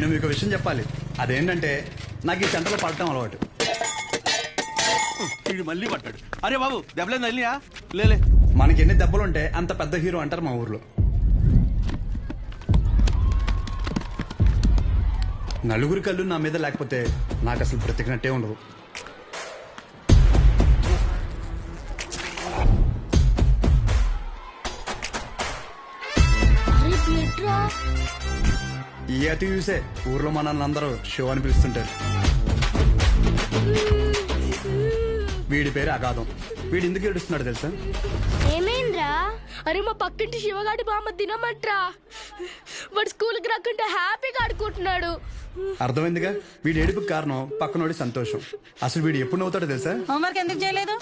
నేను మీకు విషయం చెప్పాలి. అదేంటంటే నాకు ఈ సెంటర్లో పడటం అలవాటు. వీడు మళ్ళీ పట్టాడు. అరే బాబు దెబ్బలేదు తల్లియా? లేలే. మనకి ఎన్ని దెబ్బలుంటే అంత పెద్ద హీరో అంటారు మా ఊర్లో. నలుగురి కళ్ళు నా మీద లేకపోతే నాకు అసలు బ్రతికినట్టే ఉండదు. ఈ అతి చూసే ఊర్లో మా నాన్నందరూ షో అని పిలుస్తుంటారు. వీడి పేరు అగాధం. వీడు ఎందుకు ఏడుస్తున్నాడు తెలుసా? ఏమైందిరా? అరే మా పక్కింటి శివగాడి బామ్మ తినమంట్రా. వాడు స్కూల్కి రాకుంటే హ్యాపీగా ఆడుకుంటున్నాడు. అర్థమైందిగా? వీడి ఏడుపుకి కారణం పక్కనోడి సంతోషం. అసలు వీడు ఎప్పుడు నవ్వుతాడో తెలుసా? హోంవర్క్ ఎందుకు చేయలేదు?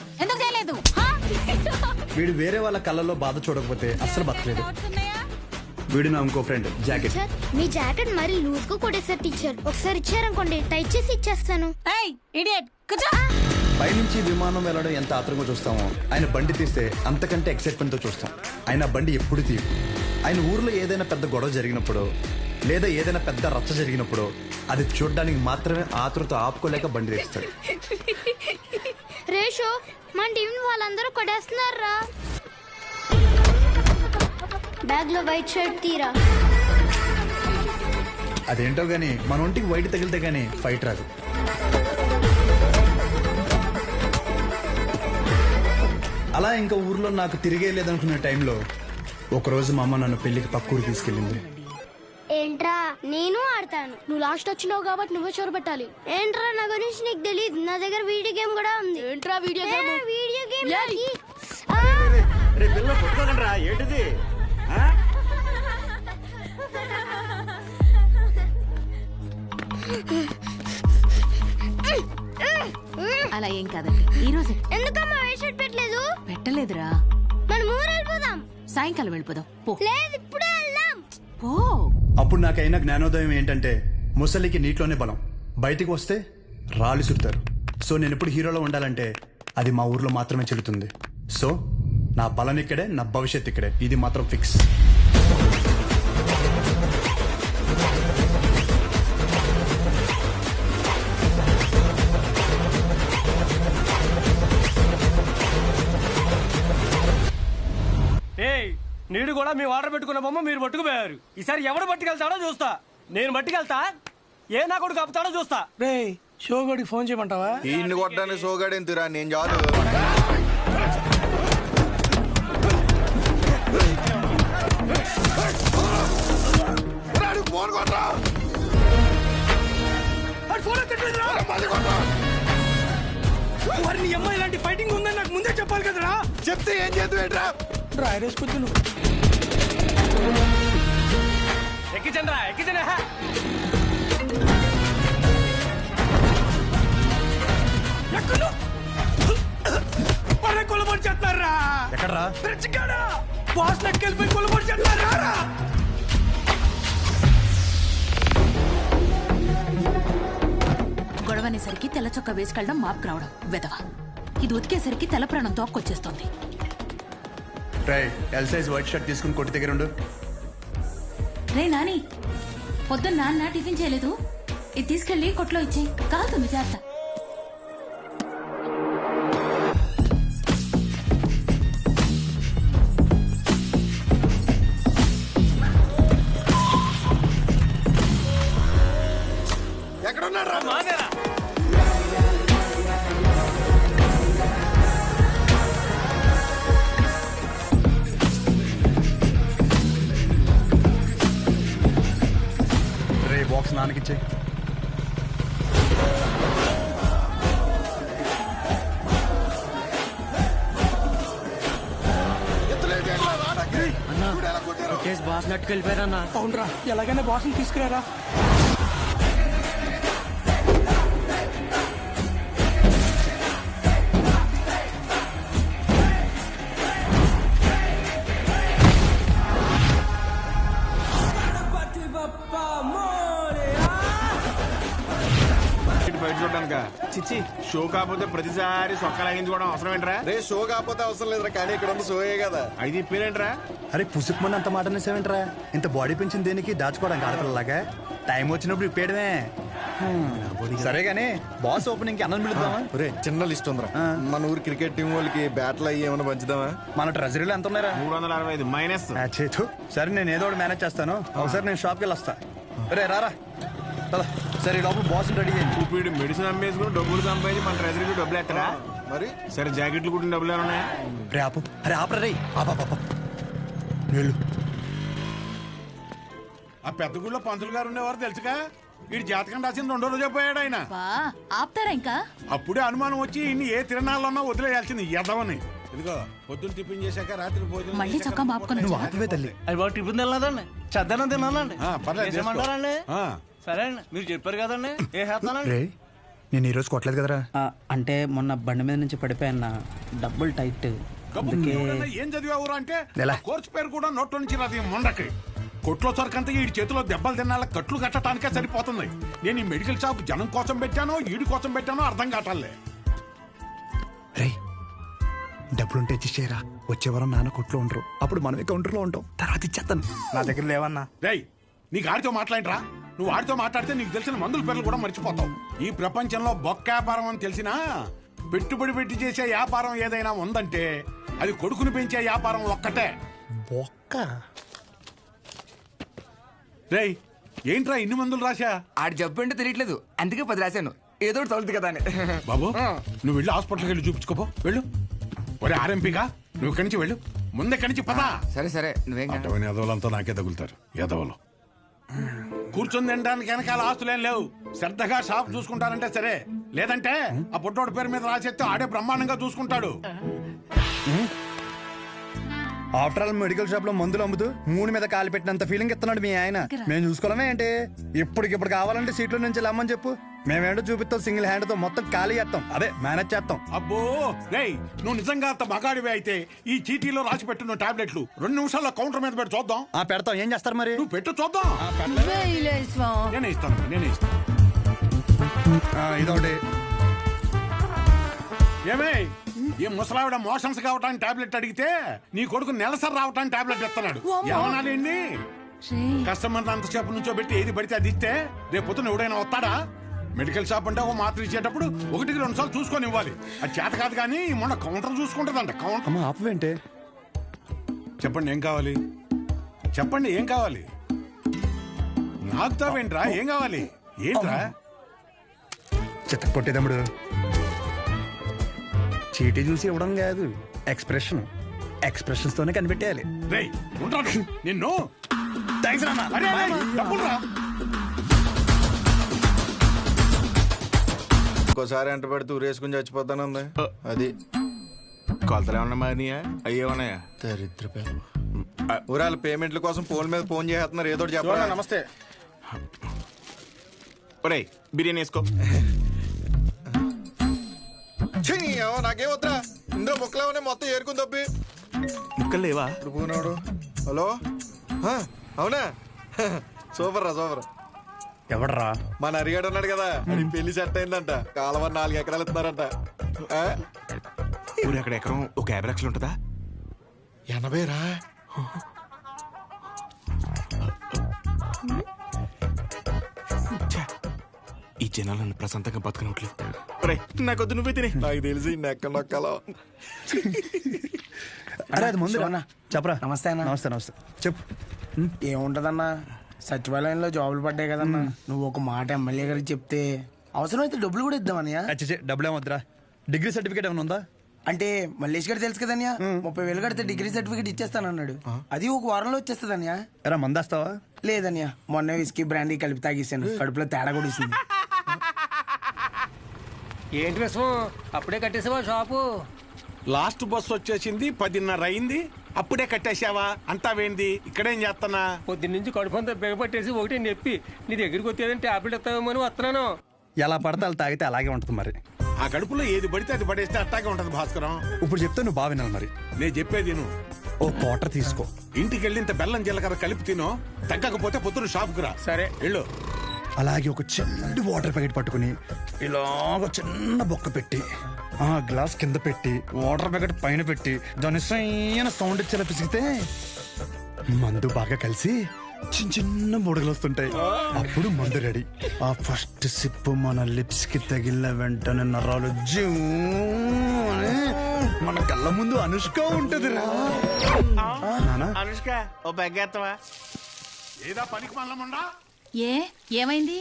వీడు వేరే వాళ్ళ కళ్ళల్లో బాధ చూడకపోతే అస్సలు బతకలేదు. వీడు నా ఇంకో ఫ్రెండ్ జాకెట్. మీ జాకెట్ మరి లూజ్ గా కొట్టేసారు టీచర్. ఒకసారి ఇచ్చారనుకోండి టైట్ చేసి ఇచ్చేస్తాను. పైనుంచి విమానం వెళ్ళడం ఎంత ఆత్రంగా చూస్తామో ఆయన బండి తీస్తే అంతకంటే ఎక్సైట్మెంట్ తో చూస్తాం. ఆయన బండి ఎప్పుడు తీయు. ఆయన ఊర్లో ఏదైనా పెద్ద గొడవ జరిగినప్పుడు లేదా ఏదైనా పెద్ద రచ్చ జరిగినప్పుడు అది చూడడానికి మాత్రమే ఆతృత ఆపుకోలేక బండి తీస్తాడు. రేషో మన టీం వాళ్ళందరూ కొట్టేస్తున్నారా? బ్యాగ్ లో వైట్ షర్ట్ తీరా. అదేంటో గానీ మన ఒంటికి వైట్ తగిలితే గానీ ఫైట్ రాదు. అలా ఇంకా ఊర్లో నాకు తిరిగే లేదనుకునే టైంలో ఒకరోజు మా అమ్మ నన్ను పెళ్లికి పక్కూరు తీసుకెళ్ళింది. ఏంట్రా నేను ఆడతాను. నువ్వు లాస్ట్ వచ్చినావు కాబట్టి నువ్వే చోరు పెట్టాలి. ఏంట్రా నా గురించి నీకు తెలియదు. నా దగ్గర వీడియో గేమ్ కూడా ఉంది. ఏంట్రా వీడియో గేమ్? వీడియో గేమ్ ఏంటిది? అలా ఏం కాదండి. ఈ రోజు ఎందుకమ్మా వైట్ షర్ట్ పెట్టలేదు? పెట్టలేదురా. మనం ఊరు వెళ్ళిపోదాం. సాయంకాలం వెళ్ళిపోదాం. పో. లేదు ఇప్పుడే వెళ్దాం. పో. అప్పుడు నాకైనా జ్ఞానోదయం ఏంటంటే ముసలికి నీటిలోనే బలం, బయటికి వస్తే రాళ్ళు చుడతారు. సో నేను ఎప్పుడు హీరోలో ఉండాలంటే అది మా ఊర్లో మాత్రమే చెల్లుతుంది. సో నా బలం ఇక్కడే, నా భవిష్యత్ ఇక్కడే. ఇది మాత్రం ఫిక్స్. నీడు కూడా మీ ఆర్డర్ పెట్టుకున్న బొమ్మ మీరు పట్టుకుపోయారు. ఈసారి ఎవడు పట్టుకెళ్తాడో చూస్తా. నేను పట్టుకెళ్తా, ఏ నా కొడుకు కప్పుతాడో చూస్తా. రే షోగడికి ఫోన్ చేయమంటావా? ఈయన్ని కొట్టడానికి షోగాడు ఎంతురా, నేను చాలు. వారిని అమ్మాయి ఇలాంటి ఫైటింగ్ ఉందని నాకు ముందే చెప్పాలి కదరా. చెప్తే ఏం చేద్దాం? డ్రైరేసుకొచ్చు నువ్వు. ఎక్కిచండ్రా ఎక్కిచండి. కొలబడి చేస్తారా? ఎక్కడ్రా? బాస్ నెక్కెళ్ళిపోయి కొలబడి చేస్తారా? గొడవనేసరికి తెల్ల చొక్క వేసుకెళ్ళడం మాపుకు రావడం వెదవ. ఇది ఉతికేసరికి తెల్ల ప్రాణం తోక్కొచ్చేస్తోంది. ఎల్ సైజ్ వైట్ షర్ట్ తీసుకుని కొట్టి దగ్గర ఉండు. రే నాని, పొద్దున్న నాన్న టిఫిన్ చేయలేదు. ఇది తీసుకెళ్లి కొట్లో ఇచ్చేయి, కాలుతుంది జాగ్రత్త. ఎక్కడున్నారా? బాక్స్ నాన్నకిచ్చే. బాస్ నట్టుకెళ్ళిపోయారన్నా. అవునరా, ఎలాగైనా బాస్ని తీసుకురారా. చిచ్చి షో కాకపోతే ప్రతిసారి సొక్క లాగించుకోవడం అవసరం ఏంట్రా? రే షో కాకపోతే అవసరం లేదురా, కానీ ఇక్కడ ఉన్న షోయే కదా. అయితే పేరేంట్రా? అరే పుసుకుమని అంత మాట అనేసేవేంట్రా? ఇంత బాడీ పెంచింది దేనికి? దాచుకోవడానికి ఆడపిల్లలాగా. టైం వచ్చినప్పుడు ఇప్పేయడమే. సరే గానీ బాస్ ఓపెనింగ్ కి అన్నం పిలుద్దామా? ఒరే చిన్న లిస్ట్ ఉందిరా. మన ఊరు క్రికెట్ టీం వాళ్ళకి బ్యాట్లు అయ్యి ఏమైనా పంచుదామా? మన ట్రెజరీలో ఎంత ఉన్నారా? 365 మైనస్. చేతు సరే, నేను ఏదో ఒకటి మేనేజ్ చేస్తాను. ఒకసారి నేను షాప్కి వెళ్ళి వస్తా. రే రారా పద. సరే ఈ లోపల బాస్ రెడీ చేయండి. చూపిడు మెడిసిన్ అమ్మేసుకుని డబ్బులు సంపాదించి మన ట్రెజరీకి డబ్బులు ఎత్తరా? మరి సరే జాకెట్లు కుట్టిన డబ్బులు ఏమన్నా? రే ఆపు, అరే ఆపరా రే. వెళ్ళు. ఆ పెద్ద గుళ్ళో పంతులు గారు ఉండేవారు తెలుసుగా. వీడి జాతకం రాసిన 2 రోజు చెప్పాడు ఆయన. బా ఆపుతారా ఇంకా? అప్పుడే అనుమానం వచ్చి ఇన్ని ఏ తిరణాలన్నా వదిలేయాల్సింది ఎదవని. ఇదిగో పొద్దున్న టిఫిన్ చేశాక రాత్రి భోజనం మళ్ళీ చొక్కా మాపుకొని నువ్వు ఆపవే తల్లి. అది బాగా టిఫిన్ తినలేదండి, చద్దనం తినాలండి. పర్లేదు, చేసుకో. చేసేయమంటారండి? ఆ. సరే అండి, మీరు చెప్పారు కదండి, ఏ చేస్తానండి. రే నేను ఈ రోజు కొట్టలేదు కదరా. అంటే మొన్న బండి మీద నుంచి పడిపోయాన్న, డబ్బులు టైట్. కబుర్లు ఎవరైనా ఏం చదివావురా అంటే ఎలా? కోర్సు పేరు కూడా నోట్లో నుంచి రాదు మొండకి. కొట్లో సరికంతా ఈ చేతిలో దెబ్బలు తినాల కట్లు కట్టడానికే సరిపోతుంది. నేను ఈ మెడికల్ షాప్ జనం కోసం పెట్టానో ఈడి కోసం పెట్టానో అర్థం కావట్లే. రే డబ్బులుంటే ఇచ్చేయరా. వచ్చే వారం నాన్న కొట్లో ఉండరు, అప్పుడు మనమే కౌంటర్లో ఉంటాం. తర్వాత ఇచ్చేస్తాను. నా దగ్గర లేవన్నా. రేయ్ నీకు ఆడితో మాట్లాడరా? నువ్వు ఆడితో మాట్లాడితే నీకు తెలిసిన మందుల పేర్లు కూడా మర్చిపోతావు. ఈ ప్రపంచంలో బొక్క వ్యాపారం అని తెలిసినా పెట్టుబడి పెట్టి చేసే వ్యాపారం ఏదైనా ఉందంటే అది కొడుకుని పెంచే వ్యాపారం ఒక్కటే. బొక్క రేయ్ ఏంట్రా ఇన్ని మందులు రాశా? ఆడు జబ్బు అంటే తెలియట్లేదు, అందుకే 10 రాశాను. ఏదో ఒకటి తగులుతుంది కదా అని. బాబు నువ్వు వెళ్ళి హాస్పిటల్కి వెళ్ళి చూపించుకోపో. వెళ్ళు. ఒరే ఆర్ఎంపీగా నువ్వు ఇక్కడి నుంచి వెళ్ళు. ముందే ఇక్కడి నుంచి పదా. సరే సరే నువ్వేం కాదు. అటువంటి ఎదవలంతా నాకే తగులుతారు. ఎదవలు కూర్చొని తినడానికి వెనకాల ఆస్తులేం లేవు. శ్రద్ధగా షాప్ చూసుకుంటారంటే సరే, లేదంటే ఆ పుట్టోడి పేరు మీద రాసేస్తే ఆడే బ్రహ్మాండంగా చూసుకుంటాడు. ఆఫ్టర్ ఆల్ మెడికల్ షాప్ లో మందులు అమ్ముతూ మూడు మీద కాలు పెట్టినంత ఫీలింగ్ ఇస్తున్నాడు మీ ఆయన. మేము చూసుకోవడమే ఏంటి? ఇప్పటికిప్పుడు కావాలంటే సీట్లో నుంచి లమ్మని చెప్పు, మేమేంటో చూపిస్తాం. సింగిల్ హ్యాండ్ తో మొత్తం ఖాళీ చేస్తాం, అదే మేనేజ్ చేస్తాం. అబ్బో రేయ్ నువ్వు నిజంగా అంత మగాడివి అయితే ఈ చీటీలో రాసి పెట్టున్న టాబ్లెట్లు 2 నిమిషాల్లో కౌంటర్ మీద పెట్టి చూద్దాం. పెడతాం. ఏం చేస్తారు మరి? నువ్వు పెట్టు చూద్దాం. నేనే ఇస్తాను. ఇదొకటి. ఏమే ఈ ముసలావిడ మోషన్స్ కావటానికి టాబ్లెట్ అడిగితే నీ కొడుకు నెలసరి రావటానికి టాబ్లెట్ ఇస్తున్నాడు. ఏమనాలండి? కస్టమర్ అంతసేపు నుంచో పెట్టి ఏది పడితే అది ఇస్తే రేపు పొద్దున ఎవడైనా వస్తాడా? మెడికల్ షాప్ అంటే ఒక మాత్ర ఇచ్చేటప్పుడు 1-2 సార్లు చూసుకొని ఇవ్వాలి. అది చేత కాదు కానీ మొన్న కౌంటర్ చూసుకుంటుందంట. కౌంటర్ ఆపవేంటే? చెప్పండి ఏం కావాలి? చెప్పండి ఏం కావాలి? నాకుతావేంట్రా? ఏం కావాలి? ఏంట్రా? చిత్త కొట్టేదమ్ముడు. చీటీ చూసి ఇవ్వడం కాదు, ఎక్స్ప్రెషన్స్ తోనే కనిపెట్టేయాలి. రేయ్ ఉంటాను నిన్ను. థాంక్స్ అన్న. అరే డబ్బులురా. ఇంకోసారి ఎంట పెడితే ఊరేసుకుని చచ్చిపోతానుంది. అది కొలతలు ఏమన్నా మారినాయా? అయ్యే ఉన్నాయా? దరిద్ర ఊరాల పేమెంట్ల కోసం ఫోన్ మీద ఫోన్ చేస్తున్నారు. ఏదో చెప్పాలి. నమస్తే. ఒరేయ్ బిర్యానీ వేసుకో. నాకేం వద్దా? ఇందులో ముక్కలేమనే మొత్తం ఏరుకుని తప్పి ముక్కలు లేవా? ఇప్పుడు పోనాడు. హలో అవునా? సూపర్ రా సూపర్. ఎవడరా? మన అరిగాడు ఉన్నాడు కదా, అది పెళ్లి సెట్ అయిందంట. కాలువ 4 ఎకరాలు ఇస్తున్నారంట. ఊరు అక్కడ ఎకరం ఒక 50 లక్షలు ఉంటుందా? 80 రా. ఈ జనాలు నన్ను ప్రశాంతంగా బతకనట్లేదు. నాకొద్దు, నువ్వే తినే. నాకు తెలిసి నెక్క నొక్కలో. అరే అది ముందు చెప్పరా. నమస్తే అన్న. నమస్తే చెప్పు. ఏముంటదన్నా, సచివాలయంలో జాబులు పడ్డాయి కదన్నా. నువ్వు ఒక మాట ఎమ్మెల్యే గారికి చెప్తే అవసరమైతే డబ్బులు కూడా ఇద్దామన్నయ్య. డబ్బులు ఏమొద్దురా. డిగ్రీ సర్టిఫికేట్ ఏమైనా ఉందా? అంటే మల్లేష్ గారు తెలుసు కదన్యా, 30,000 కడితే డిగ్రీ సర్టిఫికేట్ ఇచ్చేస్తానన్నాడు. అది ఒక వారంలో వచ్చేస్తుందన్యా. ఎరా మందేస్తావా? లేదన్యా, మొన్న విస్కీ బ్రాండీ కలిపి తాగేసాను. కడుపులో తేడా కూడా ఇస్తుంది. ఏంటి విషయం? అప్పుడే కట్టేసావా షాపు? లాస్ట్ బస్ వచ్చేసింది, 10:30 అయింది. అప్పుడే కట్టేసావా? అంటావేంది? ఇక్కడేం చేస్తానా? పొద్దున్నుంచి కడుపంతా బిగపట్టేసి ఒకటి నొప్పి. నీ దగ్గరికి వచ్చేదని టాబ్లెట్ ఇస్తావేమో అని వస్తున్నాను. ఎలా పడితే అలా తాగితే అలాగే ఉంటుంది మరి. ఆ కడుపులో ఏది పడితే అది పడేస్తే అట్టాగే ఉంటది భాస్కరం. ఇప్పుడు చెప్తే నువ్వు బాగా వినాలి మరి. నేను చెప్పేది నువ్వు ఓ క్వార్టర్ తీసుకో. ఇంటికి వెళ్ళి ఇంత బెల్లం జీలకర్ర కలిపి తినో. తగ్గకపోతే పొద్దున షాప్కి రా. సరే వెళ్ళు. అలాగే ఒక చిన్న వాటర్ ప్యాకెట్ పట్టుకుని ఇలాగ చిన్న బొక్క పెట్టి ఆ గ్లాస్ కింద పెట్టి వాటర్ ప్యాకెట్ పైన పెట్టి దాని సైన సౌండ్ ఇచ్చేలా పిసిగితే మందు బాగా కలిసి చిన్న చిన్న బుడగలు వస్తుంటాయి. అప్పుడు మందు రెడీ. ఆ ఫస్ట్ సిప్ మన లిప్స్ కి తగిలిన వెంటనే నరాలు జూ అని మన కళ్ళ ముందు అనుష్క ఉంటది రా. అనుష్క ఓ బెగ్గెత్తవా? ఏదా పనికి మల్లముండా? ఏమైంది?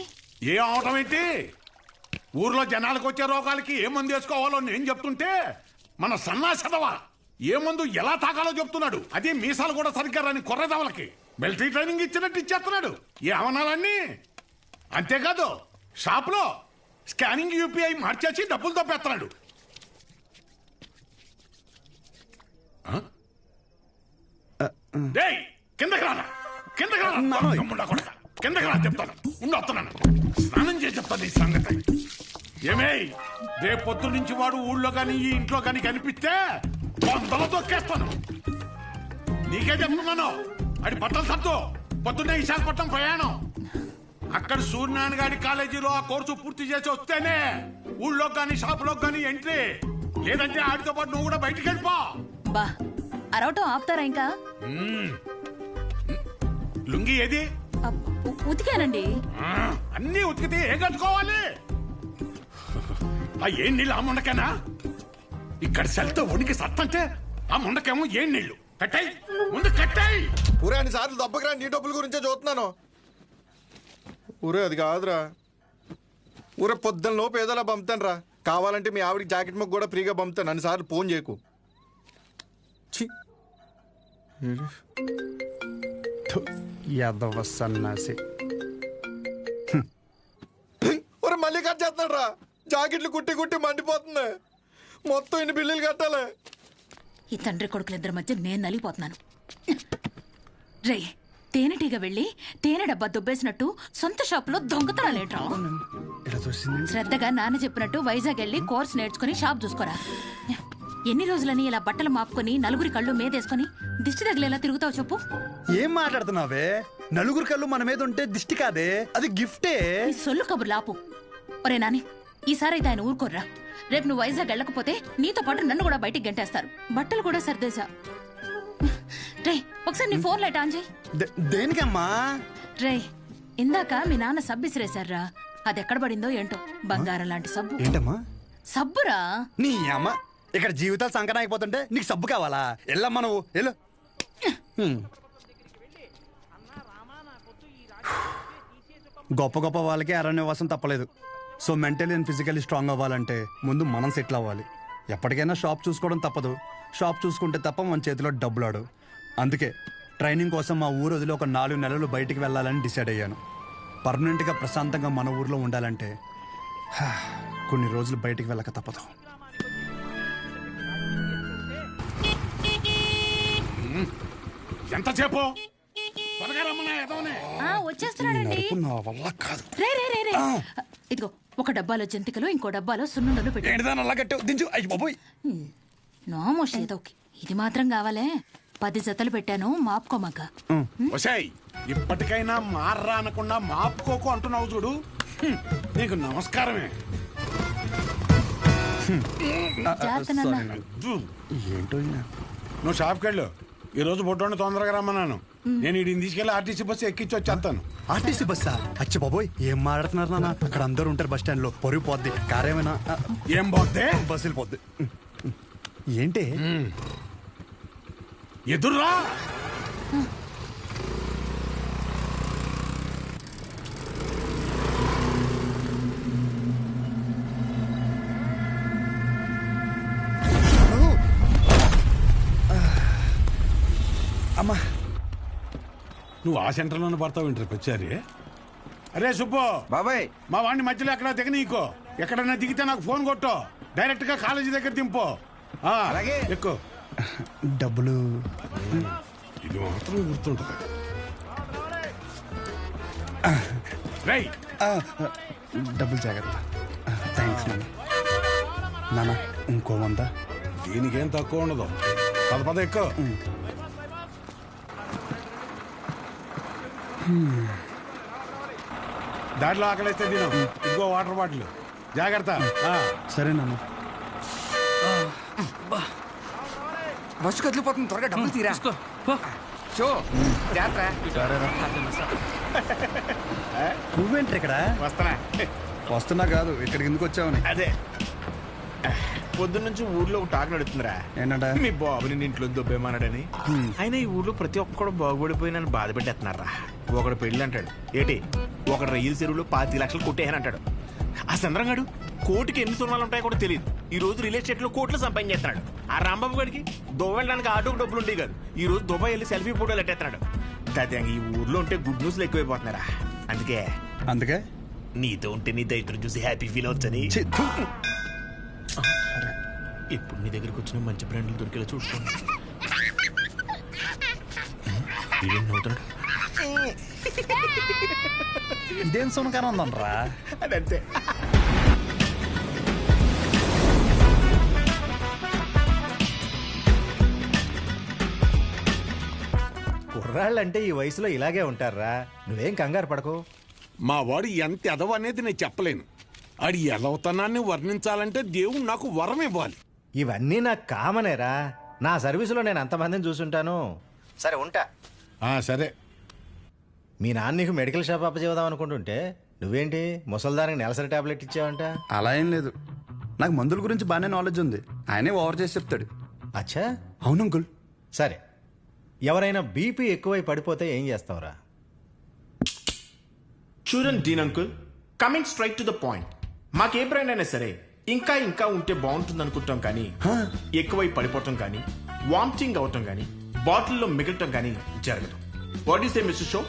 ఏం అవటం ఏంటి? ఊర్లో జనాలకు వచ్చే రోగాలకి ఏ మందు వేసుకోవాలో నేను చెప్తుంటే మన సన్నాసదవా ఏ మందు ఎలా తాగాలో చెప్తున్నాడు. అదే మీసాలు కూడా సరిగ్గా రాని కొర్రదవలకి మిలిటరీ ట్రైనింగ్ ఇచ్చినట్టు ఇచ్చేస్తున్నాడు. ఏ అవనాలన్నీ అంతేకాదు షాప్ లో స్కానింగ్ యూపీఐ మార్చేసి డబ్బులు తప్పేస్తున్నాడు. డేయ్, కిందకి రానా, కిందకి రానా, తమ్ముడా కొడక, కిందకి రా చెప్తాను. ఉండి వస్తున్నాను, స్నానం చేసి చెప్తాను ఈ సంగతి. ఏమే రేపు పొద్దు నుంచి వాడు ఊళ్ళో కానీ ఈ ఇంట్లో కానీ కనిపిస్తే వందలు తొక్కేస్తాను. నీకే చెప్తున్నాను, అది బట్టలు సత్తు పొద్దున్నే విశాఖపట్నం ప్రయాణం. అక్కడ సూర్యనారాయణ గారి కాలేజీలో ఆ కోర్సు పూర్తి చేసి వస్తేనే ఊళ్ళో కానీ షాపులో కానీ ఎంట్రీ. లేదంటే ఆడితో పాటు నువ్వు కూడా బయటికి వెళ్ళిపో. బా అరవటం ఆపుతారా ఇంకా? లుంగి ఏది? ఉతికానండి. అన్నీ ఉతికితే ఏ కట్టుకోవాలి? ఆ ఏం నీళ్ళు ఆ ముండకేనా? ఇక్కడ సెల్తో ఉనికి సత్తంటే ఆ ముండకేమో ఏం నీళ్లు. కట్టాయి ముందు కట్టాయి. ఊరే అన్ని సార్లు దెబ్బకిరా, నీ డబ్బుల గురించే చూస్తున్నాను. ఊరే అది కాదురా, ఊరే పొద్దున్న లోపు ఏదోలా పంపుతాను రా. కావాలంటే మీ ఆవిడికి జాకెట్ ముక్క కూడా ఫ్రీగా పంపుతాను. అన్నిసార్లు ఫోన్ చేయకు. యాదవ సన్నాసి. ఊరే మళ్ళీ కట్ చేస్తాడు రా. జాకెట్లు కుట్టి కుట్టి మండిపోతుంది. మొత్తం ఇన్ని బిల్లులు కట్టాలి. ఈ తండ్రి కొడుకులిద్దరి మధ్య నేను నలిగిపోతున్నాను. రే తేనెటీగ వెళ్ళి తేనె డబ్బా దుబ్బేసినట్టు సొంత షాపులో దొంగతనాలేంట్రా? శ్రద్ధగా నాన్న చెప్పినట్టు వైజాగ్ వెళ్ళి కోర్స్ నేర్చుకుని షాప్ చూసుకోరా. ఎన్ని రోజులని ఇలా బట్టలు మాపుకొని నలుగురి కళ్ళు మీదేసుకొని దిష్టి తగిలేలా తిరుగుతావు చెప్పు? ఏం మాట్లాడుతున్నావే? నలుగురు కళ్ళు మన మీద ఉంటే దిష్టి కాదే, అది గిఫ్టే. ఈ సొల్లు కబుర్లు ఆపు. ఒరే నాని, ఈసారి అయితే ఆయన ఊరుకోర్రా. రేపు నువ్వు వైజాగ్ వెళ్ళకపోతే నీతో పాటు నన్ను కూడా బయటికి గంటేస్తారు. బట్టలు కూడా సర్దేశా. రే ఒకసారి నీ ఫోన్ లైట్ ఆన్ చేయి. దేనికమ్మా? రే ఇందాక మీ నాన్న సబ్బు ఇసిరేశారా, అది ఎక్కడ పడిందో ఏంటో. బంగారం లాంటి సబ్బు. ఏంటమ్మా? సబ్బురా. నీ అమ్మ, ఇక్కడ జీవితాలు సంకటం అయిపోతుంటే నీకు సబ్బు కావాలా? ఎల్లమ్మా నువ్వు ఎల్లు. గొప్ప గొప్ప వాళ్ళకి అరణ్యవాసం తప్పలేదు. So mentally and physically strong అవ్వాలంటే ముందు మనం సెటిల్ అవ్వాలి. ఎప్పటికైనా షాప్ చూసుకోవడం తప్పదు. షాప్ చూసుకుంటే తప్ప మన చేతిలో డబ్బులాడు. అందుకే ట్రైనింగ్ కోసం మా ఊరు వదిలి ఒక 4 నెలలు బయటికి వెళ్ళాలని డిసైడ్ అయ్యాను. పర్మనెంట్గా ప్రశాంతంగా మన ఊర్లో ఉండాలంటే కొన్ని రోజులు బయటికి వెళ్ళక తప్పదు. ఎంతసేపు? వచ్చేస్తున్నాడండి. రే రే రే రే, ఇదిగో ఒక డబ్బాలో జంతికలు, ఇంకో డబ్బాలో సున్నుండలు పెట్టు. నోమోష్ ఏదో ఇది మాత్రం కావాలే. 10 జతలు పెట్టాను, మాపుకోమాక. ఇప్పటికైనా మార్రా అనకుండా మాపుకోకు అంటున్నావు చూడు. నీకు నమస్కారమే. ఏంటో నువ్వు షాప్కి వెళ్ళు. ఈ రోజు బొట్టోని తొందరగా రమ్మన్నాను. నేను వీడిని తీసుకెళ్లి ఆర్టీసీ బస్సు ఎక్కించి వచ్చేస్తాను. ఆర్టీసీ బస్సా? అచ్చి బాబోయ్, ఏం మాట్లాడుతున్నారు నాన్న? అక్కడ అందరూ ఉంటారు బస్ స్టాండ్ లో. పొరుగు పోద్ది. కారేమైనా? ఏం పోద్ది? బస్సు వెళ్ళిపోద్ది. ఏంటి? ఎదుర్రా. అమ్మా, నువ్వు ఆ సెంటర్లోనే పడతావు ఇంటర్కి వచ్చారి. అరే సుబ్బు బాబాయ్, మా వాడిని మధ్యలో ఎక్కడ దిగ నీకో. ఎక్కడన్నా దిగితే నాకు ఫోన్ కొట్టు. డైరెక్ట్ గా కాలేజీ దగ్గర దింపు. అలాగే. ఎక్కువ డబ్బులు ఇది మాత్రం గుర్తుంటుంది. రేయ్, డబ్బులు జాగ్రత్త. థ్యాంక్స్ నాన్న. ఇంకో 100. దీనికేం తక్కువ ఉండదు. పద ఎక్కువ. దాంట్లో ఆకలిస్తే తిను. ఇంకో వాటర్ బాటిల్ జాగ్రత్త. సరే నాన్న. బస్సు కదిలిపోతుంది, త్వరగా డబ్బులు తీరా. షో జాత్ర నువ్వేంటి ఇక్కడ? వస్తానా? వస్తున్నా కాదు, ఇక్కడికి ఎందుకు వచ్చావని. అదే పొద్దున్న నుంచి ఊర్లో ఒక టాక్ నడుతుందిరా. ఏంటంట? మీ బాబుని నీ ఇంట్లో దొబ్బేమన్నాడని. అయినా ఈ ఊర్లో ప్రతి ఒక్కడు బాగుపడిపోయి నన్ను బాధ పెట్టేస్తున్నారా. ఒకడు పెళ్ళి అంటాడు, ఏటి ఒకడు రైలు చెరువులో 5 లక్షలు కొట్టేయని అంటాడు. ఆ చంద్రంగాడు కోటికి ఎన్ని సున్నాలు ఉంటాయో కూడా తెలియదు. ఈ రోజు రియల్ ఎస్టేట్ లో కోట్లు సంపాదించేస్తున్నాడు. ఆ రాంబాబు గారికి దుబాయ్ వెళ్ళడానికి ఆటోకి డబ్బులు ఉండేవి కాదు. ఈ రోజు దుబాయ్ వెళ్ళి సెల్ఫీ ఫోటోలు ఎట్టేస్తున్నాడు. దాదాపు ఈ ఊర్లో ఉంటే గుడ్ న్యూస్లు ఎక్కువైపోతున్నారా. అందుకే నీతో ఉంటే నీ దైత్రం చూసి హ్యాపీ ఫీల్ అవచ్చని ఇప్పుడు నీ దగ్గరికి వచ్చిన మంచి బ్రాండ్లు దొరికేలా చూసుకోండి. ఇదేం సునకాన ఉందనరా. అదంతే. కుర్రాళ్ళంటే ఈ వయసులో ఇలాగే ఉంటారా. నువ్వేం కంగారు పడకు. మా వాడు ఎంత ఎదవ అనేది నేను చెప్పలేను. ఆడి ఎదవతనాన్ని వర్ణించాలంటే దేవుడు నాకు వరం ఇవ్వాలి. ఇవన్నీ నాకు కామనేరా. నా సర్వీసులో నేను అంతమందిని చూసుంటాను. సరే ఉంటా. సరే. మీ నాన్న నీకు మెడికల్ షాప్ అప్పచేద్దాం అనుకుంటుంటే నువ్వేంటి ముసల్దానికి నెలసరి టాబ్లెట్ ఇచ్చావంట? అలా ఏం లేదు, నాకు మందుల గురించి బాగానే నాలెడ్జ్ ఉంది. ఆయనే ఓవర్ చేసి చెప్తాడు. అచ్చా, అవును అంకుల్. సరే, ఎవరైనా బీపీ ఎక్కువై పడిపోతే ఏం చేస్తావురా? చూడండి Dean uncle, coming straight to the point. మాకే బ్రాండ్ అయినా సరే ఇంకా ఇంకా ఉంటే బాగుంటుంది అనుకుంటాం, కానీ ఎక్కువై పడిపోవటం కానీ వామిటింగ్ అవటం కానీ బాటిల్లో మిగలటం కానీ జరగదు. What is a mister show?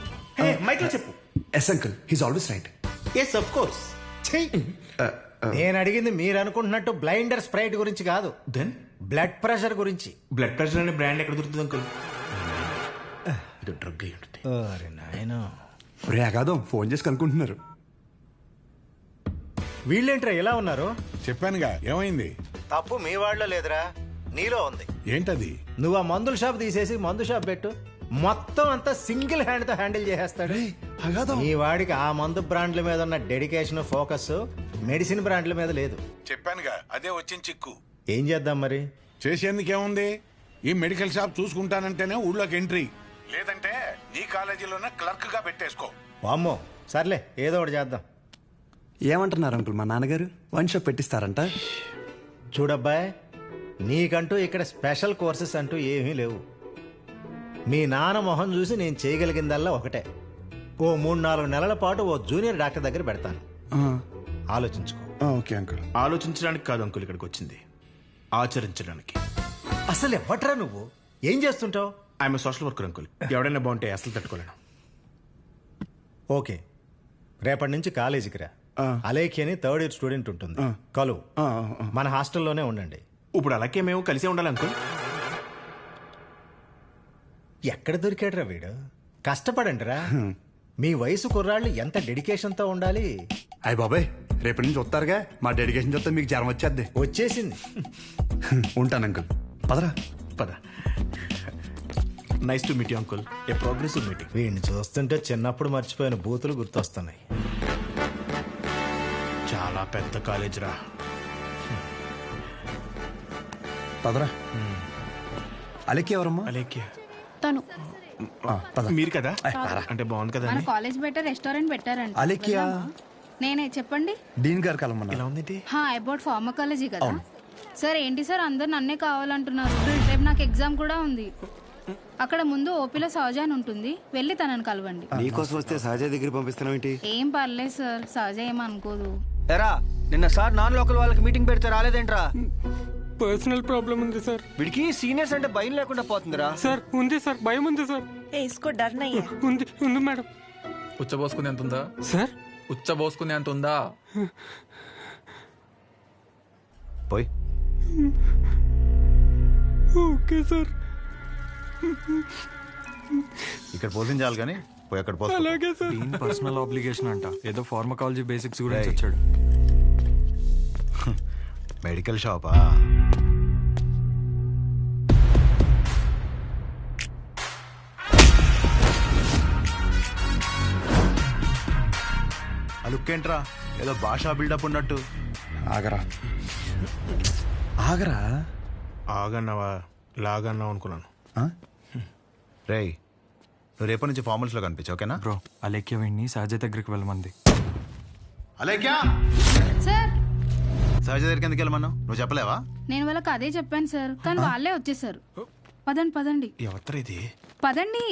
Michael చెప్పు. Yes uncle, he's always right. Yes of course. నేను అడిగింది మీరు అనుకుంటున్నట్టు బ్లైండర్ స్ప్రైట్ గురించి కాదు, దెన్ బ్లడ్ ప్రెషర్ గురించి. బ్లడ్ ప్రెషర్ అనే బ్రాండ్ ఎక్కడ దొరుకుతుంది అంకుల్? ఇది డ్రగ్ అయి ఉంటుంది. అరే నాయనా, రే అగాదం ఫోన్ చేసి కనుక్కుంటున్నారు. వీళ్ళేంట్రా ఎలా ఉన్నారు? చెప్పానుగా, ఏమైంది? తప్పు మీ వాళ్ళలో లేదురా, నీలో ఉంది. ఏంటది? నువ్వు ఆ మందుల షాప్ తీసేసి మందు షాప్ పెట్టు, మొత్తం అంతా సింగిల్ హ్యాండ్ తో హ్యాండిల్ చేసేస్తాడు. ఈ వాడికి ఆ మందు బ్రాండ్ల మీద ఉన్న డెడికేషన్, ఫోకస్ మెడిసిన్ బ్రాండ్ల మీద లేదు. చెప్పానుగా, అదే వచ్చిన చిక్కు. ఏం చేద్దాం మరి? చేసేందుకేముంది? ఈ మెడికల్ షాప్ చూసుకుంటానంటేనే ఊళ్ళోకి ఎంట్రీ, లేదంటే నీ కాలేజీలోనే క్లర్క్ గా పెట్టేసుకో. వామ్మో, సర్లే ఏదో ఒకటి చేద్దాం. ఏమంటున్నారు అంకుల్? మా నాన్నగారు వన్ షాప్ పెట్టిస్తారంట. చూడబ్బాయ్, నీకంటూ ఇక్కడ స్పెషల్ కోర్సెస్ అంటూ ఏమీ లేవు. మీ నాన్న మొహం చూసి నేను చేయగలిగిందల్లా ఒకటే, ఓ 3-4 నెలల పాటు ఓ జూనియర్ డాక్టర్ దగ్గర పెడతాను. ఆలోచించుకో. Okay uncle. ఆలోచించడానికి కాదు అంకుల్ ఇక్కడికి వచ్చింది, ఆచరించడానికి. అసలు ఎవ్వట్రా నువ్వు? ఏం చేస్తుంటావు? I'm social worker uncle. ఎవడైనా బాగుంటే అసలు తట్టుకోలేను. ఓకే, రేపటి నుంచి కాలేజీకి రా. అలేఖి అని 3rd ఇయర్ స్టూడెంట్ ఉంటుంది, కలువు. మన హాస్టల్లోనే ఉండండి. ఇప్పుడు అలాగే మేము కలిసే ఉండాలి అంకుల్. ఎక్కడ దొరికాడురా వీడు? కష్టపడండిరా. మీ వయసు కుర్రాళ్ళు ఎంత డెడికేషన్తో ఉండాలి. అయ్య బాబాయ్, రేపటి నుంచి వస్తారుగా, మా డెడికేషన్ చూస్తే మీకు జ్వరం వచ్చేద్ది. వచ్చేసింది. ఉంటాను అంకుల్. పదరా. పద. Nice to meet you uncle. A progressive meeting. వీడిని చూస్తుంటే చిన్నప్పుడు మర్చిపోయిన బూతులు గుర్తొస్తున్నాయి. చాలా పెద్ద కాలేజ్ రా. పదరా. అలెక్కి ఎవరమ్మా? అలేఖ్య తను మీరు కదా? అంటే బాగుంది కదా. మన కాలేజ్ బయట రెస్టారెంట్ పెట్టారంట. అలెక్కియా? నేనే, చెప్పండి. డీన్ గారు కలమన్నా. ఎలా ఉంది? అబౌట్ ఫార్మకాలజీ కదా సార్. ఏంటి సార్ అందరు నన్నే కావాలంటున్నారు? రేపు నాకు ఎగ్జామ్ కూడా ఉంది. అక్కడ ముందు ఓపీలో సహజ అని ఉంటుంది, వెళ్ళి తనని కలవండి. నీకోసం వస్తే సహజ దగ్గర పంపిస్తున్నావు ఏంటి? ఏం పర్లేదు సార్, సహజ ఏమనుకోదు. ఎరా, నిన్న సార్ నాన్ లోకల్ వాళ్ళకి మీటింగ్ పెడితే రాలేదేంట్రా? పర్సనల్ ప్రాబ్లం ఉంది సార్. వీడికి సీనియర్స్ అంటే భయం లేకుండా పోతుందిరా. సార్ ఉంది సార్, భయం ఉంది సార్. ఉంది ఉంది మేడం. ఉచ్చబోసుకునే ఎంత ఉందా సార్? ఉచ్చబోసుకునే అంత ఉందా? పోయి. Okay sir. ఇక్కడ పోషించాలి కానీ పోయి అక్కడ పోయి. అలాగే సార్. పర్సనల్ ఆబ్లిగేషన్ అంట, ఏదో ఫార్మకాలజీ బేసిక్స్ గురించి వచ్చాడు. మెడికల్ షాపా? ఆ లుక్ ఏంట్రా, ఏదో భాషా బిల్డప్ ఉన్నట్టు. ఆగరా ఆగరా. ఆగన్నావా లాగన్నావు అనుకున్నాను. రేయ్, నువ్వు రేపటి నుంచి ఫార్మల్స్లో కనిపించు, ఓకేనా? బ్రో అలేఖ్య వీడిని సహజ దగ్గరికి వెళ్ళమంది. అలేఖ్యా, సార్ సహజ దగ్గరికి ఎందుకు వెళ్ళమన్నావు? నువ్వు చెప్పలేవా? నేను వాళ్ళకి అదే చెప్పాను సార్, కానీ వాళ్ళే వచ్చేసారు. పదండి పదండి ఎవరిది? పదండి.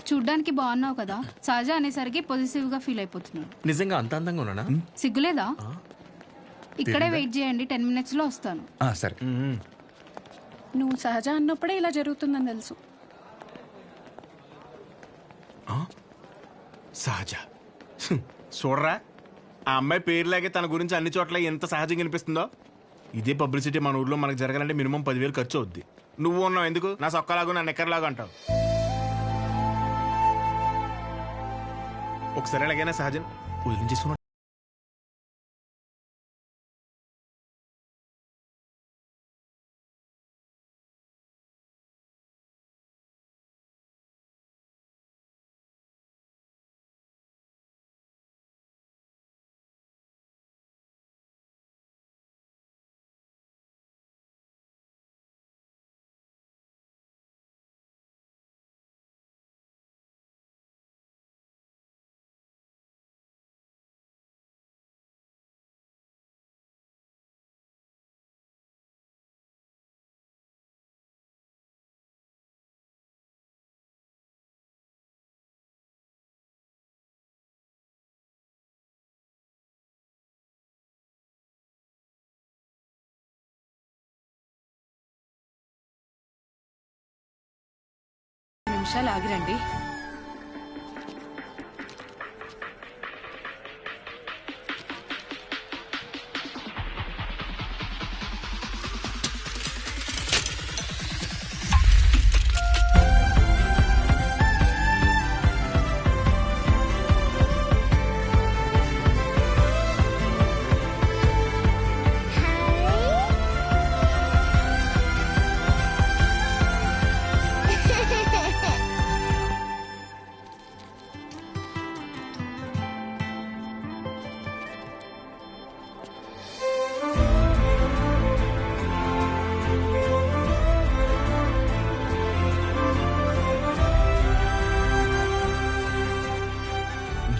చూడ్డానికి బాగున్నావు కదా, సహజ అనేసరికి పొజిటివ్ గా ఫీల్ అయిపోతున్నాడు. నిజంగా అంత అందంగా ఉన్నానా? సిగ్గులేదా? ఇక్కడే వెయిట్ చేయండి, 10 minutes లో వస్తాను. సరే. నువ్వు సహజ అన్నప్పుడే ఇలా జరుగుతుందని తెలుసు. సహజ చూడరా, ఆ అమ్మాయి పేరులాగే తన గురించి అన్ని చోట్ల ఎంత సహజంగా అనిపిస్తుందో. ఇదే పబ్లిసిటీ మన ఊర్లో మనకు జరగాలంటే మినిమం 10,000 ఖర్చు అవుద్ది. నువ్వు ఉన్నావు ఎందుకు నా సొక్కలాగా నా నెక్కర్లాగా అంటావు. ఒకసారి ఎలాగైనా సహజం వదిలించేసుకున్నా. నిమిషాలు ఆగిరండి.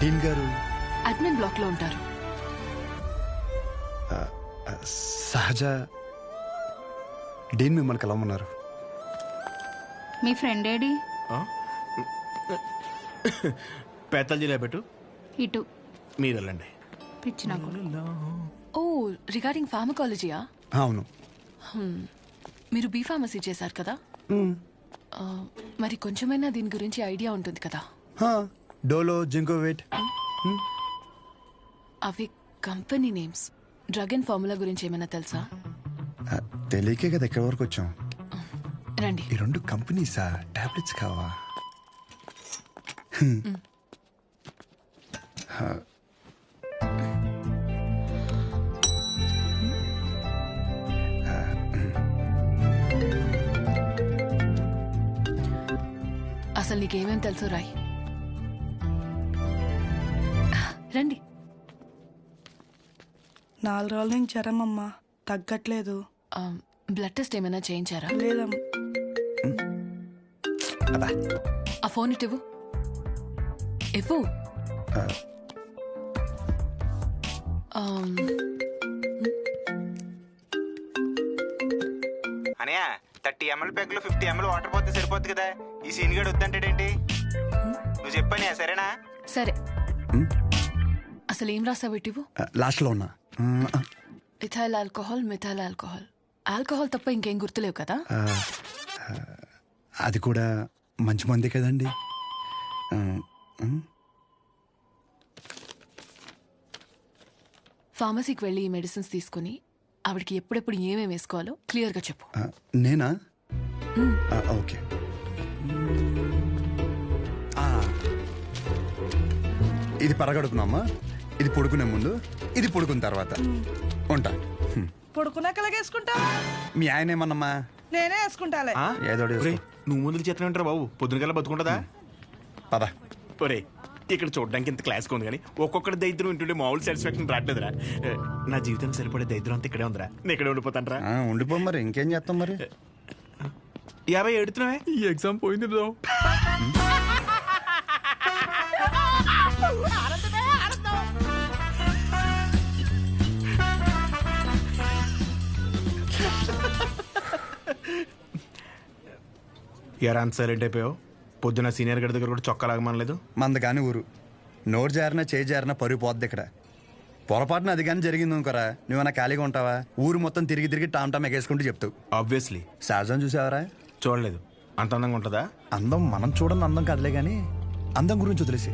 డీన్ గారు అడ్మిన్ బ్లాక్ లో ఉంటారు. సహజ డీన్ మిమ్మల్ని కలవమన్నారు. మీ ఫ్రెండ్ ఏడి? పేతాల్జీలో పెట్టు, ఇటు మీరు వెళ్ళండి. పిచ్చి నాకు. ఓ, రిగార్డింగ్ ఫార్మకాలజీయా? అవును. మీరు బీ ఫార్మసీ చేశారు కదా, మరి కొంచెమైనా దీని గురించి ఐడియా ఉంటుంది కదా. డోలో, జింకోవేట్. అవి company names. Drug and formula గురించి ఏమైనా తెలుసా? తెలియకే కదా ఎక్కడి వరకు వచ్చాం. రండి. ఈ 2 కంపెనీసా? టాబ్లెట్స్ కావా? అసలు నీకేమేం తెలుసు రాయ్. రండి. 4 రోజుల నుంచి జ్వరం అమ్మా, తగ్గట్లేదు. బ్లడ్ టెస్ట్ ఏమైనా చేయించారా? లేదమ్మా. ఆ ఫోన్ ఇటు ఇవ్వు. ఇవ్వు. అనయా 30 ml ప్యాక్ లో 50 ml వాటర్ పోతే సరిపోద్ది కదా. ఈ సీన్ గడు వద్దంటాడేంటి? నువ్వు చెప్పానే, సరేనా? సరే. అసలు ఏం రాసావు ఇటు? లాస్ట్ లో ఉన్నా. Ethyl alcohol, methyl alcohol. Alcohol తప్ప ఇంకేం గుర్తులేవు కదా? అది కూడా మంచి మంది కదండి. ఫార్మసీకి వెళ్ళి ఈ మెడిసిన్స్ తీసుకుని ఆవిడకి ఎప్పుడెప్పుడు ఏమేమి వేసుకోవాలో క్లియర్గా చెప్పు. నేనా? ఓకే. ఇది పరగడుపునమ్మా, ఇది పడుకునే ముందు, ఇది పడుకున్న తర్వాత. ఉంటా. పడుకున్నాక వేసుకుంటా. మీ ఆయన ఏమన్నమ్మా? నేనే వేసుకుంటాలే. ఏదో నువ్వు ముందుకు చేతనే ఉంటారా బాబు? పొద్దునకల్లా బతుకుంటుందా? పద. ఒరే, ఇక్కడ చూడడానికి ఇంత క్లాస్ ఉంది కానీ ఒక్కొక్కటి దరిద్రం వింటుండే మామూలు సాటిస్ఫాక్షన్ రావట్లేదురా. నా జీవితం సరిపడే దరిద్రం అంతా ఇక్కడే ఉందిరా. నేను ఇక్కడే ఉండిపోతాను రా. ఉండిపో మరి, ఇంకేం చేస్తాం మరి. 50 ఎడుతున్నావే? ఈ ఎగ్జామ్ పోయింది బ్రో. ఎరా అంత సైలెంట్ అయిపోయావు? పొద్దున సీనియర్ గడి దగ్గర కూడా చొక్కా లాగమనలేదు. మంద కానీ ఊరు నోరు జారినా చేయి జారినా పరుగు పోద్ది ఇక్కడ. పొరపాటున అది కానీ జరిగింది అనుకోరా, నువ్వన్నా ఖాళీగా ఉంటావా? ఊరు మొత్తం తిరిగి తిరిగి టామ్ టామ్ ఎగేసుకుంటూ చెప్తావు. ఆబ్వియస్లీ. సహజం చూసావరా? చూడలేదు. అంత అందంగా ఉంటుందా? అందం మనం చూడని అందం కాదులే కానీ అందం గురించి వదిలేసి,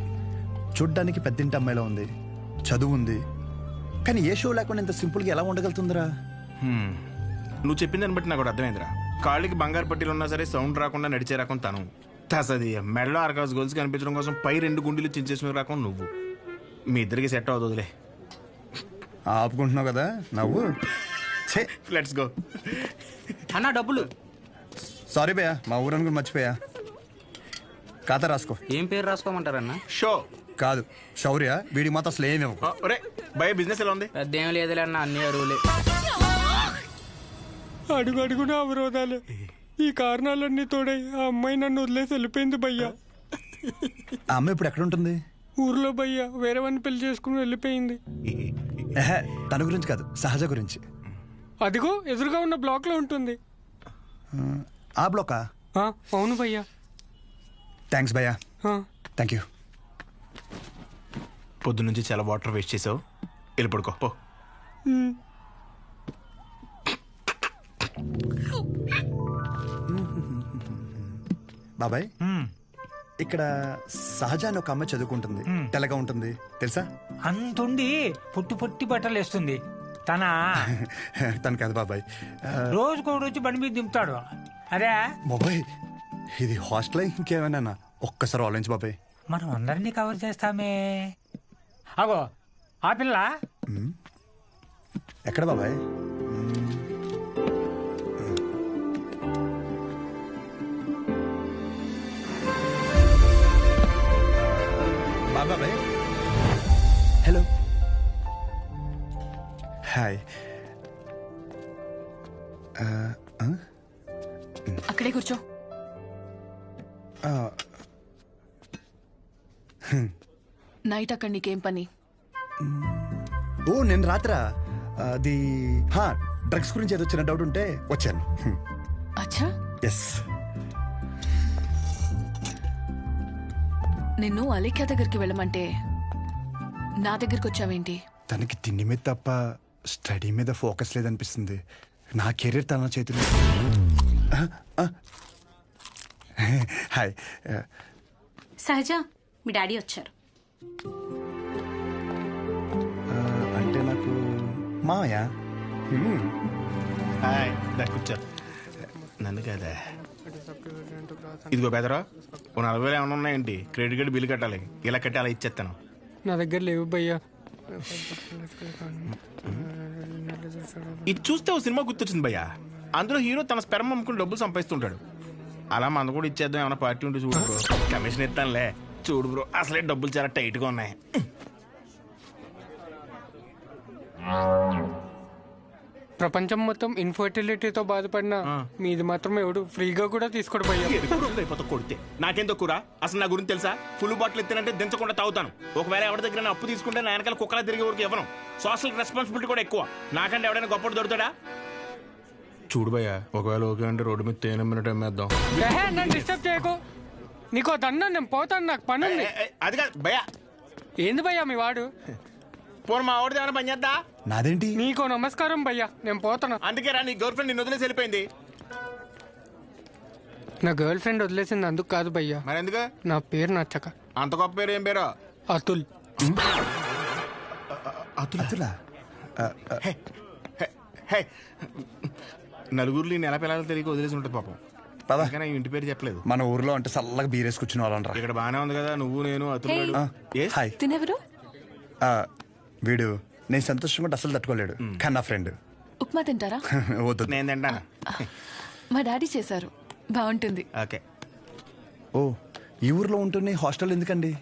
చూడ్డానికి పెద్దింటి అమ్మాయిలో ఉంది, చదువు ఉంది, కానీ ఏ షో లేకుండా ఇంత సింపుల్గా ఎలా ఉండగలుగుతుందిరా? నువ్వు చెప్పిన దాన్ని బట్టి నాకు కూడా అర్థమైందిరా. కాళ్ళకి బంగారు పట్టీలు ఉన్నా సరే సౌండ్ రాకుండా నడిచే రకం తను. తసది మెడలో ఆర్కాస్ గోల్స్ కనిపించడం కోసం పై 2 గుండెలు చించేసిన రకం నువ్వు. మీ ఇద్దరికి సెట్ అవుతుందిలే. ఆపుకుంటున్నావు కదా నవ్వు. Let's go. అన్న డబ్బులు. సారీ భయ్యా, మా ఊరని కూడా మర్చిపోయా. ఖాతా రాసుకో. ఏం పేరు రాసుకోమంటారన్న? షో కాదు శౌర్య. వీడికి మాత్రం అసలు ఏమి ఇవ్వకు. ఒరే భయ బిజినెస్ ఎలా ఉంది? పెద్ద ఏం లేదులే అన్న, అన్ని అరువులే. అడుగు అడుగున అవరోధాలే. ఈ కారణాలన్నీ తోడై ఆ అమ్మాయి నన్ను వదిలేసి వెళ్ళిపోయింది భయ్యా. ఆ అమ్మాయి ఇప్పుడు ఎక్కడ ఉంటుంది? ఊర్లో భయ్యా వేరే వాడిని పెళ్లి చేసుకుని వెళ్ళిపోయింది. తన గురించి కాదు, సహజ గురించి. అదిగో ఎదురుగా ఉన్న బ్లాక్ లో ఉంటుంది. ఆ బ్లాకా? అవును భయ్యా. థ్యాంక్స్ భయ్యా. Thank you. పొద్దున్నుంచి చాలా వాటర్ వేస్ట్ చేసావు, వెళ్ళి పడుకో పో. బాబాయ్, ఇక్కడ సహజ అని ఒక అమ్మాయి చదువుకుంటుంది, తెల్లగా ఉంటుంది తెలుసా? అంతుండి పొట్టి పొట్టి బట్టలు వేస్తుంది. తను కాదు బాబాయ్, రోజుకో రోజు బండి మీద దింపుతాడు. అరే బాబాయ్ ఇది హాస్టల్ ఇంకేమైనా? ఒక్కసారి ఆలోచించు బాబాయ్. మనం అందరినీ కవర్ చేస్తామే. అగో ఆ పిల్ల ఎక్కడ బాబాయ్? బాబాయ్ హలో. హాయ్. అక్కడే కూర్చో. నైట్ అక్కడ నీకేం పని? ఓ నేను రాత్రా అది డ్రగ్స్ గురించి ఏదో చిన్న డౌట్ ఉంటే వచ్చాను. అచ్చా. ఎస్. నిన్ను అలేఖ్య దగ్గరికి వెళ్ళమంటే నా దగ్గరికి వచ్చావేంటి? తనకి తిండి మీద తప్ప స్టడీ మీద ఫోకస్ లేదనిపిస్తుంది. నా కెరీర్ తన చేతిలో. హాయ్. సహజ మీ డాడీ వచ్చారు. అంటే నాకు మాయా. హాయ్ కూర్చో. నన్ను కదా. ఇదిగో బెదరా, 40,000 ఏమైనా ఉన్నాయండి? క్రెడిట్ కార్డు బిల్లు కట్టాలి. ఇలా కట్టి అలా ఇచ్చేస్తాను. నా దగ్గర లేవు భయ్యా. ఇది చూస్తే ఓ సినిమా గుర్తొచ్చింది భయ్యా. అందులో హీరో తన స్పెర్మ్ అమ్ముకుని డబ్బులు సంపాదిస్తుంటాడు. అలా మన కూడా ఇచ్చేద్దాం, ఏమైనా పార్టీ ఉంటే చూడు బ్రో. కమిషన్ ఇస్తానులే. చూడు బ్రో, అసలే డబ్బులు చాలా టైట్గా ఉన్నాయి. ప్రపంచం మొత్తం ఇన్ఫర్టిలిటీతో బాధపడినా మీది మాత్రం ఎవడు ఫ్రీగా కూడా తీసుకోడు భయ్యా. కొడితే నాకేం తక్కువ? అసలు నా గురించి తెలుసా? ఫుల్ బాటిల్ ఎత్తినంటే దించకుండా తాగుతాను. ఒకవేళ ఎవరి దగ్గర అప్పు తీసుకుంటే నా వెనకాల కుక్కలా తిరిగే వరకు ఇవ్వను. సోషల్ రెస్పాన్సిబిలిటీ కూడా ఎక్కువ. నాకంటే ఎవడైనా గొప్పడు దొరుకుతాడా? చూడు భయ్యా, ఒకవేళ ఓకే అంటే రోడ్డు మీద తేనె మినిట్ అమ్మేద్దాం. నన్ను డిస్టర్బ్ చేయకు. నీకో దన్నా, నేను పోతాను, నాకు పని ఉంది. అది కాదు భయ్యా. ఏంది భయ్యా మీ వాడు? పోను మా ఆవిడది ఏమైనా పని చేద్దా? నాదేంటి? నీకో నమస్కారం భయ్యా, నేను పోతాను. అందుకే రా, నీ గర్ల్ ఫ్రెండ్ నిన్ను వదిలేసి వెళ్ళిపోయింది. నా గర్ల్ ఫ్రెండ్ వదిలేసింది అందుకు కాదు భయ్యా. మరి ఎందుకు? నా పేరు నచ్చక. అంత గొప్ప పేరు ఏం పేరు? అతుల్. అతులా? నలుగురిలో నెల పిల్లలు తెలియక వదిలేసి ఉంటుంది పాపం. పదకనే ఇంటి పేరు చెప్పలేదు. మన ఊర్లో అంటే చల్లగా బీరేసి కూర్చుని వాళ్ళరా. ఇక్కడ బానే ఉంది కదా, నువ్వు నేను అతులు. హాయ్. తినెవరు? వీడు నేను సంతోషంగా ఉంటే అసలు తట్టుకోలేడు, కానీ నా ఫ్రెండ్. ఉప్మా తింటారా? వద్దు. నేను తింటాను. మా డాడీ చేశారు, బాగుంటుంది. ఓకే. ఓ ఈ ఊర్లో ఉంటుంది, హాస్టల్ ఎందుకండి?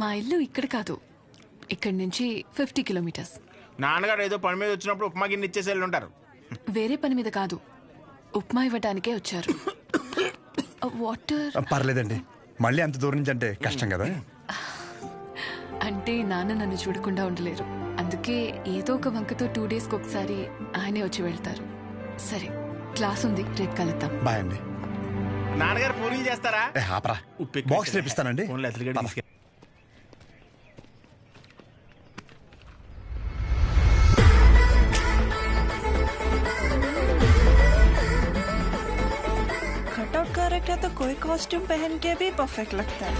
మా ఇల్లు ఇక్కడ కాదు, ఇక్కడి నుంచి 50 కిలోమీటర్స్. నాన్నగారు ఏదో పని మీద వచ్చినప్పుడు ఉప్మా గిన్నె ఇచ్చేసి వెళ్ళి ఉంటారు. వేరే పని మీద కాదు, ఉప్మా ఇవ్వడానికే వచ్చారు. వాటర్ పర్లేదండి, మళ్ళీ అంత దూరం నుంచి అంటే కష్టం కదా. అంటే నాన్న నన్ను చూడకుండా ఉండలేరు, అందుకే ఏదో ఒక వంకతో 2 డేస్కి ఒకసారి ఆయనే వచ్చి వెళ్తారు. సరే, క్లాస్ ఉంది, రేపు కలుద్దాం. బాయ్ అండి. నాన్నగారు పూరీలు చేస్తారా? ఆపరా, బాక్స్ రేపిస్తానండి. कटआउट कैरेक्टर तो कोई कॉस्ट्यूम पहन के भी परफेक्ट लगता है.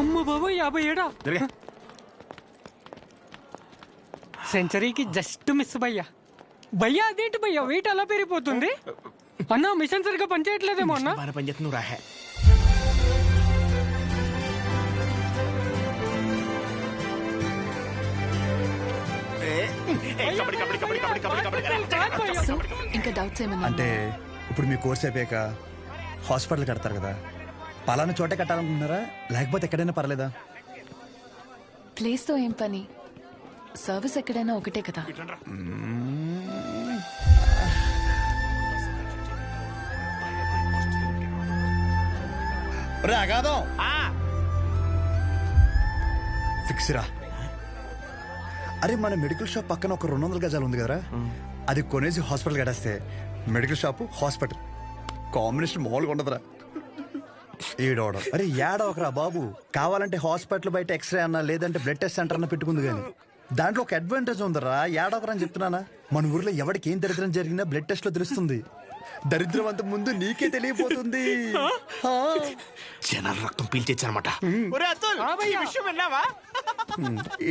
అమ్మ బాబు 57 సెంచరీకి జస్ట్ మిస్ భయ్యా. భయ్యా అదేంటి భయ్యా వెయిట్ అలా పెరిగిపోతుంది? అన్న మిషన్ సరిగ్గా పనిచేయట్లేదేమో అన్న. పనిచేస్తుంది రాహే. ఇంకా డౌట్స్ ఏమన్నా? అంటే ఇప్పుడు మీ కోర్స్ అయిపోయాక హాస్పిటల్ కడతారు కదా, పలానా చోటే కట్టాలనుకుంటున్నారా లేకపోతే ఎక్కడైనా పర్లేదా? ప్లేస్ తో ఏం పని, సర్వీస్ ఎక్కడైనా ఒకటే కదా. రాగాదం ఫిక్స్ రా. అరే మన మెడికల్ షాప్ పక్కన ఒక 200 గజాలు ఉంది కదరా, అది కొనేసి హాస్పిటల్ కట్టేస్తే మెడికల్ షాప్ హాస్పిటల్ కాంబినేషన్ మామూలుగా ఉండదురా. ఏడవడం అరే ఏడవకరా బాబు, కావాలంటే హాస్పిటల్ బయట ఎక్స్రే అన్నా లేదంటే బ్లడ్ టెస్ట్ సెంటర్ అన్న పెట్టుకుంది కానీ దాంట్లో ఒక అడ్వాంటేజ్ ఉందరా. ఏడవకరా అని చెప్తున్నానా. మన ఊర్లో ఎవరికి ఏం దరిద్రం జరిగినా బ్లడ్ టెస్ట్ లో తెలుస్తుంది. దరిద్రం అంత ముందు నీకే తెలియపోతుంది. జనాల రక్తం పీల్చేచ్చనమాట.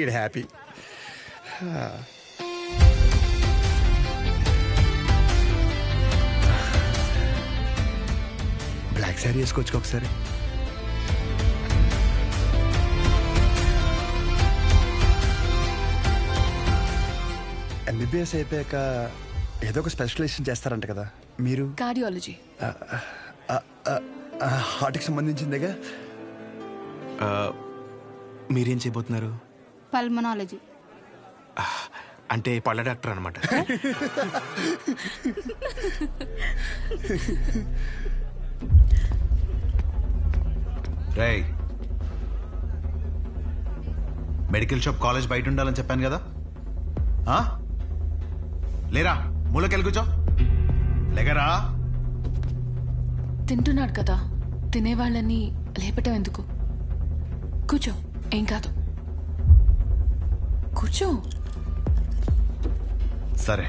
ఈడ్ హ్యాపీ. బ్లాక్ శారీ వేసుకోవచ్చు ఒకసారి. ఎంబీబీఎస్ అయిపోయాక ఏదో ఒక స్పెషలైజేషన్ చేస్తారంట కదా మీరు? కార్డియాలజీ. హార్ట్కి సంబంధించిందేగా. మీరేం చేయబోతున్నారు? పల్మనాలజీ. అంటే పళ్ళ డాక్టర్ అనమాట. రేయ్, మెడికల్ షాప్ కాలేజ్ బయట ఉండాలని చెప్పాను కదా, లేరా మూలకెళ్ళి కూర్చో. లేకరా. తింటున్నాడు కదా, తినేవాళ్ళని లేపటం ఎందుకు? కూర్చో, ఏం కాదు, కూర్చో. సరే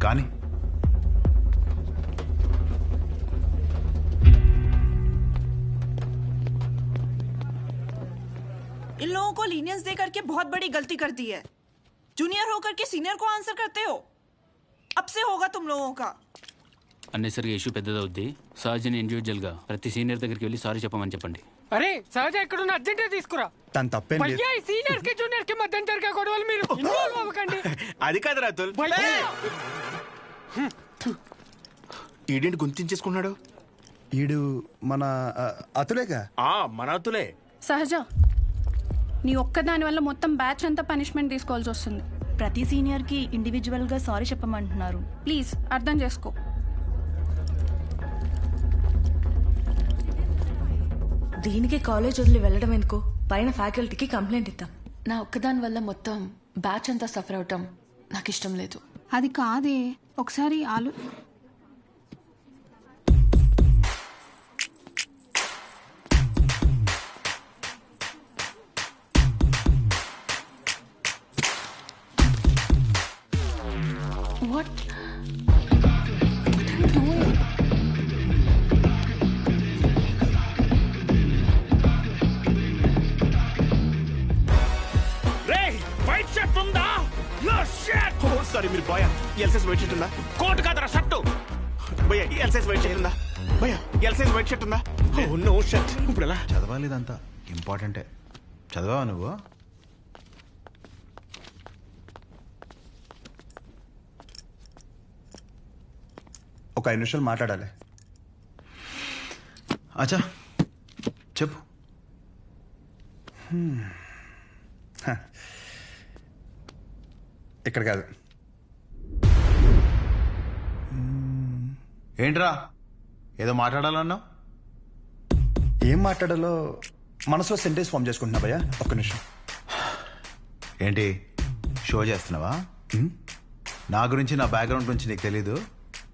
కానీ इन लोगों को लीनियंस दे करके बहुत बड़ी गलती कर दी है. जूनियर होकर के सीनियर को आंसर करते हो. अब से होगा तुम लोगों का. అన్నెసరిగా ఇష్యూ పెద్దదవుద్ది. సహజని ఇండివిజువల్ గా ప్రతి సీనియర్ దగ్గరికి వెళ్ళి సారీ చెప్పమని చెప్పండి. అరే సహజ ఎక్కడున్న అర్జెంట్ తీసుకురా. తను తప్పేం లేదు. భయ్యా సీనియర్స్ కి జూనియర్ కి మధ్య జరిగే గొడవలు మీరు ఇన్వాల్వ్ అవ్వకండి. అది కాదు రాతుల్. ఈడేంటి గుంతించేసుకున్నాడు? ఈడు మన అతులేగా. మన అతులే. సహజ, నీ ఒక్కదాని వల్ల మొత్తం బ్యాచ్ అంతా పనిష్మెంట్ తీసుకోవాల్సి వస్తుంది. ప్రతి సీనియర్ కి ఇండివిజువల్ గా సారీ చెప్పమంటున్నారు. ప్లీజ్ అర్థం చేసుకో. దీనికి కాలేజ్ వదిలి వెళ్ళడం ఎందుకు? పైన ఫ్యాకల్టీకి కంప్లైంట్ ఇద్దాం. నా ఒక్కదాని వల్ల మొత్తం బ్యాచ్ అంతా సఫర్ అవటం నాకు ఇష్టం లేదు. అది కాదే, ఒకసారి What? What are you doing? రేయ్, వైట్ షర్ట్ ఉందా? No shirt. ఓ సారీ, మీరు బాయ్. ఎల్సైజ్ వైట్ షర్ట్ ఉందా? కోట్ కాదరా షర్ట్. భయ్యా ఎల్సైజ్ వైట్ షర్ట్ ఉందా? భయ్యా ఎల్సైజ్ వైట్ షర్ట్ ఉందా? Oh no shirt. ఇప్పుడు ఎలా చదవాలి? ఇదంతా ఇంపార్టెంటే. చదవా నువ్వు? ఒక 5 నిమిషాలు మాట్లాడాలి. అచ్చా చెప్పు. ఇక్కడ కాదు. ఏంట్రా ఏదో మాట్లాడాలన్నావు? ఏం మాట్లాడాలో మనసులో సెంటెన్స్ ఫామ్ చేసుకుంటున్నా భయ్యా, ఒక్క నిమిషం. ఏంటి షో చేస్తున్నావా? నా గురించి, నా బ్యాక్గ్రౌండ్ గురించి నీకు తెలీదు?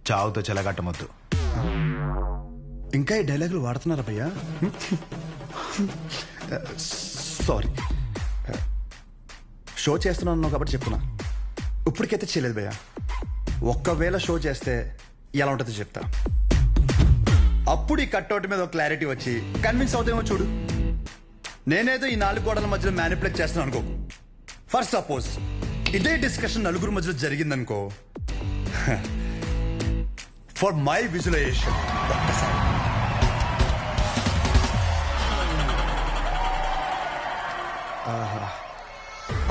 చావుతో చెలగట్టమొద్దు. ఇంకా ఈ డైలాగులు వాడుతున్నారా భయ్యా? సారీ, షో చేస్తున్నాను కాబట్టి చెప్తున్నా. ఇప్పటికైతే చేయలేదు భయ్యా. ఒక్కవేళ షో చేస్తే ఎలా ఉంటుందో చెప్తా. అప్పుడు ఈ కట్అవుట్ మీద ఒక క్లారిటీ వచ్చి కన్విన్స్ అవుతామో చూడు. నేనేదో ఈ 4 గోడల మధ్యలో మ్యానిపులేట్ చేస్తున్నాను అనుకో. ఫర్ సపోజ్ ఇదే డిస్కషన్ నలుగురు మధ్యలో జరిగిందనుకో, ఫర్ మై విజువలైజేషన్ ఒక్కసారి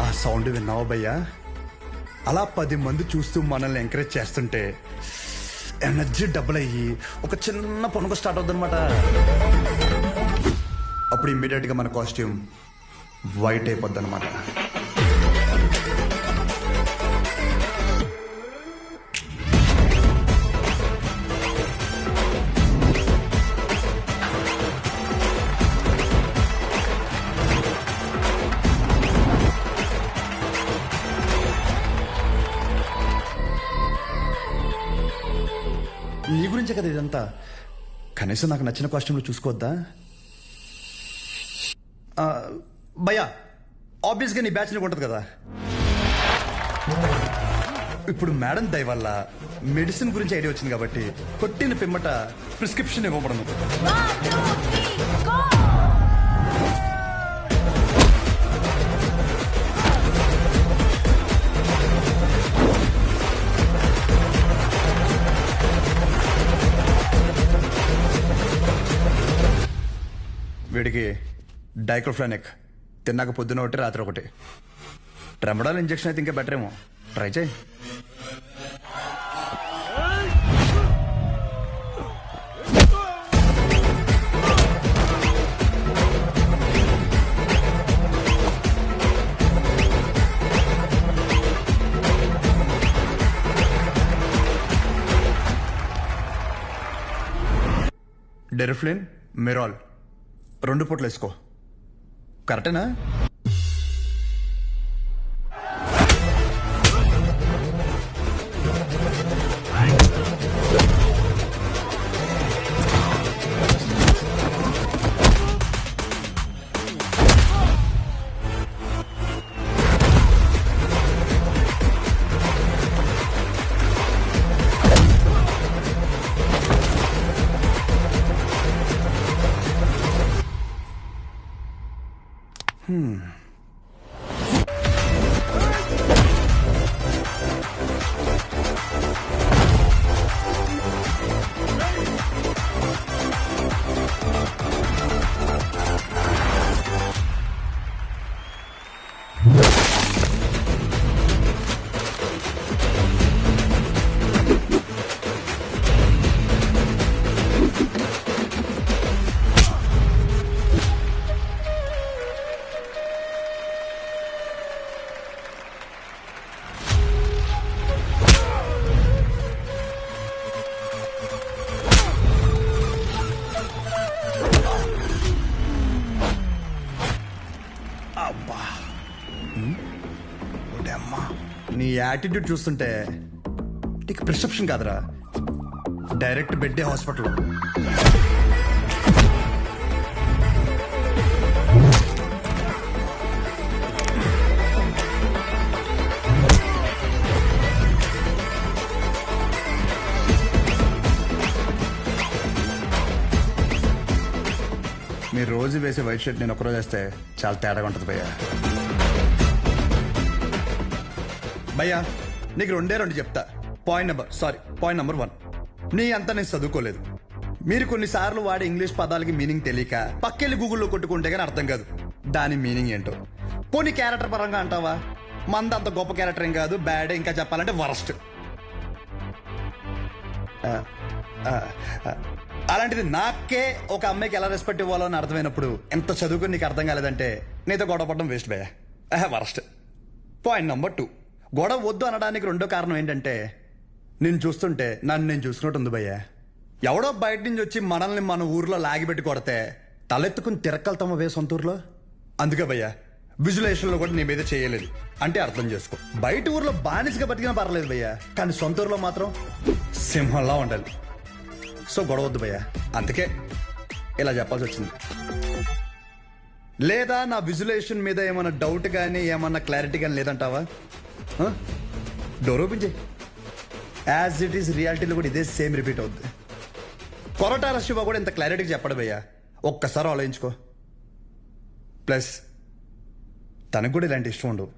ఆ సౌండ్ విన్నావా భయ్యా? అలా 10 మంది చూస్తూ మనల్ని ఎంకరేజ్ చేస్తుంటే ఎనర్జీ డబుల్ అయ్యి ఒక చిన్న పనుకు స్టార్ట్ అవుతుంది అనమాట. అప్పుడు ఇమ్మీడియట్ గా మన కాస్ట్యూమ్ వైట్ అయిపోద్ది అనమాట. నీ గురించే కదా ఇదంతా. కనీసం నాకు నచ్చిన కాస్ట్యూమ్లో చూసుకోవద్దా భయ్యా? ఆబ్వియస్గా నీ బ్యాచ్ నీకు ఉంటుంది కదా. ఇప్పుడు మేడం దయ వల్ల మెడిసిన్ గురించి ఐడియా వచ్చింది కాబట్టి కొట్టిన పిమ్మట ప్రిస్క్రిప్షన్ ఇవ్వబడను. వీడికి డైక్లోఫెనాక్ తిన్నాక పొద్దున ఒకటి రాత్రి ఒకటి. ట్రెమడాల్ ఇంజెక్షన్ అయితే ఇంకా బెటర్ ఏమో, ట్రై చేయి. డెరిఫ్లిన్, మెరాల్ 2 పూటలు వేసుకో. కరెక్టేనా? నీ యాటిట్యూడ్ చూస్తుంటే నీకు ప్రిస్క్రిప్షన్ కాదురా, డైరెక్ట్ బెడ్డే హాస్పిటల్. మీరు రోజు వేసే వైట్ షర్ట్ నేను ఒకరోజు వేస్తే చాలా తేడాగా ఉంటుంది భయ్యా. భయ్యా నీకు 2 చెప్తా. పాయింట్ నెంబర్ 1, నీ అంతా నేను చదువుకోలేదు. మీరు కొన్నిసార్లు వాడే ఇంగ్లీష్ పదాలకి మీనింగ్ తెలియక పక్కెళ్ళి గూగుల్లో కొట్టుకుంటే కానీ అర్థం కాదు దాని మీనింగ్ ఏంటో. పోనీ క్యారెక్టర్ పరంగా అంటావా, మంద అంత గొప్ప క్యారెక్టర్ ఏం కాదు, బ్యాడ్. ఇంకా చెప్పాలంటే వరస్ట్. అలాంటిది నాకే ఒక అమ్మాయికి ఎలా రెస్పెక్ట్ ఇవ్వాలో అని అర్థమైనప్పుడు ఎంత చదువుకుని నీకు అర్థం కాలేదంటే నీతో గొడవ పడడం వేస్ట్ భయ్యా, వరస్ట్. పాయింట్ నెంబర్ 2, గొడవ వద్దు అనడానికి రెండో కారణం ఏంటంటే నేను చూస్తుంటే నన్ను నేను చూసుకున్నట్టు ఉంది భయ్య. ఎవడో బయట నుంచి వచ్చి మనల్ని మన ఊర్లో లాగిపెట్టి కొడితే తలెత్తుకుని తిరక్కలుతామా వే సొంత ఊర్లో. అందుకే భయ్య విజులేషన్లో కూడా నీ మీద చేయలేదు అంటే అర్థం చేసుకో. బయట ఊర్లో బానిసగా బతికినా పర్లేదు భయ్య, కానీ సొంత ఊర్లో మాత్రం సింహంలా ఉండాలి. సో గొడవ వద్దు భయ్య, అందుకే ఇలా చెప్పాల్సి వచ్చింది. లేదా నా విజులేషన్ మీద ఏమైనా డౌట్ కానీ ఏమన్నా క్లారిటీ కానీ లేదంటావా? డోర్ ఓపెన్ చేయి. యాజ్ ఇట్ ఈస్ రియాలిటీలో కూడా ఇదే సేమ్ రిపీట్ అవుద్ది. కొరటాల శివ కూడా ఇంత క్లారిటీగా చెప్పడు భయ్యా, ఒక్కసారి ఆలోచించుకో. ప్లస్ తనకు కూడా ఇలాంటి ఇష్టం ఉండవు.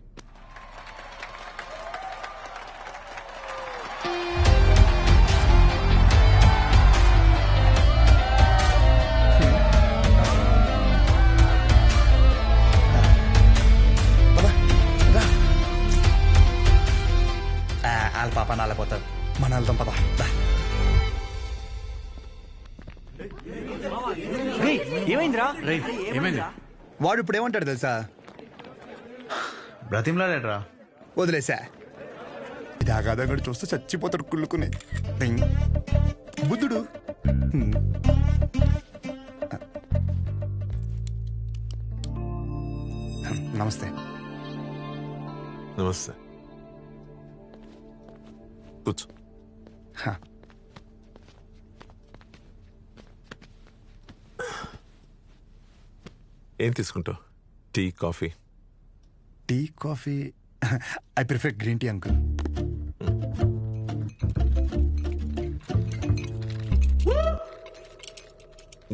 వాళ్ళ పాప నాలపోతారు, మన వెళ్తాం పద. ఏమైందిరా? ఏమైంది? వాడు ఇప్పుడు ఏమంటాడు తెలుసా? బ్రతిమలాడేట్రా. వదిలేసా. ఇది ఆగాదగడు చూస్తే చచ్చిపోతాడు కుళ్ళుకుని బుద్ధుడు. నమస్తే. నమస్తే. కూర్చో. ఏం తీసుకుంటావు? Tea, coffee? Tea, coffee I prefer green tea uncle.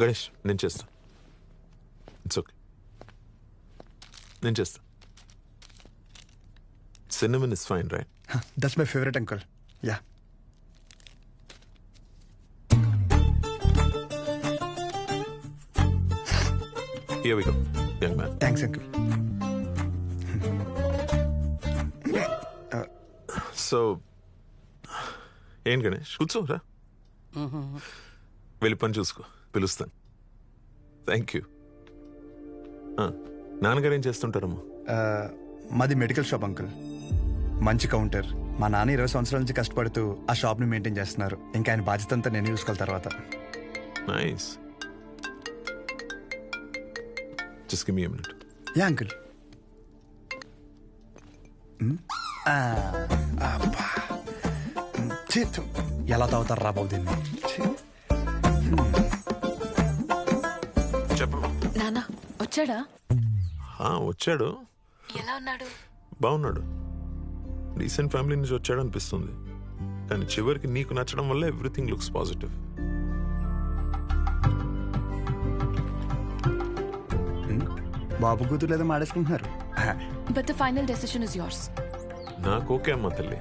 Ganesh నేను చేస్తా. ఇట్స్ ఓకే, నేను చేస్తా. Cinnamon is fine right? That's my favourite uncle. Yeah. Here we go, young man. Thanks, uncle. So, ఏం గణేష్ కూర్చోరా. వెళ్ళి పని చూసుకో, పిలుస్తాను. Thank you. నాన్నగారు ఏం చేస్తుంటారమ్మా? మాది మెడికల్ షాప్ అంకుల్. మంచి కౌంటర్. మా నాన్న 20 సంవత్సరాల నుంచి కష్టపడుతూ ఆ షాప్ని మెయింటైన్ చేస్తున్నారు. ఇంకా ఆయన బాధ్యత అంతా నేను చూసుకోవాలి తర్వాత. Nice. Just give me a minute. Yeah, uncle. ఎలా తాగుతారు రా బాబు దీన్ని? చెప్పమ్మా. నానా వచ్చాడా? వచ్చాడు. ఎలా ఉన్నాడు? బాగున్నాడు. రీసెంట్ ఫ్యామిలీ నుంచి వచ్చాడు అనిపిస్తుంది, కానీ చివరికి నీకు నచ్చడం వల్ల ఎవ్రీథింగ్ లుక్స్ పాజిటివ్. బాబు కూతురు లేదా మాడేసుకుంటున్నారు. But the final decision is yours. నాకు ఓకే అమ్మా తల్లి.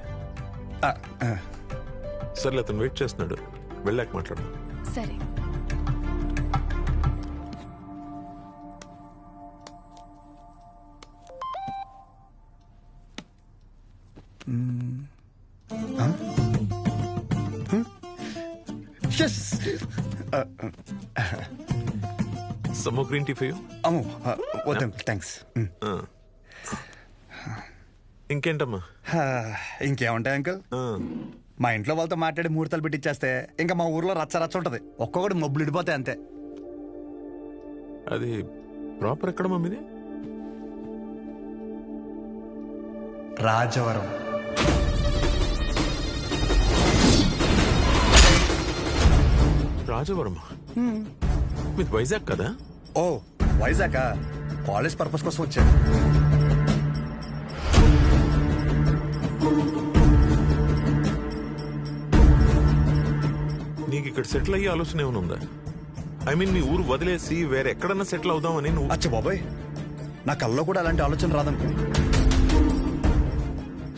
సర్లే, అతను వెయిట్ చేస్తున్నాడు, వెళ్ళాక మాట్లాడు. సరే. Some more green tea for you? Thanks. ఇంకేంటమ్మా? ఇంకేముంటాయి అంకుల్, మా ఇంట్లో వాళ్ళతో మాట్లాడి ముహూర్తాలు పెట్టిచ్చేస్తే ఇంకా మా ఊర్లో రచ్చ రచ్చ ఉంటది. ఒక్కొక్కటి మబ్బులు ఇడిపోతాయి అంతే. అది ప్రాపర్ ఎక్కడ మమ్మీది? రాజవరం. రాజవరం మీది వైజాగ్ కదా? ఓ వైజాగ్, కాలేజ్ పర్పస్ కోసం వచ్చాను. నీకు ఇక్కడ సెటిల్ అయ్యే ఆలోచన ఏమైనా ఉందా? ఐ మీన్ నీ ఊరు వదిలేసి వేరే ఎక్కడన్నా సెటిల్ అవుదామని నువ్వు? అచ్చా బాబాయ్, నా కల్లో కూడా అలాంటి ఆలోచన రాదనుకో.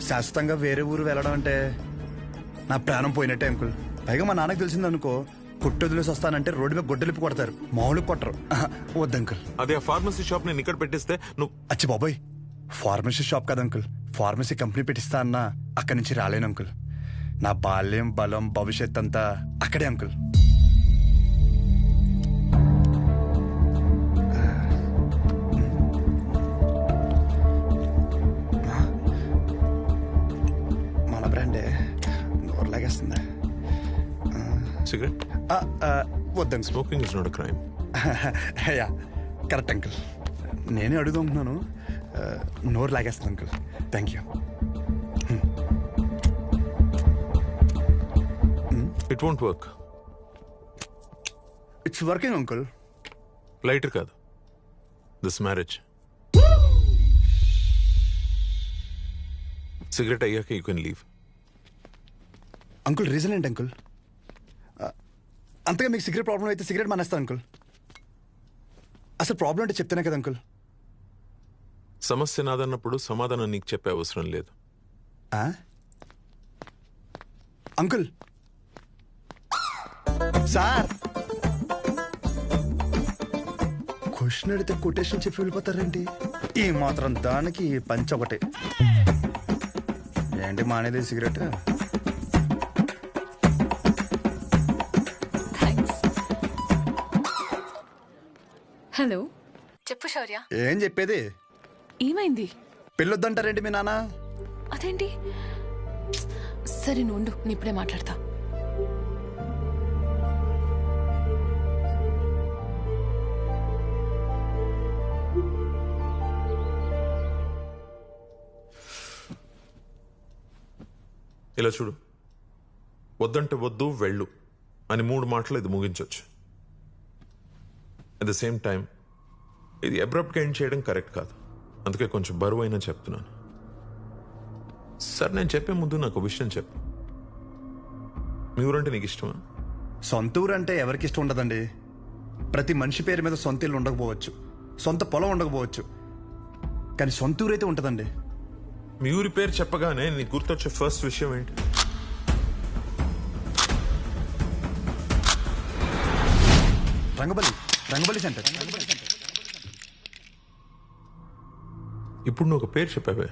శాశ్వతంగా వేరే ఊరు వెళ్ళడం అంటే నా ప్రాణం పోయినట్టే అంకుల్. పైగా మా నాన్నకు తెలిసిందనుకో, కొట్టు వదిలేసి వస్తానంటే రోడ్డు మీద గొడ్డలిప్పి కొడతారు, మామూలు కొట్టరు. వద్దు అంకుల్. అదే ఫార్మసీ షాప్ నేను ఇక్కడ పెట్టిస్తే నువ్వు? అచ్చి బాబాయ్, ఫార్మసీ షాప్ కదా అంకుల్, ఫార్మసీ కంపెనీ పెట్టిస్తా అన్నా అక్కడి నుంచి రాలేను అంకుల్. నా బాల్యం, బలం, భవిష్యత్ అంతా అక్కడే అంకుల్. వద్దండి. Smoking is not a crime. Yeah correct uncle. నేనే అడుగుతున్నాను. నోరు లాగేస్తుంది uncle. Thank you. It won't work. It's working uncle. Lighter కాదు, దిస్ మ్యారేజ్. సిగరెట్ అయ్యాక you can leave. Uncle reason ఏంటి అంకుల్? అంతగా మీకు సిగరెట్ ప్రాబ్లం అయితే సిగరెట్ మానేస్తా అంకుల్. అసలు ప్రాబ్లం అంటే చెప్తేనే కదా అంకుల్. సమస్య నాదన్నప్పుడు సమాధానం నీకు చెప్పే అవసరం లేదు. అంకుల్ సార్ క్వశ్చన్ అడిగితే కొటేషన్ చెప్పి వెళ్ళిపోతారేంటి? ఈ మాత్రం దానికి పంచ ఒకటి ఏంటి మానేది సిగరెట్? హలో, చెప్పు శౌర్య. ఏం చెప్పేది? ఏమైంది? పెళ్ళొద్దంటారేంటి మీ నాన్న? అదేంటి? సరే నుండు, నేను ఇప్పుడే మాట్లాడతా. ఇలా చూడు, వద్దంటే వద్దు, వెళ్ళు అని 3 మాటలు ఇది ముగించవచ్చు. అట్ ద సేమ్ టైం ఇది అబ్రప్ట్గా ఎండ్ చేయడం కరెక్ట్ కాదు. అందుకే కొంచెం బరువు అయినా చెప్తున్నాను. సార్, నేను చెప్పే ముందు నాకు విషయం చెప్పు. మీ ఊరంటే నీకు ఇష్టమా? సొంత ఊరు అంటే ఎవరికి ఇష్టం ఉండదండి. ప్రతి మనిషి పేరు మీద సొంత ఇల్లు ఉండకపోవచ్చు, సొంత పొలం ఉండకపోవచ్చు, కానీ సొంత ఊరు అయితే ఉంటుందండి. మీ ఊరి పేరు చెప్పగానే నీకు గుర్తొచ్చే ఫస్ట్ విషయం ఏంటి? రంగబలి సెంటర్. ఇప్పుడు నువ్వు ఒక పేరు చెప్పావే,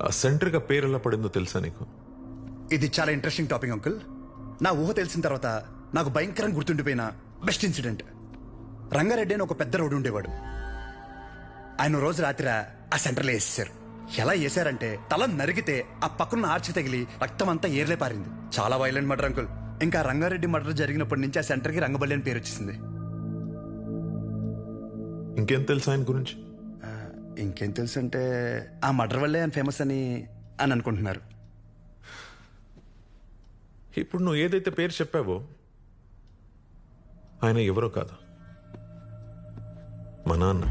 ఆ సెంటర్గా పేరు ఎలా పడిందో తెలుసా నీకు? ఇది చాలా ఇంట్రెస్టింగ్ టాపిక్ అంకుల్. నా ఊహ తెలిసిన తర్వాత నాకు భయంకరంగా గుర్తుండిపోయిన బెస్ట్ ఇన్సిడెంట్. రంగారెడ్డి అని ఒక పెద్ద రోడ్డు ఉండేవాడు. ఆయన రోజు రాత్రి ఆ సెంటర్లో వేసేసారు. ఎలా వేసారంటే తల నరిగితే ఆ పక్కన ఆర్చి తగిలి రక్తం అంతా ఏర్లే పారింది. చాలా వైలెంట్ మర్డర్ అంకుల్. ఇంకా రంగారెడ్డి మర్డర్ జరిగినప్పటి నుంచి ఆ సెంటర్కి రంగబల్లి అని పేరు వచ్చేసింది. ఇంకేం తెలుసు ఆయన గురించి? ఇంకేం తెలుసు అంటే ఆ మర్డర్ వల్లే ఆయన ఫేమస్ అని అనుకుంటున్నారు. ఇప్పుడు నువ్వు ఏదైతే పేరు చెప్పావో ఆయన ఎవరో కాదు, మా నాన్న.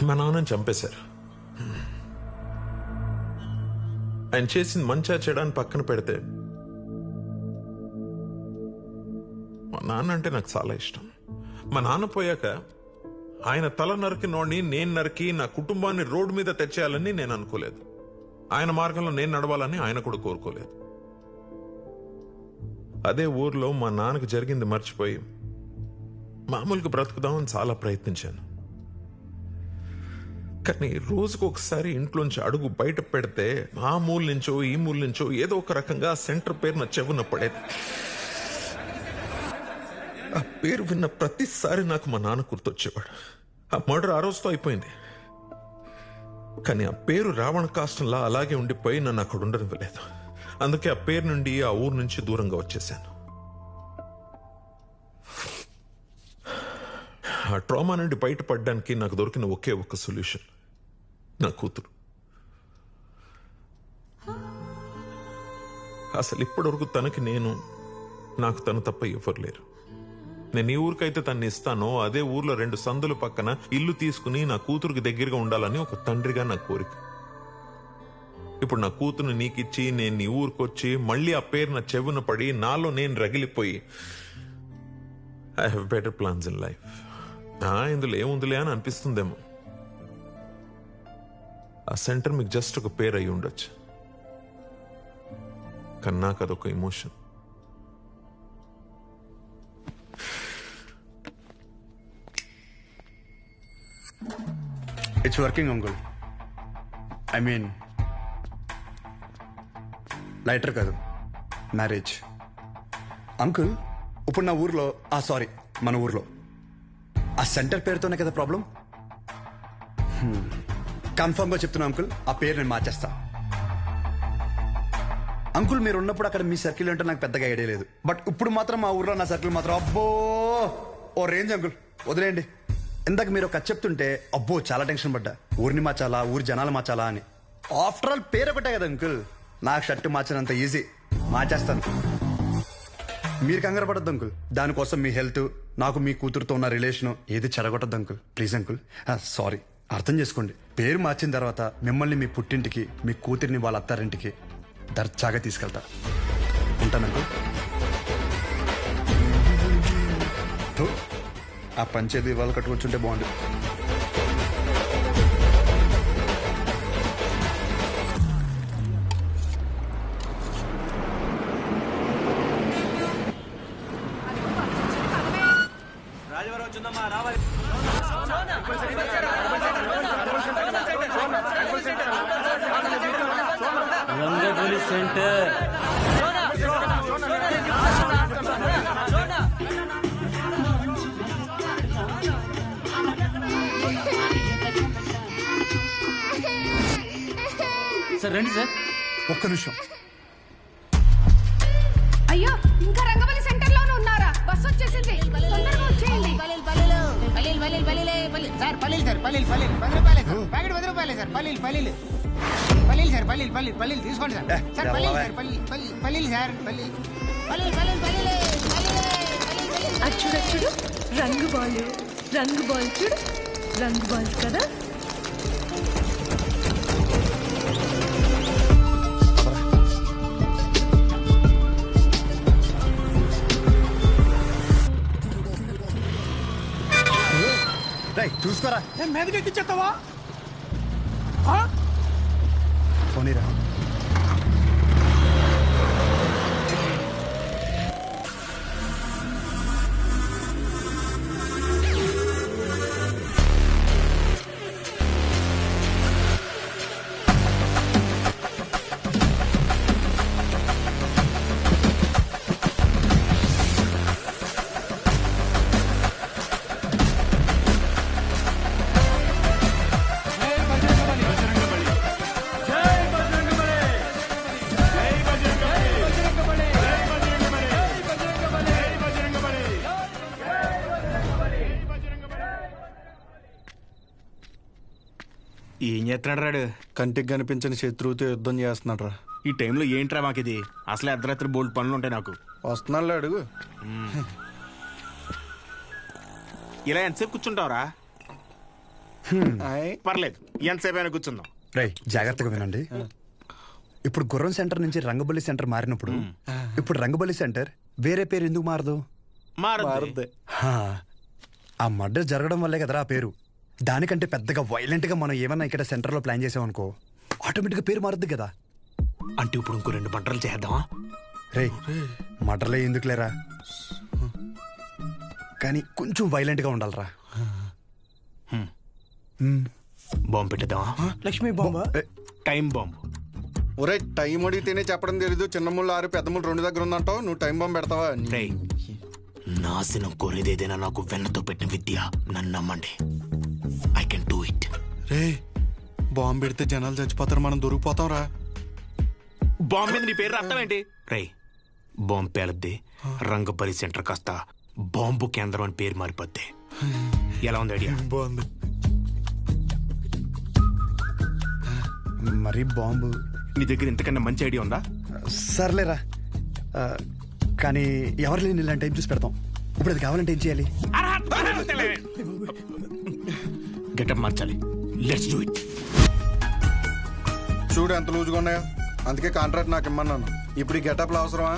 మా నాన్నని చంపేశారు. ఆయన చేసింది మంచా చెడాన్ని పక్కన పెడితే మా నాన్న అంటే నాకు చాలా ఇష్టం. మా నాన్న పోయాక ఆయన తల నరికినోడిని నేను నరికి నా కుటుంబాన్ని రోడ్డు మీద తెచ్చేయాలని నేను అనుకోలేదు. ఆయన మార్గంలో నేను నడవాలని ఆయన కూడా కోరుకోలేదు. అదే ఊర్లో మా నాన్నకు జరిగింది మర్చిపోయి మామూలుగా బ్రతుకుదామని చాలా ప్రయత్నించాను. కానీ రోజుకు ఒకసారి ఇంట్లోంచి అడుగు బయట పెడితే ఆ మూల నుంచో ఈ మూల నుంచో ఏదో ఒక రకంగా సెంటర్ పేరు నా చెవున పడేది. ఆ పేరు విన్న ప్రతిసారి నాకు మా నాన్న గుర్తొచ్చేవాడు. ఆ మర్డర్ ఆ రోజుతో అయిపోయింది, కానీ ఆ పేరు రావణ కాష్టంలా అలాగే ఉండిపోయి నన్ను అక్కడ ఉండనివ్వలేదు. అందుకే ఆ పేరు నుండి ఆ ఊరు నుంచి దూరంగా వచ్చేసాను. ఆ ట్రామా నుండి బయటపడడానికి నాకు దొరికిన ఒకే ఒక్క సొల్యూషన్ నా కూతురు. అసలు ఇప్పటివరకు తనకి నాకు తను తప్ప ఎవరు లేరు. నేను ఈ ఊరికైతే తన్ని ఇస్తానో అదే ఊర్లో 2 సందుల పక్కన ఇల్లు తీసుకుని నా కూతురుకి దగ్గరగా ఉండాలని ఒక తండ్రిగా నా కోరిక. ఇప్పుడు నా కూతురుని నీకిచ్చి నేను నీ ఊరికొచ్చి మళ్ళీ ఆ పేరు నా చెవున పడి నాలో నేను రగిలిపోయి I have better plans in life. ఇందులో ఏముందిలే అని అనిపిస్తుందేమో. ఆ సెంటర్ మీకు జస్ట్ ఒక పేరు అయి ఉండొచ్చు, కానీ నాకు అదొక emotion. It's working uncle. I mean lighter కాదు, మ్యారేజ్. అంకుల్ ఇప్పుడు నా ఊర్లో సారీ మన ఊర్లో ఆ సెంటర్ పేరుతోనే కదా ప్రాబ్లం. కన్ఫర్మ్గా చెప్తున్నా అంకుల్, ఆ పేరు నేను మార్చేస్తా. అంకుల్ మీరు ఉన్నప్పుడు అక్కడ మీ సర్కిల్ అంటే నాకు పెద్దగా ఐడియా లేదు. బట్ ఇప్పుడు మాత్రం మా ఊర్లో నా సర్కిల్ మాత్రం అబ్బో ఓ రేంజ్ అంకుల్. వదిలేయండి. ఇందాక మీరు ఒక చెప్తుంటే అబ్బో చాలా టెన్షన్ పడ్డా. ఊరిని మార్చాలా, ఊరి జనాలు మార్చాలా అని. ఆఫ్టర్ ఆల్ పేరు ఒకటే కదా అంకుల్. నాకు షర్ట్ మార్చినంత ఈజీ, మార్చేస్తాను. మీరు కంగారు పడద్దు అంకుల్. దానికోసం మీ హెల్త్, నాకు మీ కూతురుతో ఉన్న రిలేషన్ ఏది చెడగొట్టద్దు అంకుల్. Please uncle. సారీ, అర్థం చేసుకోండి. పేరు మార్చిన తర్వాత మిమ్మల్ని మీ పుట్టింటికి, మీ కూతురిని వాళ్ళ అత్తారింటికి దర్జాగా తీసుకెళ్తా. ఉంటాను అంకుల్. ఆ పంచేది వాళ్ళు కట్టుకొచ్చుంటే బాగుండు. Rangabali centre sir. రండి సార్. ఒక్క నిమిషం. అయ్యో, ఇంకా రంగబలి సెంటర్ లోనే ఉన్నారా? బస్ వచ్చేసింది, తొందరగా వచ్చేయండి. సార్ పల్లీలు సార్, పల్లీలు పల్లీలు 10 రూపాయలే సార్. ప్యాకెట్ 10 రూపాయలే సార్. పల్లీలు పల్లీలు పల్లీలు సార్, పల్లీలు పల్లీలు పల్లీలు తీసుకోండి సార్. సార్ పల్లీలు సార్, పల్లీలు సార్, పల్లీలు పల్లీలు పల్లీలు పల్లీలు చూడు చూడు, రంగు బాల్ చూడు, రంగు బాల్స్ కదా. చూసుకోరా. మీదకి ఎక్కిచ్చేస్తావా? పోనీరా. ఏం చేస్తున్నాడు రాడు? కంటికి కనిపించని శత్రువుతో యుద్ధం చేస్తున్నాడు రా. ఈ టైంలో ఏంట్రా మాకిది? అసలు అర్ధరాత్రి బోల్డ్ పనులు ఉంటాయి నాకు. వస్తున్నాడు అడుగు. ఇలా ఎంతసేపు కూర్చుంటావురా? పర్లేదు, ఎంతసేపు అయినా కూర్చుందాం. రై జాగ్రత్తగా వినండి. ఇప్పుడు గుర్రం సెంటర్ నుంచి రంగబల్లి సెంటర్ మారినప్పుడు ఇప్పుడు రంగబల్లి సెంటర్ వేరే పేరు ఎందుకు మారదు? మారదు. ఆ మర్డర్ జరగడం వల్లే కదరా ఆ పేరు. దానికంటే పెద్దగా వైలెంట్ గా మనం ఏమన్నా ఇక్కడ సెంటర్ లో ప్లాన్ చేసామనుకో ఆటోమేటిక్ గా పేరు మారుద్ది కదా. అంటే ఇప్పుడు ఇంకో 2 మర్డర్లు చేద్దామా? రే మర్డర్లే ఎందుకు లేరా, కానీ కొంచెం వైలెంట్ గా ఉండాలరా. బాంబు పెట్టేద్దామా? లక్ష్మీ బాంబా? Time bomb. ఒరే టైం అడిగితేనే చెప్పడం తెలీదు. చిన్న ముళ్ళు 6 పెద్ద ముళ్ళు 2 దగ్గర ఉందంటావు. నువ్వు టైం బాంబు పెడతావా? నాశనం కోరేదేదైనా నాకు వెన్నతో పెట్టిన విద్య. నన్ను నమ్మండి, I can do it. Ray bomb పెడితే జనాలు చచ్చిపోతారు, మనం దొరికిపోతాం రా. బాంబు మీద నీ పేరు అర్థం ఏంటి? రే బాంబు పేలద్ది, రంగబలి సెంటర్ కాస్త బాంబు కేంద్రం అని పేరు మారిపోద్ది. ఎలా ఉంది ఐడియా? బాగుంది. మరి బాంబు నీ దగ్గర ఇంతకన్నా మంచి ఐడియా ఉందా? సర్లేరా, కానీ ఎవరు లేని ఇలాంటి టైం చూసి పెడతాం. ఇప్పుడు అది కావాలంటే ఏం చేయాలి? గెటప్ మార్చాలి. Let's do it. చూడు ఎంత లూజుగా ఉన్నాయో. అందుకే కాంట్రాక్ట్ నాకు ఇమ్మన్నాను. ఇప్పుడు ఈ గెటప్లు అవసరమా?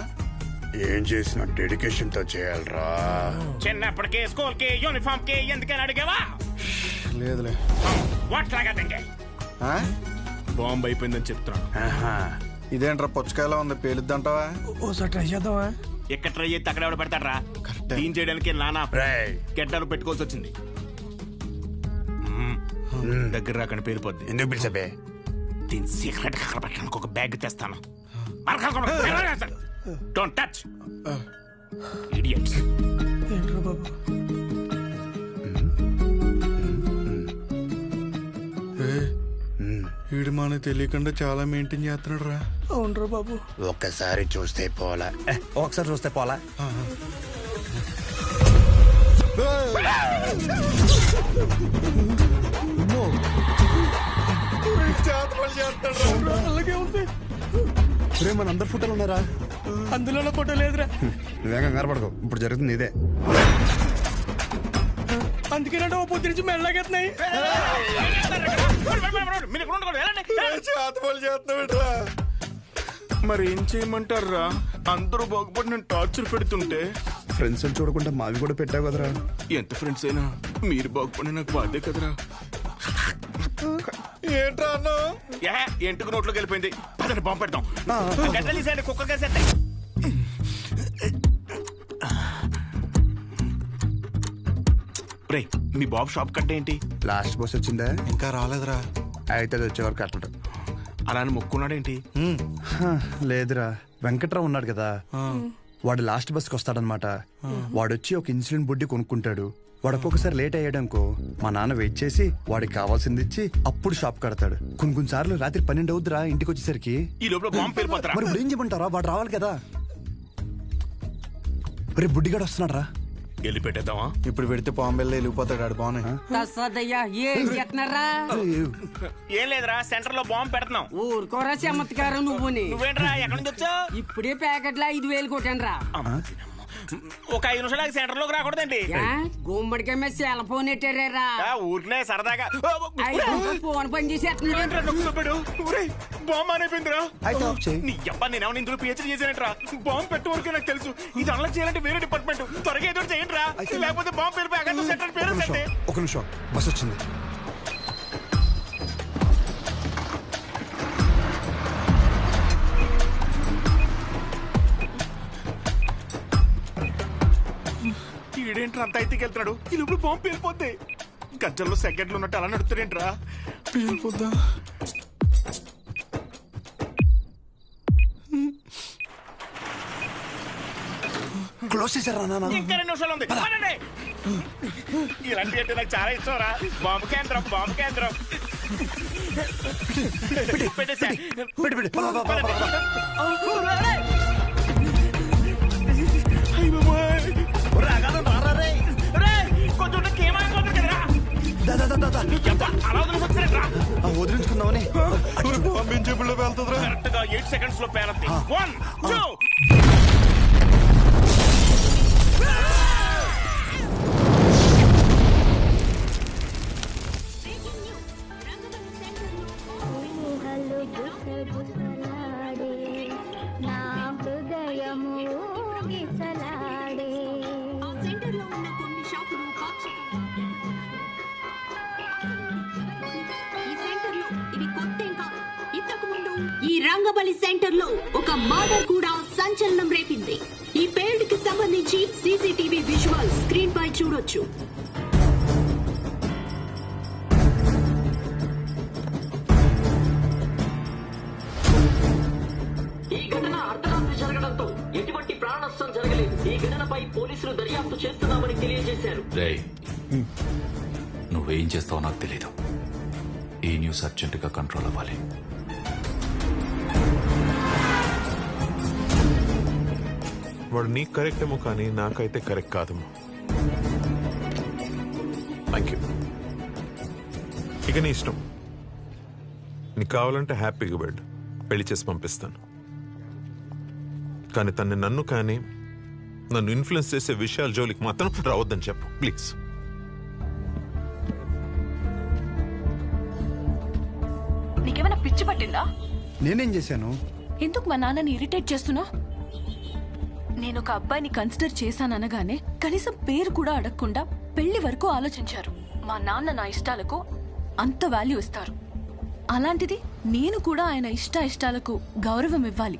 ఏం చేసినా డెడికేషన్ తో చేయాలరా. చిన్నప్పటికే స్కూల్ కి యూనిఫామ్ కి ఎందుకని అడిగావా? లేదులే. బాంబు అయిపోయిందని చెప్తున్నాను. ఇదేంట్రా పుచ్చకాయలా ఉంది, పేలుద్దంటావా? ఓసారి ట్రై చేద్దామా? ఎక్కడ ట్రై చేస్తే అక్కడ ఎవడ పెడతాడ్రా? క్లీన్ చేయడానికి నానా గెడ్డలు పెట్టుకోవాల్సి వచ్చింది. దగ్గర రాకండి పేలిపోద్ది. ఎందుకు పిలిచబే? దీని సీక్రెట్ అక్కడ పెట్టడానికి ఒక బ్యాగ్ తెస్తాను. Don't touch idiots. ఏంట్రా బాబు? వీడు మనకు తెలియకుండా చాలా మెయింటైన్ చేస్తున్నాడు రా. అవునరా బాబు. ఒక్కసారి చూస్తే పోలా. ఒకసారి చూస్తే పోలా. అలాగే ఉంది. రే మన అందరు ఫోటోలు ఉన్నారా? అందులో ఫోటో లేదురా. నువ్వేం కంగారు పడకు, ఇప్పుడు జరుగుతుంది ఇదే. అందుకేనంటే ఓ పొద్దు నుంచి మెల్లగెత్తున్నాయి. మరి ఏం చేయమంటారా? అందరూ బాగుపడి నేను టార్చర్ పెడుతుంటే ఫ్రెండ్స్ చూడకుండా మావి కూడా పెట్టావు కదరా. ఎంత ఫ్రెండ్స్ అయినా మీరు బాగుపడి నాకు బాధే కదరా. ఏంట్రా అన్న ఎంటుకు నోట్లోకి వెళ్ళిపోయింది. పదండి బాంబు పెడతాం. గడ్డలీసండి, కుక్కలు కలిసేస్తాయి. రే మీ బాబు షాప్ కట్ట ఏంటి? లాస్ట్ బస్ వచ్చిందా? ఇంకా రాలేదురా. అయితే అది వచ్చేవారు కట్టడు. అలానే మొక్కున్నాడేంటి? లేదురా, వెంకట్రావు ఉన్నాడు కదా, వాడు లాస్ట్ బస్కి వస్తాడనమాట. వాడొచ్చి ఒక ఇన్సులిన్ బుడ్డి కొనుక్కుంటాడు. వాడు ఒక్కొక్కసారి లేట్ అయ్యాడనుకో మా నాన్న వెయిట్ చేసి వాడికి కావాల్సింది ఇచ్చి అప్పుడు షాప్ కడతాడు. కొన్ని సార్లు రాత్రి 12 అవుద్దిరా ఇంటికి వచ్చేసరికి. ఈ లోపల బాంబు పేలిపోతారా? మరి ఇప్పుడు ఏం చెప్పంటారా? వాడు రావాలి కదా. రేపు బుడ్డిగాడు వస్తున్నాడు రా. వెళ్ళి పెట్టేద్దామా? ఇప్పుడు పెడితే పాంబెల్లో వెళ్ళిపోతాడు. ఆడు బాగున్నాయి. ఏం లేదురా, సెంటర్ లో బాంబు పెడుతున్నాం. ఊరుకోరా చమత్కారం నువ్వేంట్రా ఎక్కడి నుంచి వచ్చావు? ఇప్పుడే ప్యాకెట్లో 5,000 కొట్టాను రా. ఒక 5 నిమిషాలు సెంటర్ లోకి రాకూడదండి. గుమ్మడికాయ మీద సెల్ ఫోన్ ఎట్టారా? ఊరినే సరదాగా ఫోన్ పని చేసేస్తున్నాడు. బాంబు అయిపోయిందిరా. నీ అబ్బా నేనేమన్నా ఇందులో పిహెచ్డీ చేశానంటరా. బాంబు పెట్టే వరకే నాకు తెలుసు. ఇది అలా చేయాలంటే వేరే డిపార్ట్మెంట్. త్వరగా ఏదో చేయండి రా, లేకపోతే బాంబు పేరు ప్యాకెట్ సెంటర్ పేరు సెంటే. ఒక నిమిషం, బస్ వచ్చింది. ఈడేంట్రా అంత అయితే వెళ్తున్నాడు? ఈ లోపల బాంబు పేలిపోద్ది. గజ్జల్లో సెకండ్లు ఉన్నట్టు అలా నడుతాడేంట్రా? పేలిపోద్దా? క్లోజ్ చేశారా నాన్న? ఇంకా 2 నిమిషాలు ఉంది. ఇలాంటి అంటే నాకు చాలా ఇష్టం రా. బాంబు కేంద్రం, బాంబు కేంద్రం. పెట్టేసా. వదిలించుకుందామని చెప్పుల్లో వెళ్తుందిరా. కరెక్ట్ గా 8 సెకండ్స్ లో పేరద్ది. 1 2 ఈ రంగబలి సెంటర్ లో ఒక మర్డర్ కూడా సంచలనం రేపింది. ఈ పేల్డ్ కి సంబంధించి సీసీటీవీ విజువల్ స్క్రీన్ పై చూడొచ్చు. ఈ ఘటన అర్ధరాత్రి జరగడంతో ఎటువంటి ప్రాణ నష్టం జరగలేదు. ఈ ఘటనపై పోలీసులు దర్యాప్తు చేస్తున్నామని తెలియజేశారు. నువ్వేం చేస్తావో నాకు తెలీదు. ఈ న్యూస్ అర్జెంటుగా కంట్రోల్ అవ్వాలి. వాడు నీకు కరెక్ట్ ఏమో కానీ నాకైతే కరెక్ట్ కాదేమో. Thank you. ఇక నీ ఇష్టం. నీకు కావాలంటే హ్యాపీగా బెడ్ పెళ్లి చేసి పంపిస్తాను. కానీ తన్ని నన్ను కానీ నన్ను ఇన్ఫ్లుయెన్స్ చేసే విషయాల జోలికి మాత్రం రావద్దని చెప్పు ప్లీజ్. నీకేమైనా పిచ్చి పట్టిందా? నేనేం చేశాను? ఎందుకు మా నాన్నని ఇరిటేట్ చేస్తున్నావు? నేను ఒక అబ్బాయిని కన్సిడర్ చేశాననగానే కనీసం పేరు కూడా అడగకుండా పెళ్లి వరకు ఆలోచించారు. మా నాన్న నా ఇష్టాలకు అంత వాల్యూ ఇస్తారు. అలాంటిది నేను కూడా ఆయన ఇష్టాలకు గౌరవం ఇవ్వాలి.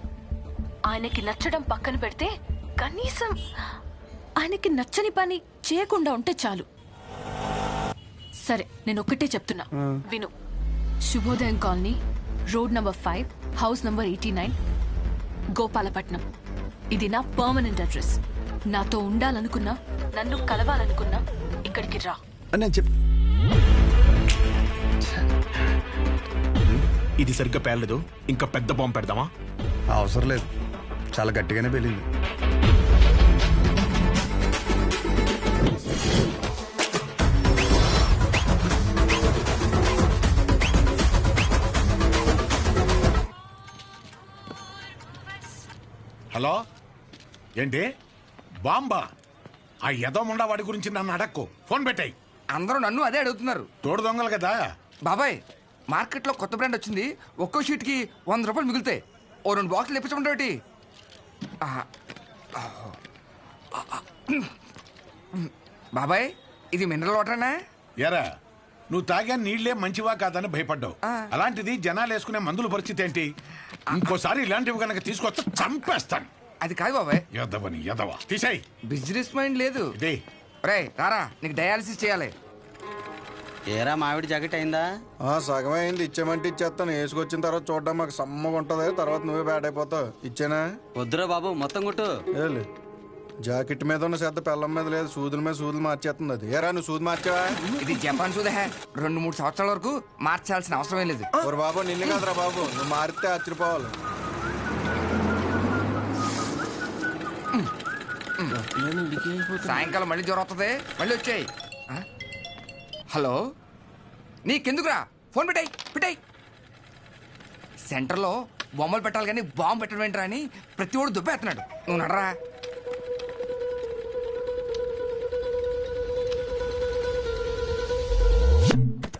ఆయనకి నచ్చడం పక్కన పెడితే కనీసం ఆయనకి నచ్చని పని చేయకుండా ఉంటే చాలు. సరే, నేను ఒక్కటే చెప్తున్నా, విను. శుభోదయం colony, road number 5, house number 89, Gopalapatnam. ఇది నా పర్మనెంట్ అడ్రస్. నాతో ఉండాలనుకున్నా, నన్ను కలవాలనుకున్నా ఇక్కడికి రా. ఇది సరిగ్గా పేర్లేదు, ఇంకా పెద్ద బాంబు పెడదామా? అవసరం లేదు, చాలా గట్టిగానే పెళ్ళింది. హలో, ఏంటి బాంబా? ఆ యదోముండా వాడి గురించి నన్ను అడక్కు, ఫోన్ పెట్టాయి. అందరూ నన్ను అదే అడుగుతున్నారు. తోడు దొంగలు కదా బాబాయ్, మార్కెట్లో కొత్త బ్రాండ్ వచ్చింది. ఒక్కో షీట్కి 100 రూపాయలు మిగులుతాయి. ఓ 2 బాక్సులు తెప్పించమంటే బాబాయ్, ఇది మినరల్ వాటర్నా? ఎరా, నువ్వు తాగా నీళ్లే మంచివా కాదని భయపడ్డావు. అలాంటిది జనాలు వేసుకునే మందుల పరిస్థితి ఏంటి? ఇంకోసారి ఇలాంటివి కనుక తీసుకొస్తే చంపేస్తాను. అది కాదు బాబాయ్. యదవని యదవ, తీసేయ్. బిజినెస్ మైండ్ లేదు. రే రారా, నీకు డయాలసిస్ చేయాలి. ఏరా మామిడి జాకెట్ అయిందా? సగమే అయింది. ఇచ్చేమంటే ఇచ్చేస్తాను. వేసుకొచ్చిన తర్వాత చూడడం మాకు సమ్మగా ఉంటది. తర్వాత నువ్వే బ్యాట్ అయిపోతావు. ఇచ్చేనా? వద్దురా బాబు, మొత్తం కొట్టు. జాకెట్ మీద ఉన్న శ్రద్ధ పెళ్ళం మీద లేదు. సూదుల మీద సూదులు మార్చేస్తుంది అది. ఏరా, నువ్వు సూది మార్చావా? ఇది జపాన్ సూదే. 2-3 సంవత్సరాల వరకు మార్చాల్సిన అవసరం లేదు. బాబు నిన్ను కాదురా బాబు, నువ్వు మారితే ఆశ్చర్యపోవాలి. సాయంకాలం మళ్ళీ జ్వరం వస్తుంది. మళ్ళీ వచ్చాయి. హలో, నీకెందుకురా? ఫోన్ పెట్టాయి. సెంటర్లో బొమ్మలు పెట్టాలి కానీ బాంబు పెట్టడం ఏంట్రా అని ప్రతి ఒడు దుబ్బేస్తున్నాడు. నువ్వు నడరా.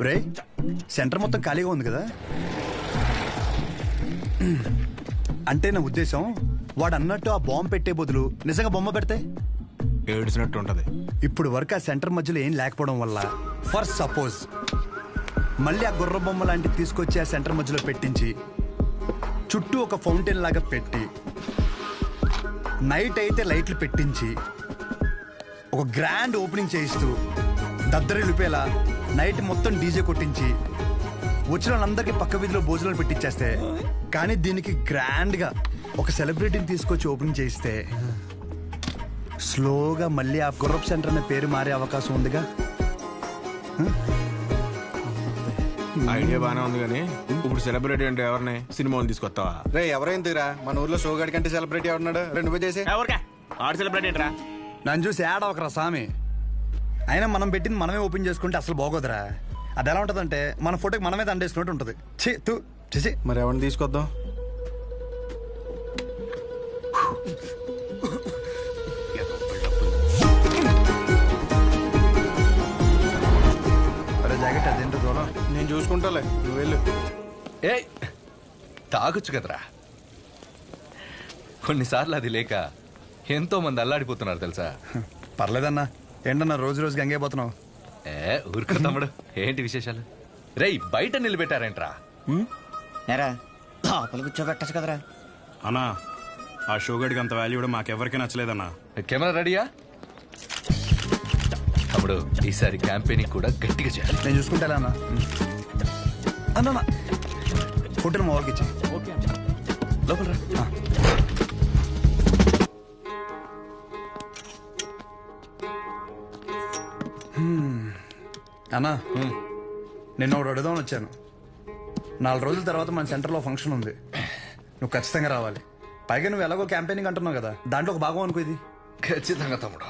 రే, సెంటర్ మొత్తం ఖాళీగా ఉంది కదా. అంటే నా ఉద్దేశం, వాడు అన్నట్టు ఆ బాంబు పెట్టే బదులు నిజంగా బొమ్మ పెడితే ఏడ్చినట్టు ఉంటది. ఇప్పుడు వరకు ఆ సెంటర్ మధ్యలో ఏం లేకపోవడం వల్ల ఫర్ సపోజ్ మళ్ళీ ఆ గుర్ర బొమ్మ లాంటివి తీసుకొచ్చి ఆ సెంటర్ మధ్యలో పెట్టించి చుట్టూ ఒక ఫౌంటైన్ లాగా పెట్టి నైట్ అయితే లైట్లు పెట్టించి ఒక గ్రాండ్ ఓపెనింగ్ చేయిస్తూ దద్దరిల్లిపోయేలా నైట్ మొత్తం డీజే కొట్టించి వచ్చిన వాళ్ళందరికీ పక్క వీధిలో భోజనాలు పెట్టించేస్తే, కానీ దీనికి గ్రాండ్గా ఒక సెలబ్రిటీని తీసుకొచ్చి ఓపెనింగ్ చేయిస్తే స్లోగా మళ్ళీ ఆ గుర్రప్ సెంటర్ అనే పేరు మారే అవకాశం ఉందిగా. ఐడియా బానే ఉంది కానీ ఇప్పుడు సెలబ్రిటీ అంటే ఎవరిని? సినిమా తీసుకొస్తావా? రే, ఎవరైందిరా మన ఊర్లో షోగాడి కంటే సెలబ్రిటీ ఎవరున్నాడు? 2 చేసి ఆడు సెలబ్రిటీ ఏంట్రా? నన్ను చూసి యాడ్ అవకరా స్వామి. అయినా మనం పెట్టింది మనమే ఓపెన్ చేసుకుంటే అసలు బాగోదురా. అది ఎలా ఉంటుందంటే మన ఫోటోకి మనమే దండేసుకున్నట్టు ఉంటుంది. చేసి మరి ఎవరిని తీసుకొద్దాం? జాకెట్ అదేంటో దూరం నేను చూసుకుంటాలే, నువ్వు వెళ్ళు. ఏ తాగొచ్చు కదరా. కొన్నిసార్లు అది లేక ఎంతో మంది అల్లాడిపోతున్నారు తెలుసా. పర్లేదన్నా. ఏంటన్నా రోజు రోజు గంగైపోతున్నావు? ఊరుకో తమ్ముడు, ఏంటి విశేషాలు? రేయ్, బయట నిలబెట్టారేంట్రా? లోపల కూర్చోబెట్టచ్చు కదరా. అన్నా, ఆ షోగడికి అంత వాల్యూ కూడా మాకెవరికి నచ్చలేదన్నా. కెమెరా రెడీయా? తమ్ముడు, ఈసారి క్యాంపెయినింగ్ కూడా గట్టిగా చేయాలి. నేను చూసుకుంటా అన్న. అన్న ఫోటోలు మా వాళ్ళకి ఇచ్చి లోపల రా. అన్నా, నిన్న ఒకటి అడుగుదామని వచ్చాను. 4 రోజుల తర్వాత మన సెంటర్లో ఫంక్షన్ ఉంది. నువ్వు ఖచ్చితంగా రావాలి. పైగా నువ్వు ఎలాగో క్యాంపెయినింగ్ అంటున్నావు కదా, దాంట్లో ఒక భాగం అనుకో ఇది. ఖచ్చితంగా తమ్ముడు,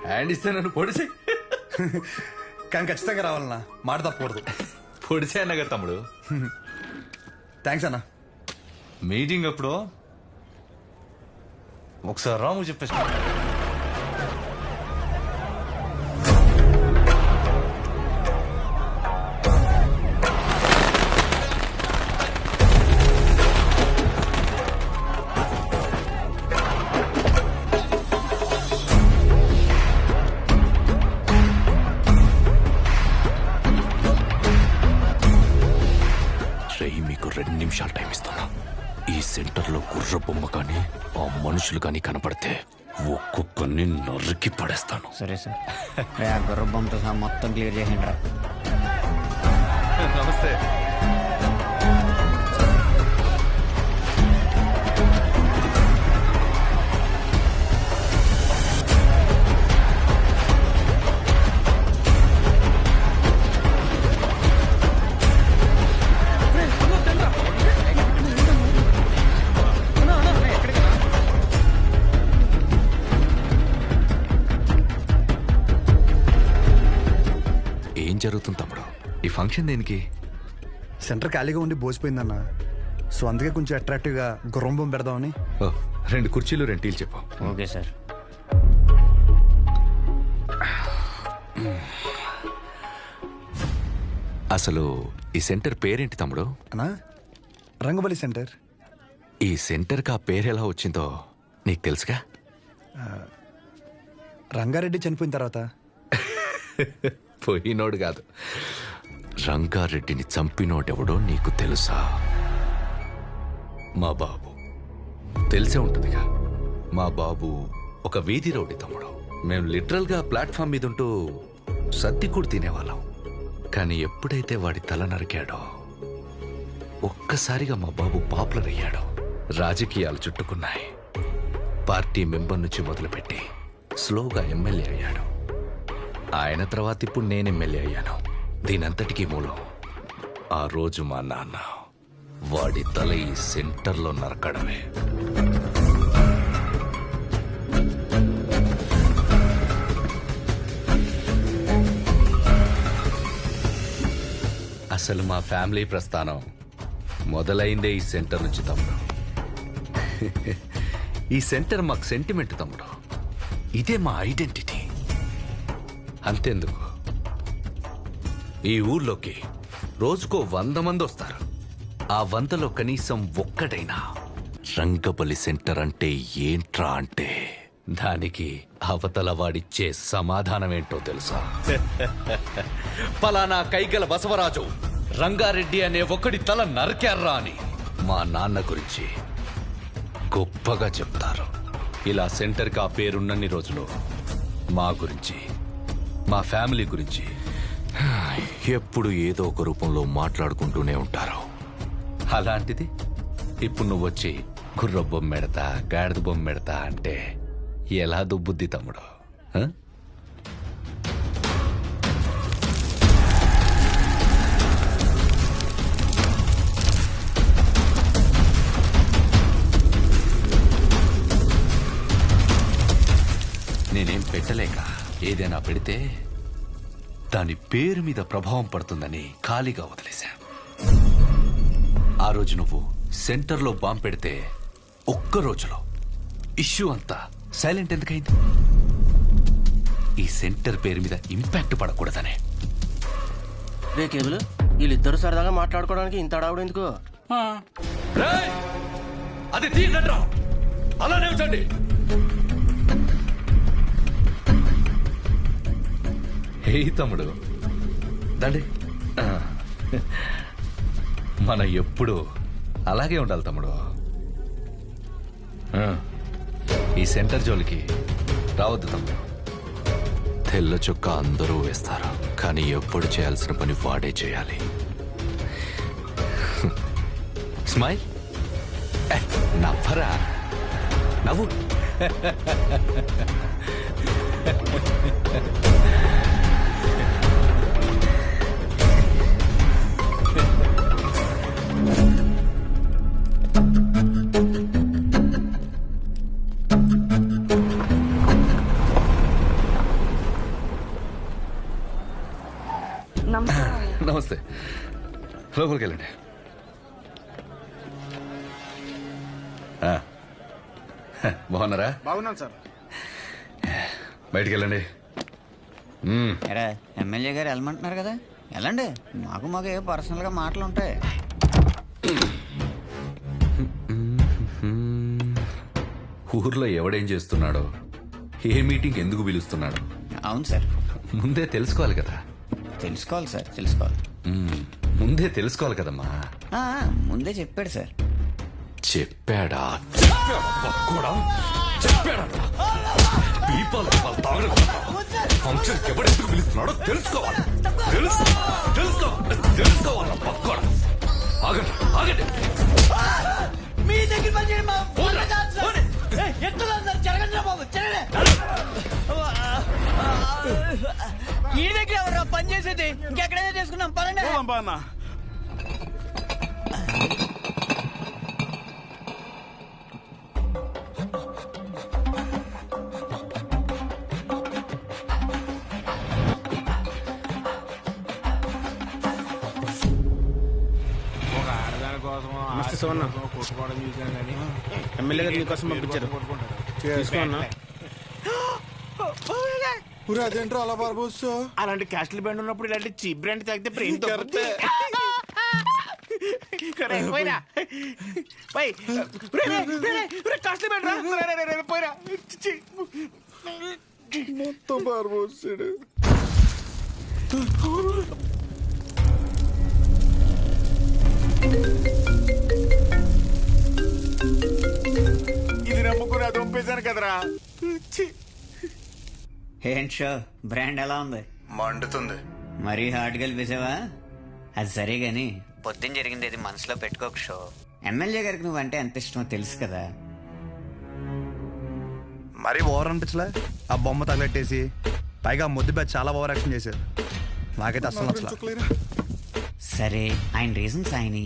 హ్యాండ్ ఇస్తే నన్ను పొడిసే. కానీ ఖచ్చితంగా రావాలన్నా, మాట తప్పకూడదు. పొడిసే అన్నగా తమ్ముడు. థ్యాంక్స్ అన్నా. మీటింగ్ అప్పుడు ఒకసారి రాము చెప్పేసి. మీకు 2 నిమిషాలు టైం ఇస్తున్నా. ఈ సెంటర్లో గుర్ర బొమ్మ కానీ ఆ మనుషులు కానీ కనపడితే ఒక్కొక్కరిని నరికి పడేస్తాను. సరే సార్, ఆ గుర్ర బొమ్మతో సహా మొత్తం క్లియర్ చేయండి రా. నమస్తే. జరుగుతుంది తమ్ముడు? ఈ ఫంక్షన్ దేనికి? సెంటర్ ఖాళీగా ఉండి బోసిపోయిందన్న, సో అందుకే కొంచెం అట్రాక్టివ్గా గుర్రం పెడదామని. 2 కుర్చీలు 2 టీలు చెప్పు. Okay sir. అసలు ఈ సెంటర్ పేరేంటి తమ్ముడు? అన్నా, రంగబలి సెంటర్. ఈ సెంటర్కి ఆ పేరు ఎలా వచ్చిందో నీకు తెలుసుగా? రంగారెడ్డి చనిపోయిన తర్వాత. పోయినోడు కాదు, రంగారెడ్డిని చంపినోడెవడో నీకు తెలుసా? మా బాబు. తెలిసే ఉంటుందిగా. మా బాబు ఒక వీధి రౌడీ తమ్ముడు. మేము లిటరల్గా ప్లాట్ఫామ్ మీద ఉంటూ సద్దికూడు తినేవాళ్ళం. కానీ ఎప్పుడైతే వాడి తల నరికాడో ఒక్కసారిగా మా బాబు పాపులర్ అయ్యాడు. రాజకీయాలు చుట్టుకున్నాయి. పార్టీ మెంబర్ నుంచి మొదలుపెట్టి స్లోగా ఎమ్మెల్యే అయ్యాడు. ఆయన తర్వాత ఇప్పుడు నేను ఎమ్మెల్యే అయ్యాను. దీనంతటికీ మూలం ఆ రోజు మా నాన్న వాడి తల ఈ సెంటర్లో నరకడమే. అసలు మా ఫ్యామిలీ ప్రస్థానం మొదలైందే ఈ సెంటర్ నుంచి తమ్ముడు. ఈ సెంటర్ మాకు సెంటిమెంట్ తమ్ముడు. ఇదే మా ఐడెంటిటీ. అంతెందుకు, ఈ ఊర్లోకి రోజుకో 100 మంది వస్తారు. ఆ 100లో కనీసం ఒక్కటైనా రంగబలి సెంటర్ అంటే ఏంట్రా అంటే దానికి అవతల వాడిచ్చే సమాధానం ఏంటో తెలుసా? పలానా కైగల బసవరాజు రంగారెడ్డి అనే ఒకడి తల నరికారా అని మా నాన్న గురించి గొప్పగా చెప్తారు. ఇలా సెంటర్కి ఆ పేరున్నన్ని రోజులు మా గురించి, మా ఫ్యామిలీ గురించి ఎప్పుడు ఏదో ఒక రూపంలో మాట్లాడుకుంటూనే ఉంటారు. అలాంటిది ఇప్పుడు నువ్వు వచ్చి గుర్ర బొమ్మెడతా, గాడిద బొమ్మెడతా అంటే ఎలా దుబ్బుద్ది తమ్ముడు? నేనేం పెట్టలేక ఏదైనా పెడితే దాని పేరు మీద ప్రభావం పడుతుందని ఖాళీగా వదిలేశా. ఆ రోజు నువ్వు సెంటర్లో బాంబు పెడితే ఒక్క రోజులో ఇష్యూ అంతా సైలెంట్ ఎందుకైంది? ఈ సెంటర్ పేరు మీద ఇంపాక్ట్ పడకూడదనే. రే కేబుల్, వీళ్ళిద్దరు సరదాగా మాట్లాడుకోవడానికి ఇంత అడావుడు ఎందుకు? అది తీయండి, అలానే ఉంచండి. హే తమ్ముడు, దండి. మనం ఎప్పుడు అలాగే ఉండాలి తమ్ముడు. ఈ సెంటర్ జోలికి రావద్దు తమ్ముడు. తెల్ల చొక్క అందరూ వేస్తారు, కానీ ఎప్పుడు చేయాల్సిన పని వాడే చేయాలి. స్మైల్, నవ్వరా, నవ్వు. నమస్తే, లోపలికి వెళ్ళండి. బాగున్నారా? బాగున్నాను సార్. బయటికి వెళ్ళండి. ఎమ్మెల్యే గారు వెళ్ళమంటున్నారు కదా, వెళ్ళండి. మాకు ఏ పర్సనల్ గా మాటలు ఉంటాయి. ఊర్లో ఎవడేం చేస్తున్నాడో, ఏ మీటింగ్ ఎందుకు పిలుస్తున్నాడో అవును సార్, ముందే తెలుసుకోవాలి కదా. తెలుసుకోవాలి సార్, తెలుసుకోవాలి. ముందే తెలుసుకోవాలి కదమ్మా. ముందే చెప్పాడు సార్. చెప్పాడా? ఫంక్షన్ ఎవడెందుకు పిలుస్తున్నాడో తెలుసుకోవాలి. తెలుసుకోవాలి. పక్కోడా ఆగండి, ఆగండి. మీ దగ్గర పని చేయండి. ఈ దగ్గర ఎవరు పని చేసేది? ఇంకెక్కడైనా చేసుకున్నాం పనండి. సోనా ఎమ్మెల్యే గారు నీకోసం పంపించారు తీసుకోన్నా. అదేంట్రా అలా బార్బోస్ అలాంటి క్యాస్టల్ బ్రాండ్ ఉన్నప్పుడు ఇలాంటి చీప్ బ్రాండ్ తాగితే బ్రెయిన్ తగ్గుతుంది. మొత్తం బార్బోస్ ఇది నమ్ముకుని అది పంపేశాను కదరా. ఏంటి షో బ్రాండ్ ఎలా ఉంది? మండుతుంది. మరీ హార్డ్ కలిపేసావా? అది సరే గాని పొద్దున్న జరిగింది అది మనసులో పెట్టుకోక షో. ఎమ్మెల్యే గారికి నువ్వంటే ఎంత ఇష్టమో తెలుసు కదా. మరీ ఓవర్ అనిపించలే? ఆ బొమ్మ తగలెట్టేసి పైగా ముద్దు బ్యాచ్ చాలా ఓవర్ యాక్షన్ చేశారు. నాకైతే అసలు నచ్చలేదు. సరే ఆయన రీజన్స్ ఆయన,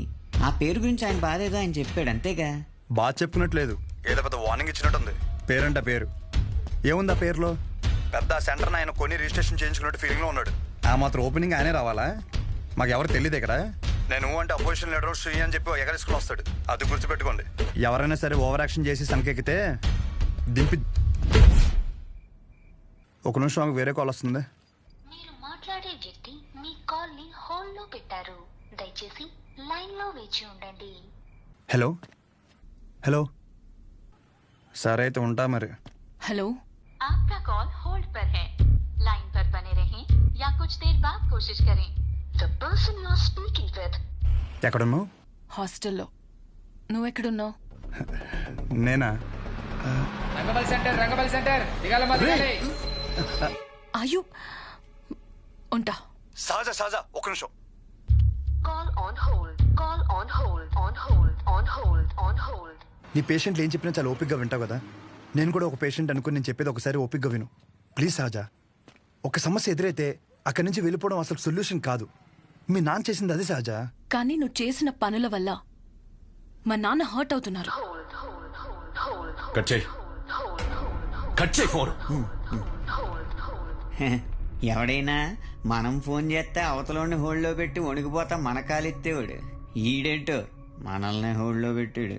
ఆ పేరు గురించి ఆయన బాధ ఏదో ఆయన చెప్పాడు అంతేగా. బాగా చెప్పుకున్నట్లేదు, ఏదో పెద్ద వార్నింగ్ ఇచ్చినట్టుంది. పేరంట పేరు ఏముంది ఆ పేరులో? పెద్ద సెంటర్ ఆయన కొన్ని రిజిస్ట్రేషన్ చేయించుకున్నట్టు ఫీలింగ్ లో ఉన్నాడు. ఆ మాత్రం ఓపెనింగ్ ఆయనే రావాలా? మాకు ఎవరు తెలియదు ఇక్కడ. నేను అంటే అపోజిషన్ లీడర్ శ్రీ అని చెప్పి ఎగరేసుకుని వస్తాడు. అది గుర్తుపెట్టుకోండి. ఎవరైనా సరే ఓవర్ యాక్షన్ చేసి సంకెక్కితే దింపి. ఒక నిమిషం ఆమెకు వేరే కాల్ వస్తుంది. మీరు మాట్లాడే వ్యక్తి మీ కాల్ ని హోల్డ్ లో పెట్టారు. దయచేసి లైన్ లో వేచి ఉండండి. హలో హలో, సరే అయితే ఉంటా మరి. హలో, आपका कॉल होल्ड पर है. लाइन पर बने रहें या कुछ देर बाद कोशिश करें. The person you are speaking with. ఎక్కడున్నావు? హాస్టల్లో. నువ్వెక్కడున్నావు? నేనా? రంగబలి సెంటర్ దిగాలమ్మా, దిగాలి. అయ్యో ఉంటా. సహజ ఒక నిమిషం. Call on hold. Call on hold. On hold. On hold. On hold. నీ పేషెంట్లు ఏం చెప్పినా చాలా ఓపిక్గా వింటావు కదా. నేను కూడా ఒక పేషెంట్ అనుకుని నేను చెప్పేది ఒకసారి ఓపిక్గా విను ప్లీజ్. సహజ, ఒక సమస్య ఎదురైతే అక్కడి నుంచి వెళ్ళిపోవడం అసలు సొల్యూషన్ కాదు. మీ నాన్న చేసింది అదే సహజ. కానీ నువ్వు చేసిన పనుల వల్ల మా నాన్న హర్ట్ అవుతున్నారు. ఎవడైనా మనం ఫోన్ చేస్తే అవతలని హోల్డ్లో పెట్టి వణికిపోతా మన కాలెత్తేవాడు. ఈడేంటో మనల్ని హోల్డ్లో పెట్టాడు.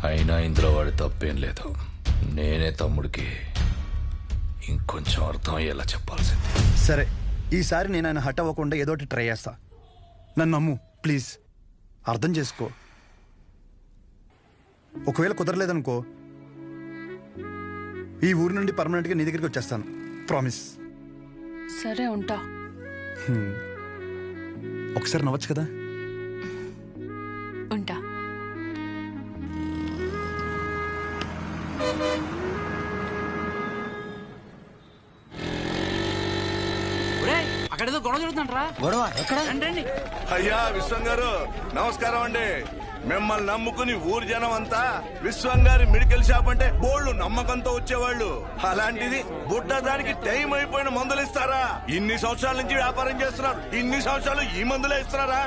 అయినా ఇందులో వాడి తప్పేం లేదు. నేనే తమ్ముడికి ఇంకొంచెం అర్థం అయ్యేలా చెప్పాల్సింది. సరే, ఈసారి నేను ఆయన హట్ అవ్వకుండా ఏదో ఒకటి ట్రై చేస్తా. నన్ను నమ్ము ప్లీజ్, అర్థం చేసుకో. ఒకవేళ కుదరలేదనుకో, ఈ ఊరి నుండి పర్మనెంట్గా నీ దగ్గరికి వచ్చేస్తాను. ప్రామిస్. సరే ఉంటా. ఒకసారి నవ్వచ్చు కదా. ఉంటా. అక్కడేదో గొడవ జరుగుతుందంటరా. గొడవ ఎక్కడ? రండి. అయ్యా విశ్వం గారు నమస్కారం అండి. మిమ్మల్ని నమ్ముకుని ఊరు జనం అంతా విశ్వం గారి మెడికల్ షాప్ అంటే బోళ్ళు నమ్మకంతో వచ్చేవాళ్ళు. అలాంటిది బుడ్డ దానికి టైం అయిపోయిన మందులు ఇస్తారా? ఇన్ని సంవత్సరాల నుంచి వ్యాపారం చేస్తున్నారు, ఇన్ని సంవత్సరాలు ఈ మందులే ఇస్తారా?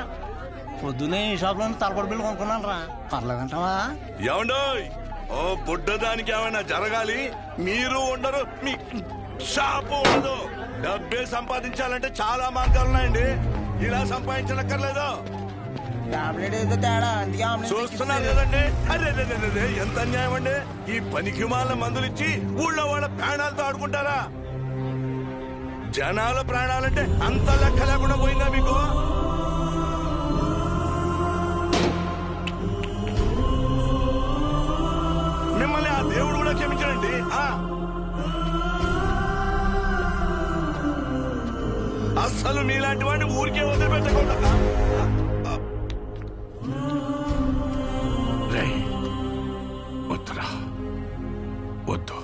పొద్దునే ఈ షాప్ లో తలపడి బిల్లు కొనుక్కున్నాను రా. పర్లేదంటావా? ఏమండోయ్, ఓ బుడ్డ దానికి ఏమైనా జరగాలి, మీరు ఉండరు, మీ షాపు ఉండదు. డబ్బే సంపాదించాలంటే చాలా మార్గాలున్నాయండి. ఇలా సంపాదించనక్కర్లేదు. చూస్తున్నారు కదండి. అరే ఎంత అన్యాయం అండి. ఈ పనికి మాల మందులు ఇచ్చి ఊళ్ళో వాళ్ళ ప్రాణాలతో ఆడుకుంటారా? జనాల ప్రాణాలంటే అంత లెక్క లేకుండా పోయిందా మీకు? మిమ్మల్ని ఆ దేవుడు కూడా క్షమించడండి. అస్సలు మీలాంటి వాడిని ఊరికే వదిలిపెట్టకుండా. వద్దురా, వద్దు.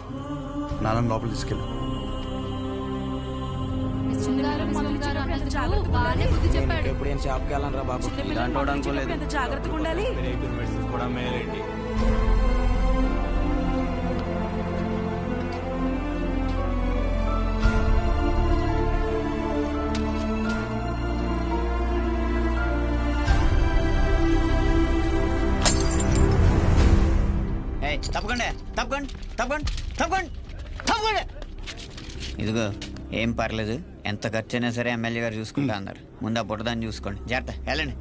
నాన్న లోపల తీసుకెళ్ళు. ఎప్పుడు ఏం షాప్కి వెళ్ళాను రా బాబు. ఇలాంటి అనుకోలేదు. జాగ్రత్తగా ఉండాలి. కూడా మేలేండి. తప్పకుండా తప్పకుండా తప్పకుండా తప్పకుండా తప్పకుండా. ఇదిగో ఏం పర్లేదు, ఎంత ఖర్చు అయినా సరే ఎమ్మెల్యే గారు చూసుకుంటా అన్నారు. ముందు ఆ బుట్టదాన్ని చూసుకోండి. జాగ్రత్త, వెళ్ళండి.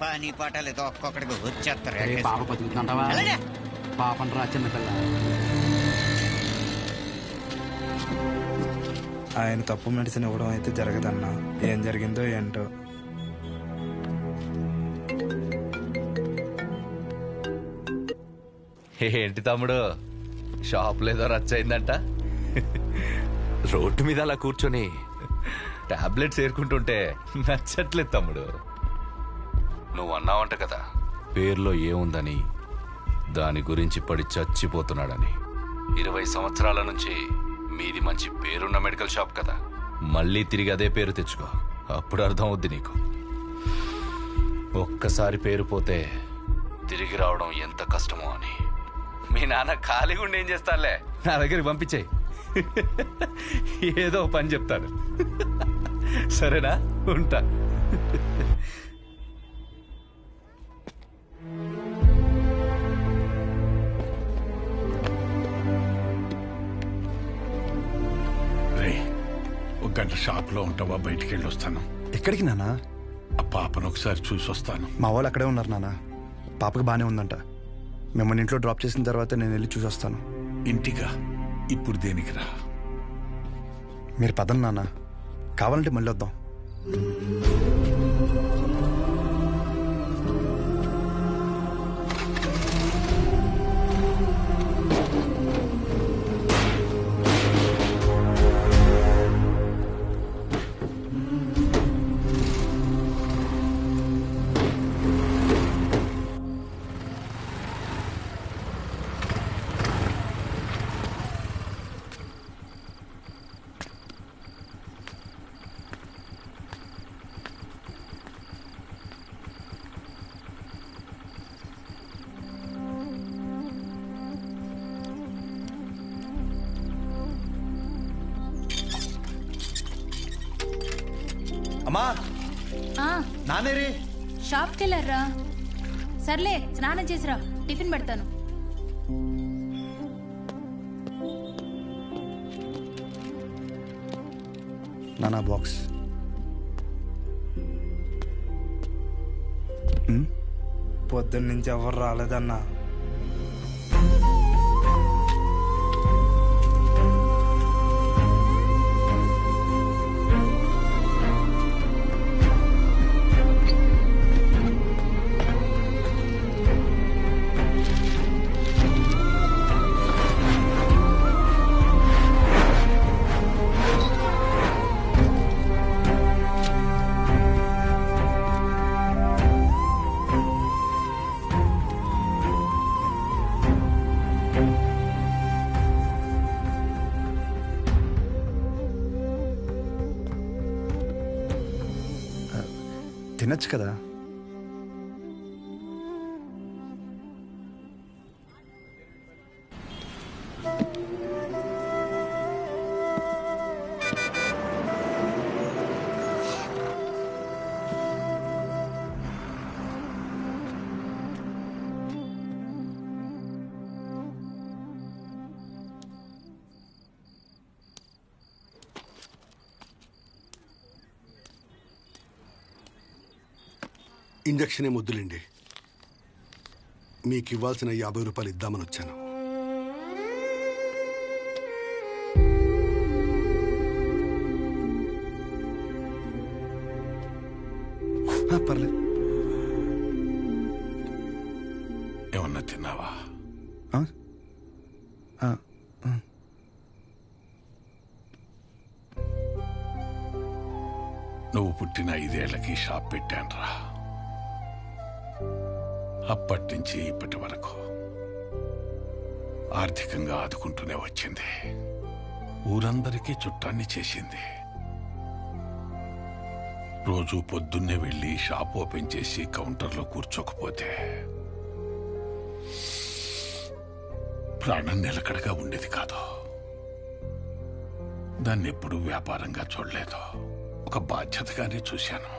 పని పాటలేదు, ఒక్కొక్కడికి వచ్చేస్తారు. పాప బతుకుతుంటావా? పాపం రా చిన్నపిల్ల. ఆయన తప్పు మెడిసిన్ ఇవ్వడం అయితే జరగదన్నా. ఏం జరిగిందో ఏంటో. ఏంటి తమ్ముడు, షాప్ లేదో రచ్చయిందంట? రోడ్డు మీద అలా కూర్చొని టాబ్లెట్స్ ఏరుకుంటుంటే నచ్చట్లేదు తమ్ముడు. నువ్వు అన్నావంట కదా, పేర్లో ఏముందని, దాని గురించి పడి చచ్చిపోతున్నాడని. 20 సంవత్సరాల నుంచి మీది మంచి పేరున్న మెడికల్ షాప్ కదా, మళ్ళీ తిరిగి అదే పేరు తెచ్చుకో, అప్పుడు అర్థం అవుద్ది నీకు. ఒక్కసారి పేరు పోతే తిరిగి రావడం ఎంత కష్టమో అని. మీ నాన్న ఖాళీగా ఉండి ఏం చేస్తానులే, నా దగ్గరికి పంపించేయి, ఏదో పని చెప్తాను. సరేనా, ఉంటా. ఒక గంట షాప్ లో ఉంటావా? బయటికి వెళ్ళి వస్తాను. ఎక్కడికి నాన్న? ఆ పాపను ఒకసారి చూసి వస్తాను. మా వాళ్ళు అక్కడే ఉన్నారు నాన్న. పాపకి బానే ఉందంట. మిమ్మల్ని ఇంట్లో డ్రాప్ చేసిన తర్వాత నేను వెళ్ళి చూసి వస్తాను. ఇంటిగా? ఇప్పుడు దేనికి రా? మీరు పదండి నాన్న, కావాలంటే మళ్ళీ వద్దాం. అమ్మా, నానేరి షాప్కి వెళ్ళారా? సర్లే, స్నానం చేసిరా, టిఫిన్ పెడతాను. నానా బాక్స్. పొద్దున్న నుంచి ఎవరు రాలేదన్నా. తినచ్చు కదా. ఇంజక్షనే ముద్దులేండి. మీకు ఇవ్వాల్సిన 50 రూపాయలు ఇద్దామని వచ్చాను. పర్లేదు. ఏమన్నా తిన్నావా? నువ్వు పుట్టిన 5 ఏళ్లకి షాప్ పెట్టానురా. అప్పటి నుంచి ఇప్పటి వరకు ఆర్థికంగా ఆదుకుంటూనే వచ్చింది. ఊరందరికీ చుట్టాన్ని చేసింది. రోజు పొద్దున్నే వెళ్ళి షాప్ ఓపెన్ చేసి కౌంటర్లో కూర్చోకపోతే ప్రాణం నిలకడగా ఉండేది కాదు. దాన్ని ఎప్పుడూ వ్యాపారంగా చూడలేదు, ఒక బాధ్యతగానే చూశాను.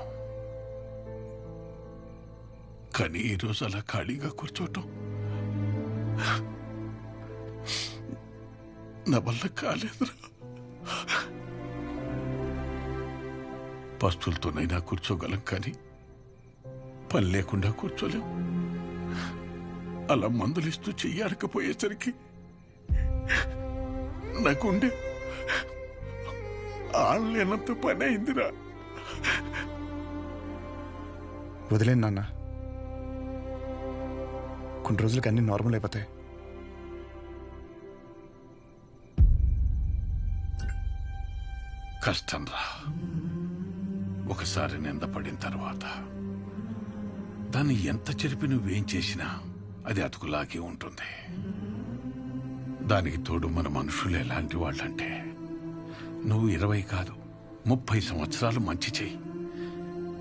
కానీ ఈరోజు అలా ఖాళీగా కూర్చోటం నా వల్ల కాలేదురా. పస్తులతోనైనా కూర్చోగలం కానీ పని లేకుండా కూర్చోలేం. అలా మందులిస్తూ చెయ్యాడకపోయేసరికి నాకుండే ఆళ్ళేనంత పని అయిందిరా. వదిలేను నాన్న, కొన్ని రోజులకి అన్ని నార్మల్ అయిపోతాయి. కష్టం రా. ఒకసారి నిందపడిన తర్వాత దాన్ని ఎంత చెరిపి నువ్వేం చేసినా అది అతుకులాగే ఉంటుంది. దానికి తోడు మన మనుషులు ఎలాంటి వాళ్ళంటే నువ్వు 20 కాదు 30 సంవత్సరాలు మంచి చెయ్యి.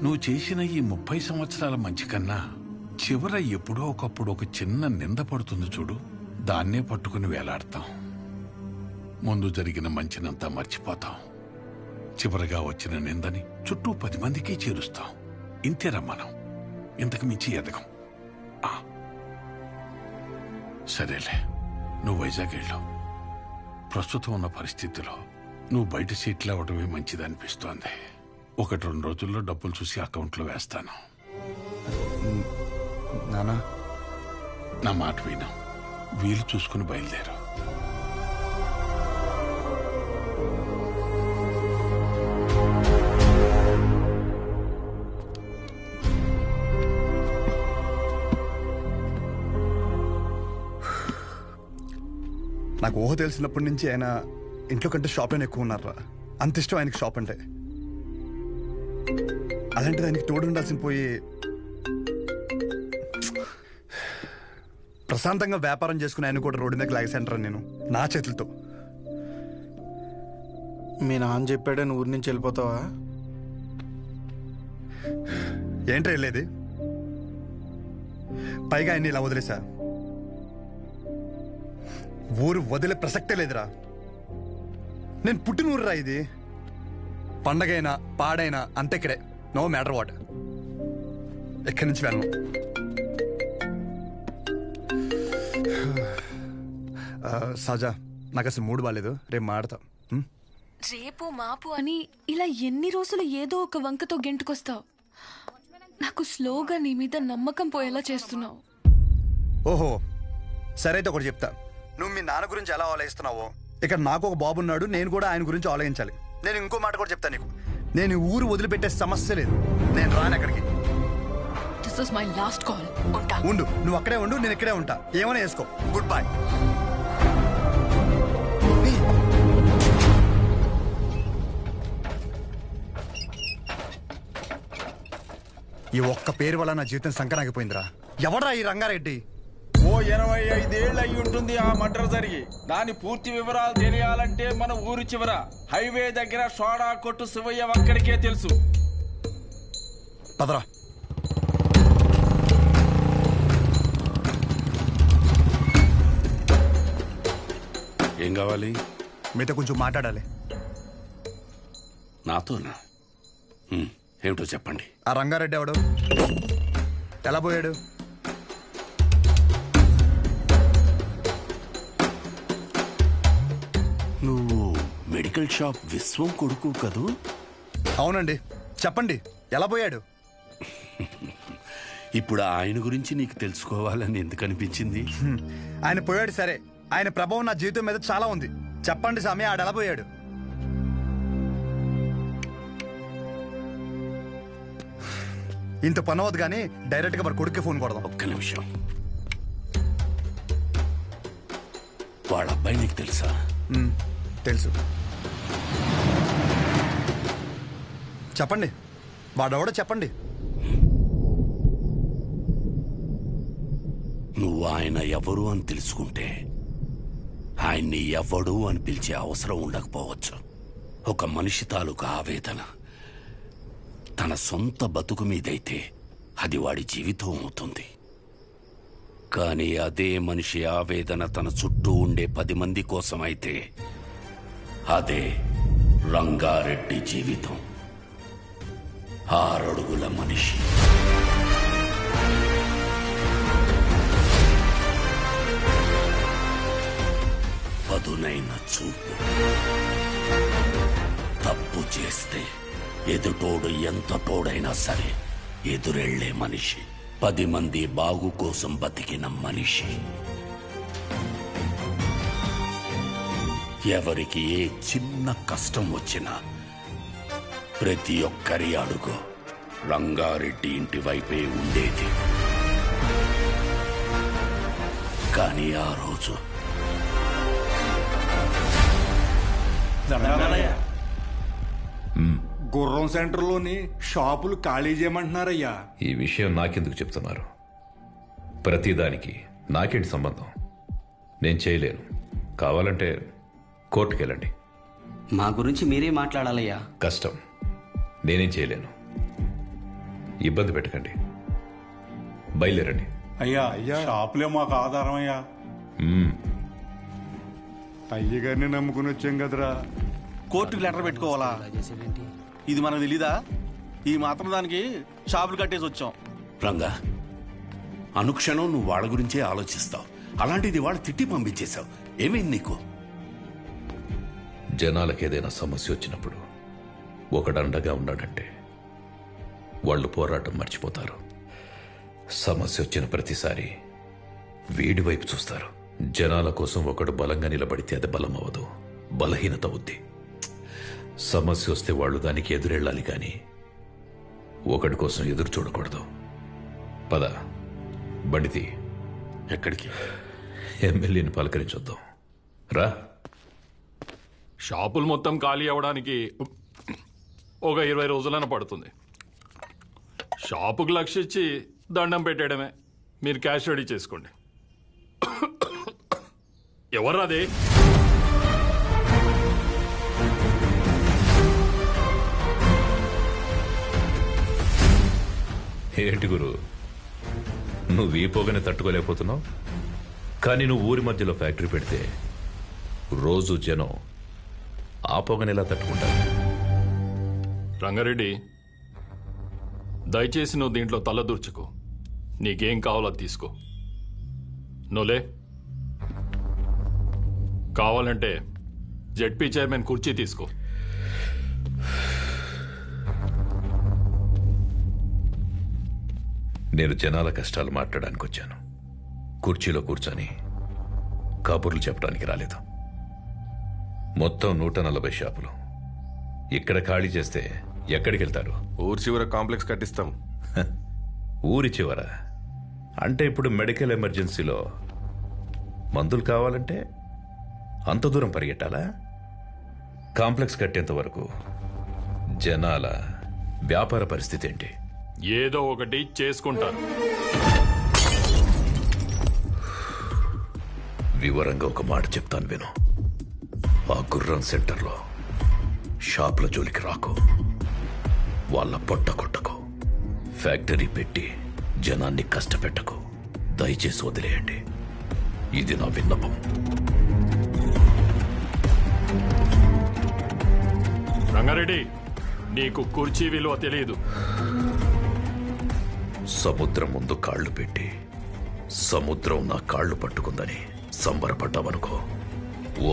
నువ్వు చేసిన ఈ 30 సంవత్సరాల మంచి కన్నా చివర ఎప్పుడో ఒకప్పుడు ఒక చిన్న నింద పడుతుంది చూడు, దాన్నే పట్టుకుని వేలాడతాం. ముందు జరిగిన మంచినంతా మర్చిపోతాం. చివరగా వచ్చిన నిందని చుట్టూ 10 మందికి చేరుస్తాం. ఇంతేరా మనం, ఇంతకు మించి ఎదగం. సరేలే, నువ్వు వైజాగ్ వెళ్ళు. ప్రస్తుతం ఉన్న పరిస్థితిలో నువ్వు బయట సీట్లు అవ్వడమే మంచిది అనిపిస్తోంది. 1-2 రోజుల్లో డబ్బులు చూసి అకౌంట్లో వేస్తాను. నానా, నా మాట విను, వీలు చూసుకుని బయలుదేరు. నాకు ఊహ తెలిసినప్పటి నుంచి ఆయన ఇంట్లో కంటే షాప్లోనే ఎక్కువ ఉన్నారా. అంత ఇష్టం ఆయనకి షాప్ అంటే. అలాంటిది ఆయనకి తోడు ఉండాల్సిన పోయి ప్రశాంతంగా వ్యాపారం చేసుకుని ఆయన కూడా రోడ్డు మీద లాగేసంటారా నేను నా చేతులతో. మీ నాన్న చెప్పాడని ఊరి నుంచి వెళ్ళిపోతావా? ఏంట్రా వెళ్ళేది? పైగా ఆయన్ని ఇలా వదిలేసా. ఊరు వదిలే ప్రసక్తే లేదురా. నేను పుట్టిన ఊరురా ఇది. పండగైనా పాడైనా అంతే ఇక్కడే. No matter what. ఎక్కడి నుంచి వెళ్ళను. సజా, నాకు అసలు మూడు బాగాలేదు, రేపు మాడతా. రేపు మాపు అని ఇలా ఎన్ని రోజులు ఏదో ఒక వంకతో గెంటుకొస్తావు. నాకు స్లోగా నీ మీద నమ్మకం పోయేలా చేస్తున్నావు. ఓహో, సరే అయితే ఒకటి చెప్తా. నువ్వు మీ నాన్న గురించి ఎలా ఆలోచిస్తున్నావో ఇక్కడ నాకు ఒక బాబు ఉన్నాడు, నేను కూడా ఆయన గురించి ఆలోచించాలి. నేను ఇంకో మాట కూడా చెప్తాను నీకు. నేను ఊరు వదిలిపెట్టే సమస్య లేదు. నేను రాను అక్కడికి. This is my last call. ఉంటా. ఉండు, నువ్వు అక్కడే ఉండు, నేను ఇక్కడే ఉంటా. ఏమైనా వేసుకో. Good bye. ఈ ఒక్క పేరు వల్ల నా జీవితం సంకనాగిపోయిందిరా. ఎవడ్రా ఈ రంగారెడ్డి? ఓ 25 ఏళ్ళు అయి ఉంటుంది ఆ మర్డర్ జరిగి. దాని పూర్తి వివరాలు తెలియాలంటే మన ఊరు చివర హైవే దగ్గర సోడా కొట్టు శివయ్య అక్కడికే తెలుసు. పదరా. ఏం కావాలి? మీతో కొంచెం మాట్లాడాలి. నాతోనా? ఏమిటో చెప్పండి. ఆ రంగారెడ్డి ఎవడు? ఎలా పోయాడు? నువ్వు మెడికల్ షాప్ విశ్వం కొడుకు కదూ? అవునండి. చెప్పండి, ఎలా పోయాడు? ఇప్పుడు ఆయన గురించి నీకు తెలుసుకోవాలని ఎందుకు అనిపించింది? ఆయన పోయాడు సరే, ఆయన ప్రభావం నా జీవితం మీద చాలా ఉంది. చెప్పండి స్వామి, ఆడు ఎలా పోయాడు? ఇంత పని అవ్వదు కానీ డైరెక్ట్ గా మరి కొడుక్కి ఫోన్ కొడదాం. ఒక్క నిమిషం. వాళ్ళ అబ్బాయి నీకు తెలుసా? తెలుసు. చెప్పండి, వాడెవడో చెప్పండి. నువ్వు ఆయన ఎవరు అని తెలుసుకుంటే ఆయన్ని ఎవడు అని పిలిచే అవసరం ఉండకపోవచ్చు. ఒక మనిషి తాలూకు ఆవేదన తన సొంత బతుకు మీదైతే అది వాడి జీవితం అవుతుంది. కానీ అదే మనిషి ఆవేదన తన చుట్టూ ఉండే 10 మంది కోసం అయితే అదే రంగారెడ్డి జీవితం. 6 అడుగుల మనిషి. లోనైన చూపు. తప్పు చేస్తే ఎదుటోడు ఎంత తోడైనా సరే ఎదురెళ్లే మనిషి. 10 మంది బాగు కోసం బతికిన మనిషి. ఎవరికి ఏ చిన్న కష్టం వచ్చినా ప్రతి ఒక్కరి అడుగు రంగారెడ్డి ఇంటి వైపే ఉండేది. కానీ ఆ రోజు గుర్రం సెంటర్లోని షాపులు ఖాళీ చేయమంటున్నారయ్యా. ఈ విషయం నాకెందుకు చెప్తున్నారు? ప్రతిదానికి నాకేంటి సంబంధం? నేను చేయలేను. కావాలంటే కోర్టుకెళ్ళండి. మా గురించి మీరే మాట్లాడాలయ్యా. కష్టం. నేనేం చేయలేను. ఇబ్బంది పెట్టకండి. బయలుదేరండి. అయ్యా షాపులే మాకు ఆధారం అయ్యా. అయ్యగారిని నమ్ముకుని వచ్చాం కదరా. కోర్టుకు లెటర్ పెట్టుకోవాలా? ఇది మనకు తెలీదా? ఈ మాత్రం దానికి షాపులు కట్టేసి వచ్చాం. రంగా, అనుక్షణం నువ్వు వాళ్ళ గురించే ఆలోచిస్తావు. అలాంటిది వాళ్ళు తిట్టి పంపించేశావు. ఏమైంది నీకు? జనాలకు ఏదైనా సమస్య వచ్చినప్పుడు ఒకడండగా ఉన్నాడంటే వాళ్ళు పోరాటం మర్చిపోతారు. సమస్య వచ్చిన ప్రతిసారి వీడి వైపు చూస్తారు. జనాల కోసం ఒకడు బలంగా నిలబడితే అది బలం అవ్వదు, బలహీనత అవుద్ది. సమస్య వస్తే వాళ్ళు దానికి ఎదురెళ్ళాలి కానీ ఒకడి కోసం ఎదురు చూడకూడదు. పద, బండితి. ఎక్కడికి? ఎమ్మెల్యేని పలకరించొద్దాం. రా. షాపులు మొత్తం ఖాళీ అవ్వడానికి ఒక 20 రోజులైనా పడుతుంది. షాపుకు లక్షించి దండం పెట్టేయడమే. మీరు క్యాష్ రెడీ చేసుకోండి. ఎవర్రాది? ఏంటి గురు, నువ్వు ఈ పొగని తట్టుకోలేకపోతున్నావు? కానీ నువ్వు ఊరి మధ్యలో ఫ్యాక్టరీ పెడితే రోజు జనం ఆ పొగని ఎలా తట్టుకుంటారు? రంగారెడ్డి, దయచేసి నువ్వు దీంట్లో తల దూర్చుకో. నీకేం కావాలో అది తీసుకో. నువ్వులే. కావాలంటే జెడ్పీ చైర్మన్ కుర్చీ తీసుకో. నేను జనాల కష్టాలు మాట్లాడడానికి వచ్చాను. కుర్చీలో కూర్చొని కబుర్లు చెప్పడానికి రాలేదు. మొత్తం 140 షాపులు ఇక్కడ ఖాళీ చేస్తే ఎక్కడికి వెళ్తారు? ఊరి చివర కాంప్లెక్స్ కట్టిస్తాం. ఊరి చివర అంటే ఇప్పుడు మెడికల్ ఎమర్జెన్సీలో మందులు కావాలంటే అంత దూరం పరిగెట్టాలా? కాంప్లెక్స్ కట్టేంత వరకు జనాల వ్యాపార పరిస్థితి ఏంటి? ఏదో ఒకటి చేసుకుంటారు. వివరంగా ఒక మాట చెప్తాను విను. ఆ గుర్రం సెంటర్లో షాపుల జోలికి రాకు. వాళ్ళ పొట్ట కొట్టకు. ఫ్యాక్టరీ పెట్టి జనాన్ని కష్టపెట్టకు. దయచేసి వదిలేయండి. ఇది నా విన్నపం. రంగారెడ్డి, నీకు కుర్చీ విలువ తెలియదు. సముద్రం ముందు కాళ్ళు పెట్టి సముద్రం నా కాళ్ళు పట్టుకుందని సంబరపడ్డావనుకో,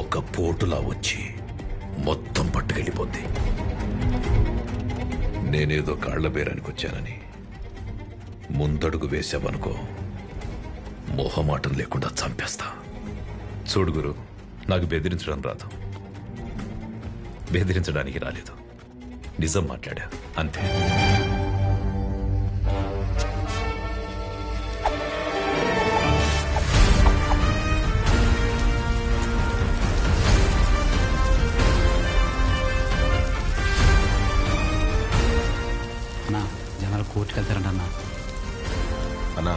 ఒక పోటులా వచ్చి మొత్తం పట్టుకెళ్ళిపోద్ది. నేనేదో కాళ్ల బేరానికి వచ్చానని ముందడుగు వేశావనుకో, మొహమాటం లేకుండా చంపేస్తా. చూడు గురు, నాకు బెదిరించడం రాదు. బెదిరించడానికి రాలేదు. నిజం మాట్లాడా అంతే. జనాలు కోర్టుకు వెళ్తారంట అన్నా.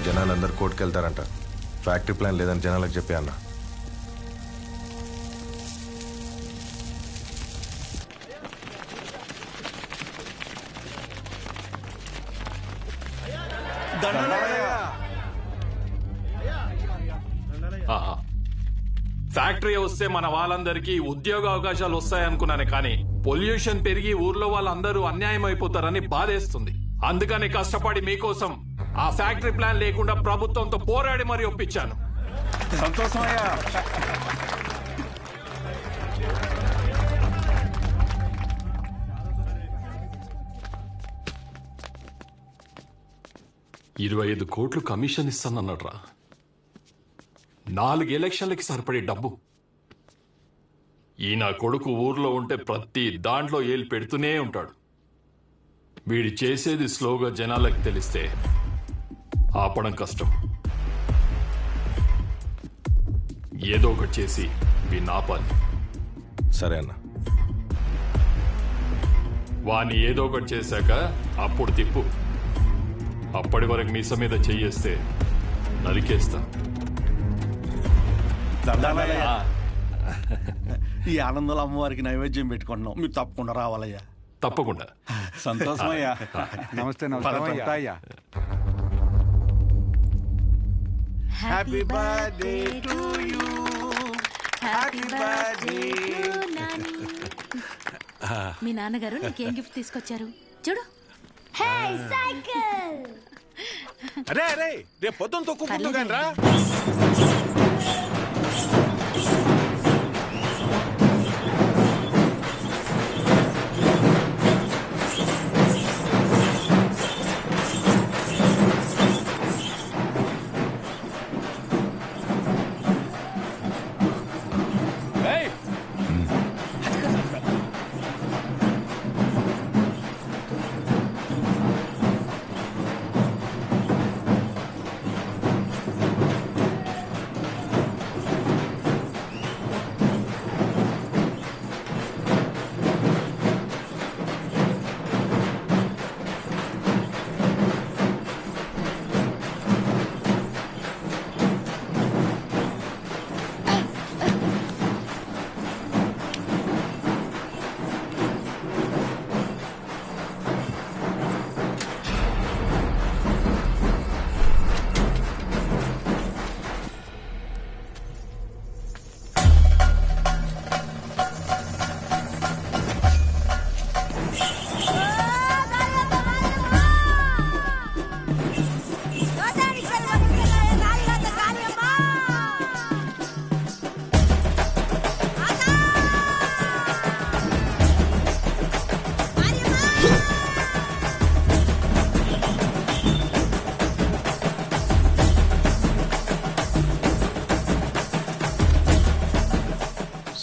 జనాలందరూ కోర్టుకు వెళ్తారంట. ఫ్యాక్టరీ ప్లాన్ లేదని జనాలకు చెప్పే అన్నా. ఫ్యాక్టరీ వస్తే మన వాళ్ళందరికీ ఉద్యోగ అవకాశాలు వస్తాయనుకున్నానే, కానీ పొల్యూషన్ పెరిగి ఊర్లో వాళ్ళందరూ అన్యాయం అయిపోతారని బాధేస్తుంది. అందుకని కష్టపడి మీకోసం ఆ ఫ్యాక్టరీ ప్లాన్ లేకుండా ప్రభుత్వంతో పోరాడి మరీ ఒప్పించాను. సంతోషం అయ్యా. $25 కోట్లు కమిషన్ ఇస్తానన్నాడ్రా. 4 ఎలక్షన్లకి సరిపడే డబ్బు. ఈ నా కొడుకు ఊర్లో ఉంటే ప్రతి దాంట్లో ఏలు పెడుతూనే ఉంటాడు. వీడి చేసేది స్లోగా జనాలకు తెలిస్తే ఆపడం కష్టం. ఏదో ఒకటి చేసి వీడిని ఆపాలి. సరే అన్న. వాణ్ణి ఏదో ఒకటి చేశాక అప్పుడు తిప్పు. అప్పటి వరకు మీస మీద చెయ్యేస్తే నరికేస్తా. ఈ ఆనందంలో అమ్మవారికి నైవేద్యం పెట్టుకుంటున్నాం, మీరు తప్పకుండా రావాలయ్యా. తప్పకుండా. సంతోషం అయ్యా. నమస్తే నమస్తే అయ్యా. Happy birthday to you. Happy birthday. మీ నాన్నగారు నీకేం గిఫ్ట్ తీసుకొచ్చారు చూడు. సైకిల్. అరే అరే రేపు పొద్దున్న తొక్కుంటుందో కానీ రా.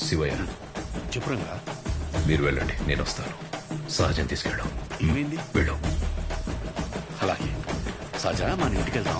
శివయ్య చెప్పురంగా. మీరు వెళ్ళండి, నేను వస్తాను. సహజం తీసుకెళ్ళాం. ఏమైంది? వెళ్ళు. అలాగే సహజ మన ఇంటికి వెళ్దాం.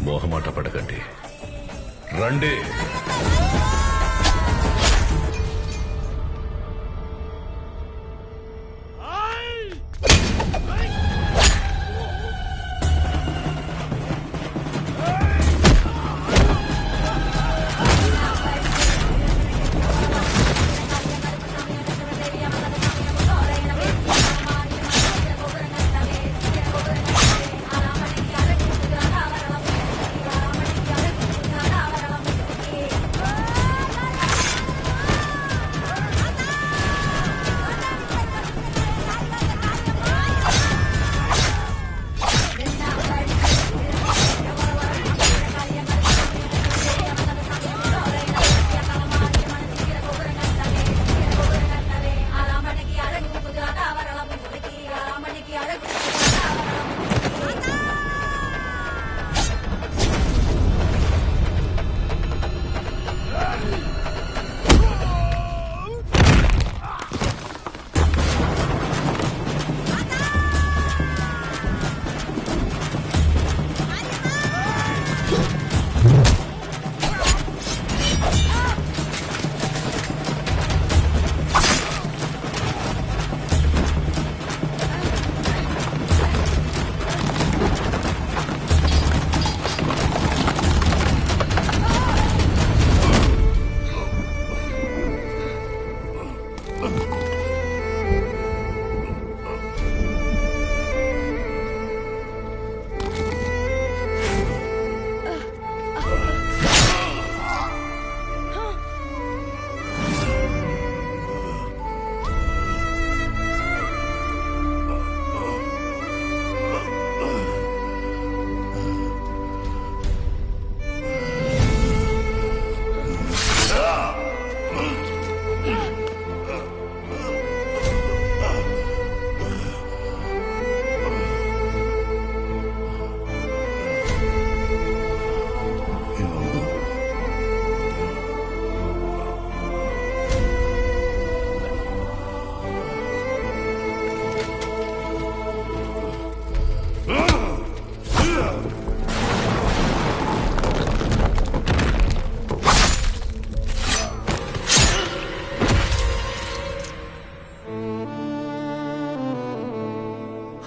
మోహమాట పడకండి, రండి.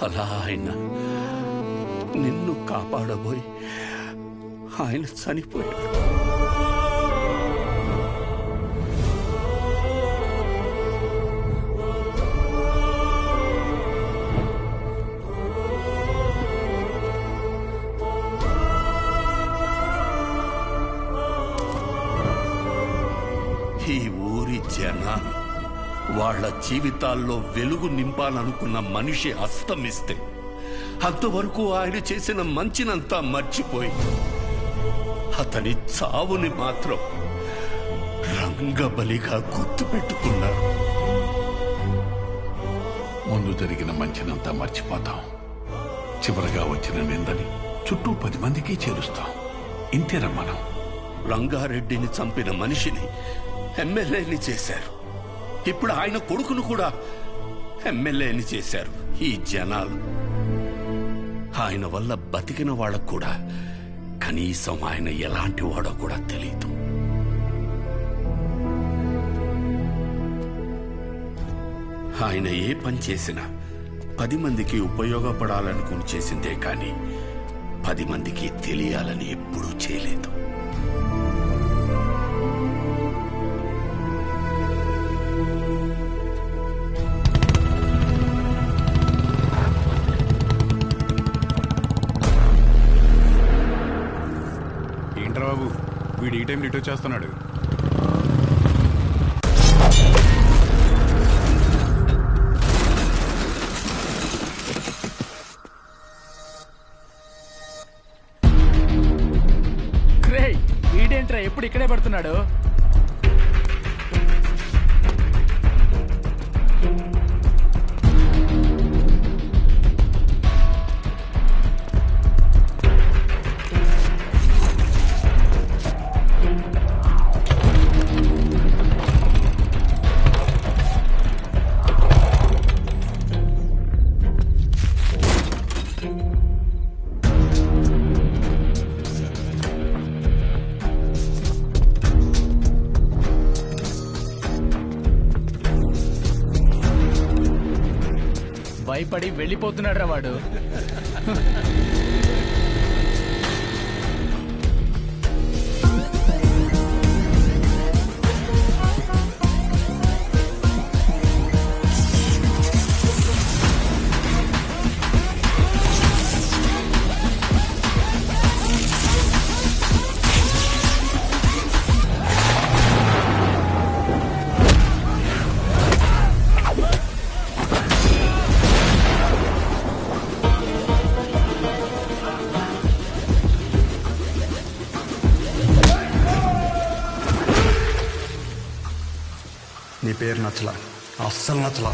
అలా ఆయన నిన్ను కాపాడబోయి ఆయన చనిపోయాడు. ఈ ఊరి జనాలు వాళ్ళ జీవితాల్లో వెలుగు నింపాలనుకున్న మనిషి అస్తమిస్తే అంతవరకు ఆయన చేసిన మంచినంతా మర్చిపోయి అతని చావుని మాత్రం రంగబలిగా గుర్తుపెట్టుకున్నారు. ముందు జరిగిన మంచినంతా మర్చిపోతాం, చివరగా వచ్చిన నిందని చుట్టూ 10 మందికి చేరుస్తాం. ఇంతేనా మనం? రంగారెడ్డిని చంపిన మనిషిని ఎమ్మెల్యేని చేశారు. ఇప్పుడు ఆయన కొడుకును కూడా ఎమ్మెల్యేని చేశారు ఈ జనాలు. ఆయన వల్ల బతికిన వాళ్ళకు కూడా కనీసం ఆయన ఎలాంటి వాడో కూడా తెలియదు. ఆయన ఏ పని చేసినా 10 మందికి ఉపయోగపడాలనుకుని చేసిందే కానీ 10 మందికి తెలియాలని ఎప్పుడూ చేయలేదు. ఏంట్రా బాబు వీడు ఈ టైం రిటర్న్ చేస్తున్నాడు? వీడేంట్రా ఎప్పుడు ఇక్కడే పడుతున్నాడు? భయపడి వెళ్ళిపోతున్నాడు రా వాడు. నీ పేరు నచ్చలా, అస్సలు నచ్చలా.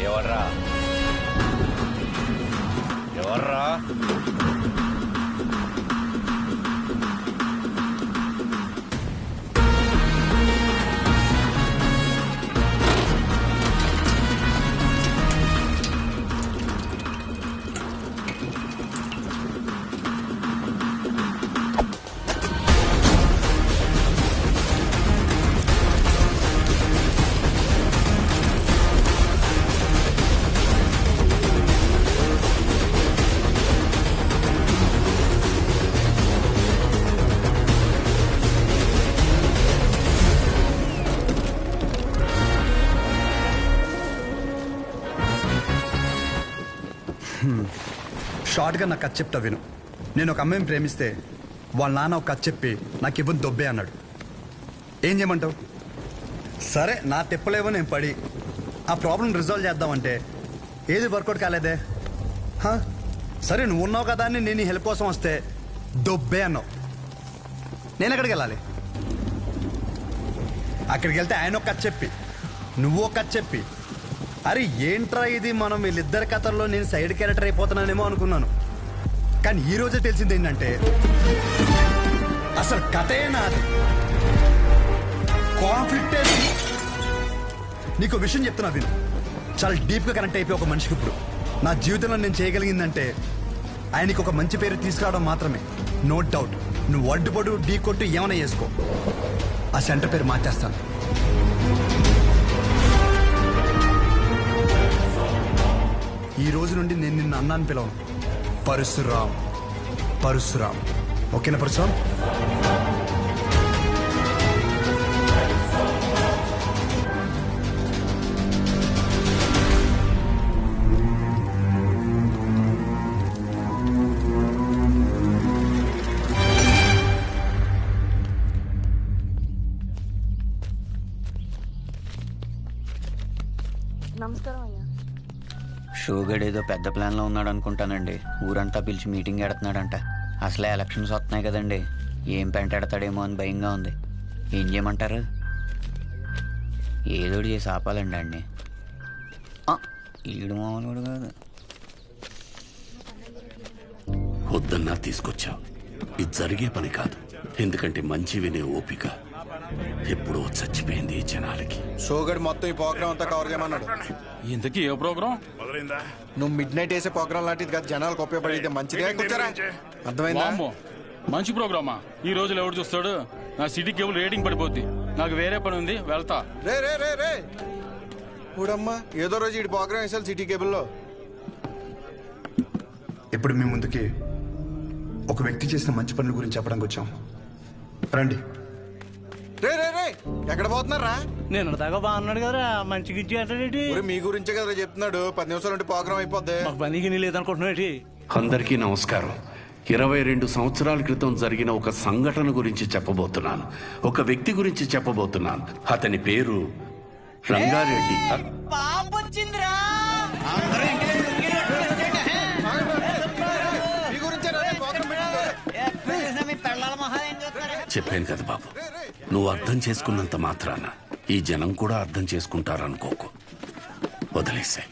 ఎవర్రా ఎవర్రా? షార్ట్గా నాకు కథ చెప్తా విను. నేను ఒక అమ్మాయిని ప్రేమిస్తే వాళ్ళ నాన్న ఒక కథ చెప్పి నాకు ఇవ్వని దొబ్బే అన్నాడు. ఏం చేయమంటావు? సరే నా తిప్పలేవో నేను పడి ఆ ప్రాబ్లం రిజాల్వ్ చేద్దామంటే ఏది వర్కౌట్ కాలేదే. సరే నువ్వు ఉన్నావు కదా అని నేను హెల్ప్ కోసం వస్తే దొబ్బే అన్నావు. నేను ఎక్కడికి వెళ్ళాలి? అక్కడికి వెళ్తే ఆయన ఒక కథ చెప్పి నువ్వు ఒక కథ చెప్పి అరే ఏంట్రా ఇది, మనం వీళ్ళిద్దరి కథల్లో నేను సైడ్ క్యారెక్టర్ అయిపోతున్నానేమో అనుకున్నాను. కానీ ఈ రోజే తెలిసింది ఏంటంటే అసలు కథే నాది, కాన్ఫ్లిక్టే. నీకు విషయం చెప్తున్నా విను. చాలా డీప్గా కనెక్ట్ అయిపోయి ఒక మనిషికి ఇప్పుడు నా జీవితంలో నేను చేయగలిగిందంటే ఆయనకి ఒక మంచి పేరు తీసుకురావడం మాత్రమే. నో డౌట్, నువ్వు అడ్డుపడు, ఢీ కొట్టు, ఏమైనా చేసుకో, ఆ సెంటర్ పేరు మార్చేస్తాను. ఈ రోజు నుండి నేను నిన్ను అన్నాను పిలవను, పరశురామ్. పరశురామ్, ఓకేనా పరశురామ్? షోగడ్ ఏదో పెద్ద ప్లాన్లో ఉన్నాడు అనుకుంటానండి. ఊరంతా పిలిచి మీటింగ్ ఎడుతున్నాడంట. అసలే ఎలక్షన్స్ వస్తున్నాయి కదండి, ఏం పెంటాడతాడేమో అని భయంగా ఉంది. ఏం చేయమంటారు? ఏదోటి చేసి ఆపాలండి అండి. ఈడు మామూలు కూడా కాదు. వద్దన్నా తీసుకొచ్చావు, ఇది జరిగే పని కాదు. ఎందుకంటే మంచి వినే ఓపిక ఎప్పుడో చచ్చిపోయింది ఈ జనాలకి. షోగడ్ మొత్తం ఈ ప్రోగ్రామ్ అంతా కవర్ చేయమన్నాడు. ఇంతకీ ఏ ప్రోగ్రామ్? నువ్వు మిడ్ నైట్ వేసే ప్రోగ్రామ్ లాంటిది కాదు, జనాలకు ఉపయోగపడితే మంచిదే. అర్థమైందా? మంచి ప్రోగ్రామా? ఈ రోజులు ఎవరు చూస్తాడు? నా సిటీ కేబుల్ రేటింగ్ పడిపోద్ది. నాకు వేరే పని ఉంది, వెళ్తా. రే రే రే రే ఊడమ్మా, ఏదో రోజు ఈ ప్రోగ్రామ్ వేసాలి సిటీ కేబుల్లో. ఇప్పుడు మీ ముందుకి ఒక వ్యక్తి చేసిన మంచి పనుల గురించి చెప్పడానికి వచ్చాం. రండి. రే రే రే ఎక్కడ పోతున్నారా? నేను దాకా బాగున్నాడు కదా, మంచిగా ఇచ్చేటి. మీ గురించే కదా చెప్తున్నాడు. 10 నిమిషాలు ఉంటే ప్రోగ్రామ్ అయిపోద్ది. పనికి లేదనుకుంటున్నాడు. అందరికీ నమస్కారం. 22 సంవత్సరాల క్రితం జరిగిన ఒక సంఘటన గురించి చెప్పబోతున్నాను. ఒక వ్యక్తి గురించి చెప్పబోతున్నాను. అతని పేరు రంగారెడ్డి. చెప్పాను కదా బాబు, నువ్వు అర్థం చేసుకున్నంత మాత్రాన ఈ జనం కూడా అర్థం చేసుకుంటారనుకోకు. వదిలేసే.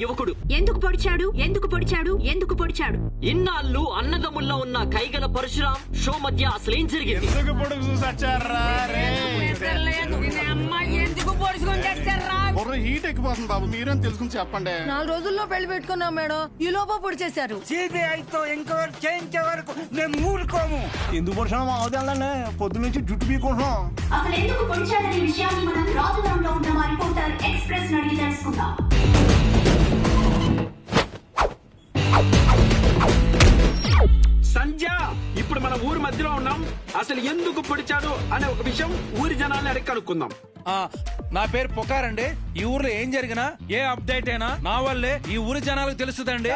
యువకుడు ఎందుకు పొడిచాడు, ఎందుకు పొడిచాడు, ఎందుకు పొడిచాడు? ఇన్నాళ్ళు అన్నదమ్ముల్లో ఉన్న కైగల పరశురాం షో మధ్య అసలేం జరిగింది? హీట్ ఎక్కిపోతుంది బాబు, మీరేం తెలుసుకుని చెప్పండి. 4 రోజుల్లో పెళ్లి పెట్టుకున్నాం మేడం, ఈ లోపల పొడి చేశారు. సిబిఐతో ఎంక్వైరీ చేయించే వరకు మేము ఊరుకోము. ఎందుకు పొడిచాము అవదాలనే పొద్దు నుంచి జుట్టు పీకుంటున్నాం. అసలు ఎందుకు పొడిచాడనే విషయాన్ని మనం రాజధానిలో ఉన్న మా రిపోర్టర్ ఎక్స్ప్రెస్ అడిగి తెలుసుకుందాం. సంధ్య, ఇప్పుడు మన ఊరి మధ్యలో ఉన్నాం. అసలు ఎందుకు పొడిచాడు అనే ఒక విషయం ఊరి జనాల్ని అడిగి కనుక్కుందాం. నా పేరు పుకారండి. ఈ ఊర్లో ఏం జరిగినా, ఏ అప్డేట్ అయినా నా వల్లే ఈ ఊరి జనాలకు తెలుస్తుందండి.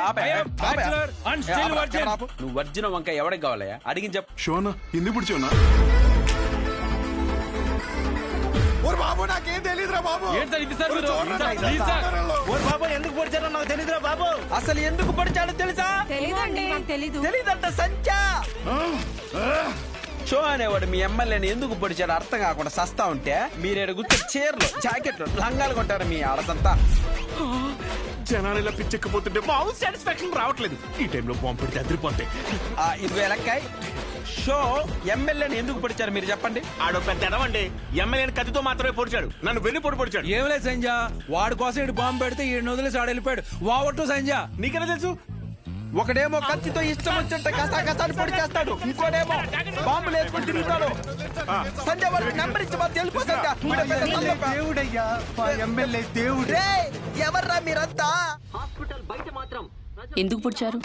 నువ్వు వర్జిన వంకాయ ఎవరికి కావాలయ్యా? అడిగి చెప్పు. షోనా ఎందుకు పొడిచావునా? బాబు నాకేం తెలియదురా బాబు. బాబు ఎందుకు పొడిచారో నాకు తెలియదురా బాబు. అసలు ఎందుకు పొడిచాడో తెలుసా? తెలీదంట సంధ్య. షో అనేవాడు మీ ఎమ్మెల్యేని ఎందుకు పొడిచాడు అర్థం కాకుండా సస్తా ఉంటే మీరేడు గుర్తు చీరలు, జాకెట్లు, లంగాలు కొంటారు మీ ఆడదంతా. జనాలు ఇలా పిచ్చెక్కిపోతుంటే మాకు సాటిస్ఫాక్షన్ రావట్లేదు. ఈ టైంలో బాంబు పెడితే అదిరిపోతాయి. ఇదిగో ఎలక్కాయ్, షో ఎమ్మెల్యేని ఎందుకు పొడిచారు మీరు చెప్పండి. ఆడో పెద్ద ఎడవండి, ఎమ్మెల్యేని కత్తితో మాత్రమే పొడిచాడు, నన్ను వెన్ను పొడిచాడు. ఏం లేదు సంజ, వాడి కోసం ఇటు బాంబు పెడితే ఈ వదిలేసి ఆడ వెళ్ళిపోయాడు. వావట్టు సంజ. నీకెలా తెలుసు? ఒకడేమో కత్తితో ఇష్టం వచ్చినట్టు కసాకసాన్ని పొడి చేస్తాడు, ఇంకోడేమో బాంబులు వేసుకుని తిరుగుతాడు. సంజయ్ వాళ్ళకి నెంబర్ ఇచ్చి మాకు తెలిపో దేవుడయ్యా, ఎమ్మెల్యే దేవుడు. ఎవర్రా మీరంతా? హాస్పిటల్ బయట మాత్రం ఎందుకు పొడిచారు?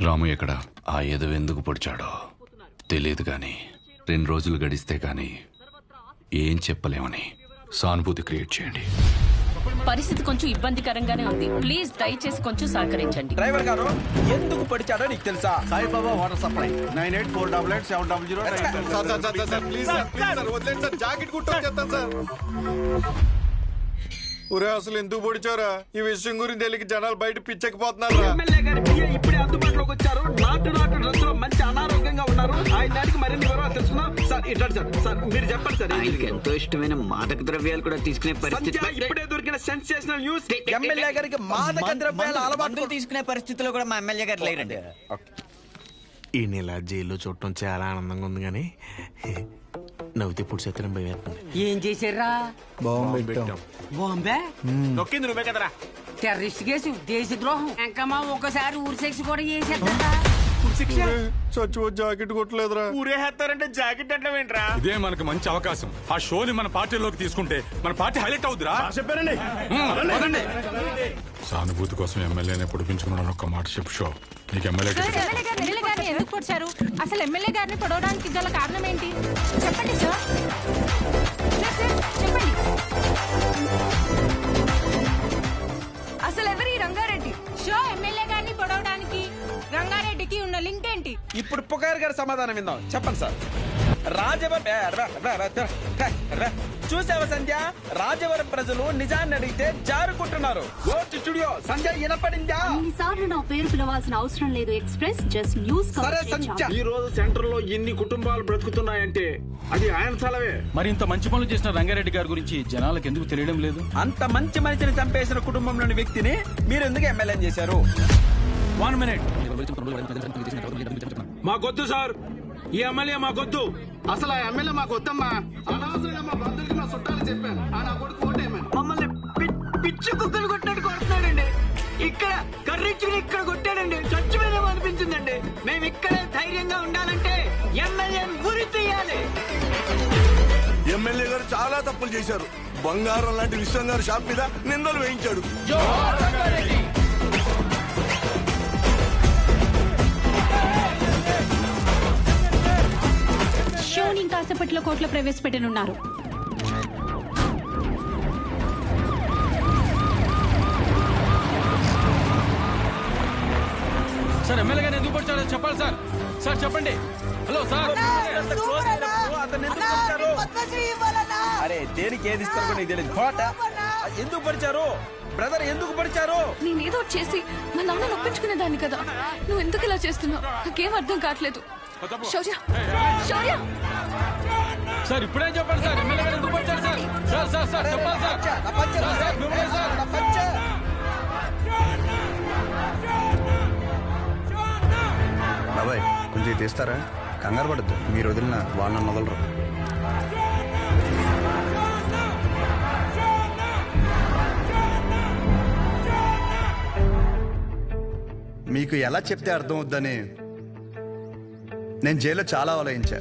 రాము ఎక్కడ? ఆ ఏదో ఎందుకు పొడిచాడో తెలియదు కానీ 2 రోజులు గడిస్తే కానీ ఏం చెప్పలేమని సానుభూతి క్రియేట్ చేయండి. పరిస్థితి కొంచెం ఇబ్బందికరంగానే ఉంది. ప్లీజ్ దయచేసి కొంచెం సహకరించండి. డ్రైవర్ గారు ఎందుకు పొడిచాడో నీకు తెలుసా? Saibaba water supply 98488700. Please sir వదిలేండి సార్, జాకెట్ కుట్టు వచ్చేస్తాను సార్. ఒరే అసలు ఎందుకు పొడిచారా? ఈ విషయం గురించి తెలియక జనాలు బయట పిచ్చెక్కిపోతున్నారు. ఎమ్మెల్యే గారి పిఏ ఇప్పుడే అందుబాటులోకి వచ్చారు. నాటు డ్రెస్సులో మంచి అనారోగ్యంగా ఉన్నారు. ఆయన దానికి మరిన్ని వివరాలు తెలుసుకున్నాం. సార్ ఇట్లాంటి సార్ మీరు చెప్పండి సార్. ఆయనకి ఎంతో ఇష్టమైన మాదక ద్రవ్యాలు కూడా తీసుకునే పరిస్థితి. ఇప్పుడే దొరికిన సెన్సేషనల్ న్యూస్, ఎమ్మెల్యే గారికి మాదక ద్రవ్యాల అలవాటు తీసుకునే పరిస్థితిలో కూడా మా ఎమ్మెల్యే గారు లేరండి. ఈ నెల జైల్లో చూడటం చాలా ఆనందంగా ఉంది కానీ నవ్వుతే పుడి సత్యం భయం వేస్తుంది. ఏం చేశారా? బాంబే నొక్కింది నువ్వే కదరా. టెర్రరిస్ట్ కేసు, దేశద్రోహం, ఇంకా మా ఒకసారి ఊరి శిక్ష కూడా చేసేద్దా? చచ్చి జాకెట్ కొట్టలేదురా. ఊరేస్తారంటే జాకెట్ అంటే ఏంట్రా? ఇదే మనకు మంచి అవకాశం. ఆ షోని మన పార్టీలోకి తీసుకుంటే మన పార్టీ హైలైట్ అవుతురా. చెప్పారండి. సానుభూతి కోసం ఎమ్మెల్యేనే పొడిపించుకున్నాను. ఒక్క మాట చెప్పు షో. నీకు ఎమ్మెల్యే గారిని ఎందుకు పొడిచారు? అసలు ఎమ్మెల్యే గారిని పొడవడానికి గల కారణం ఏంటి? చెప్పండి సార్. చెప్పండి. అసలు ఎవరి రంగారెడ్డి? షో ఎమ్మెల్యే గారిని పొడవడానికి రంగారెడ్డికి ఉన్న లింక్ ఏంటి? ఇప్పుడు పుకార్ గారి సమాధానం విందాం. చెప్పండి సార్. చూసావా సంధ్య, రాజవరం ప్రజలు నిజాన్ని అడిగితే జారుకుంటున్నారు. స్టూడియో సంధ్య వినపడిందా? ఇన్నిసార్లు నా పేరు పిలవాల్సిన అవసరం లేదు. Express just news. సరే సంధ్య, ఈ రోజు సెంటర్ లో ఎన్ని కుటుంబాలు బ్రతుకుతున్నాయంటే అది ఆయన స్థలమే. మరి ఇంత మంచి పనులు చేసిన రంగారెడ్డి గారి గురించి జనాలకు ఎందుకు తెలియడం లేదు? అంత మంచి మనిషిని చంపేసిన కుటుంబంలోని వ్యక్తిని మీరు ఎందుకు ఎమ్మెల్యే చేశారు? 1 minute. మాకొద్దు సార్, ఈ ఎమ్మెల్యే మాకొద్దు. అసలు ఆ ఎమ్మెల్యే మాకు వద్దమ్మా. అనవసరంగా మా బంధువులకి మా చుట్టాలు చెప్పాను. ఆ నా కొడుకు ఓటేమని మమ్మల్ని పిచ్చి కుక్కలు కొట్టినట్టు కొడుతున్నాడండి. ఇక్కడ కర్రిచ్చుకుని ఇక్కడ కొట్టాడండి. చచ్చిపోయినామో అనిపించిందండి. మేము ఇక్కడే ధైర్యంగా ఉండాలంటే ఎమ్మెల్యేని ఉరి తీయాలి. ఎమ్మెల్యే గారు చాలా తప్పులు చేశారు. బంగారం లాంటి విశ్వం గారు షాప్ మీద నిందలు వేయించాడు. షోని ఇంకాసేపట్లో కోర్టులో ప్రవేశపెట్టనున్నారు. సార్ ఎమ్మెల్యే గారిని ఎందుకు పొడిచారో చెప్పాలి సార్. సార్ చెప్పండి. Hello sir. అరే దేనికి ఏది ఇస్తారు నీకు తెలియదు. ఎందుకు పడిచారు బ్రదర్? ఎందుకు పడిచారు? నేనేదో చేసి మా నాన్న నొప్పించుకునేదాన్ని కదా. నువ్వు ఎందుకు ఇలా చేస్తున్నావు? నాకేం అర్థం కావట్లేదు. శౌర్య, శౌర్య. సార్ ఇప్పుడేం చెప్పండి సార్. ఎమ్మెల్యే గారు ఎందుకు పొడిచారు సార్? సార్ సార్ సార్ చెప్పాలి సార్. బాబాయ్ కొంచెం తీస్తారా? కంగారు పడద్దు. మీరు వదిలిన వాళ్ళని వదలరు. మీకు ఎలా చెప్తే అర్థం అవుద్దని నేను జైల్లో చాలా ఆలోచించా.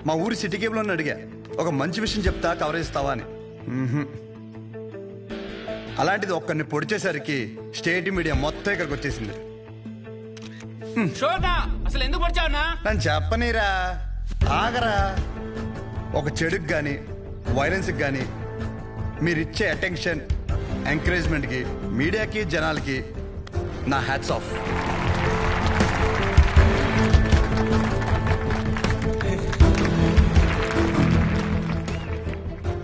మా ఊరి సిటీ కేబుల్ అని అడిగా, ఒక మంచి విషయం చెప్తా కవరేజ్ ఇస్తావా అని. అలాంటిది ఒక్కరిని పొడిచేసరికి స్టేట్ మీడియా మొత్తం ఇక్కడికి వచ్చేసింది. అసలు ఎందుకు పొడిచావునా? నన్ను చెప్పనీరా, ఆగరా. ఒక చెడుకు కానీ వైలెన్స్కి కానీ మీరిచ్చే అటెన్షన్, ఎంకరేజ్మెంట్కి మీడియాకి జనాలకి నా హ్యాట్స్ ఆఫ్.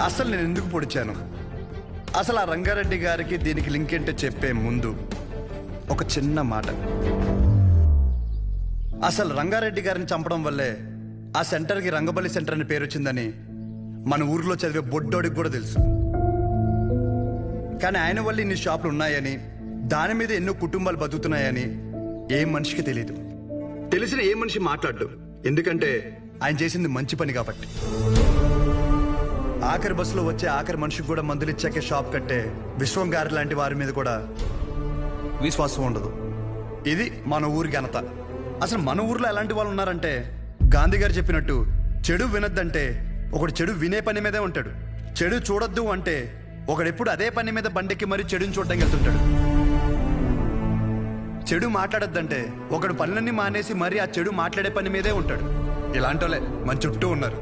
అసలు నేను ఎందుకు పొడిచాను, అసలు ఆ రంగారెడ్డి గారికి దీనికి లింక్ ఏంటో చెప్పే ముందు ఒక చిన్న మాట. అసలు రంగారెడ్డి గారిని చంపడం వల్లే ఆ సెంటర్కి రంగబలి సెంటర్ అని పేరు వచ్చిందని మన ఊర్లో చదివే బొడ్డోడికి కూడా తెలుసు. కానీ ఆయన వల్ల ఇన్ని షాపులు ఉన్నాయని, దాని మీద ఎన్నో కుటుంబాలు బతుకుతున్నాయని ఏ మనిషికి తెలియదు. తెలిసిన ఏ మనిషి మాట్లాడు, ఎందుకంటే ఆయన చేసింది మంచి పని కాబట్టి. ఆఖరి బస్సులో వచ్చే ఆఖరి మనిషికి కూడా మందులు ఇచ్చాకే షాప్ కట్టే విశ్వం గారి లాంటి వారి మీద కూడా విశ్వాసం ఉండదు. ఇది మన ఊరి ఘనత. అసలు మన ఊర్లో ఎలాంటి వాళ్ళు ఉన్నారంటే, గాంధీ గారు చెప్పినట్టు చెడు వినొద్దంటే ఒకడు చెడు వినే పని మీదే ఉంటాడు. చెడు చూడొద్దు అంటే ఒకడెప్పుడు అదే పని మీద బండెక్కి మరీ చెడుని చూడటానికి వెళ్తుంటాడు. చెడు మాట్లాడొద్దంటే ఒకడు పనులన్నీ మానేసి మరీ ఆ చెడు మాట్లాడే పని మీదే ఉంటాడు. ఇలాంటి వాళ్ళే మన చుట్టూ ఉన్నారు.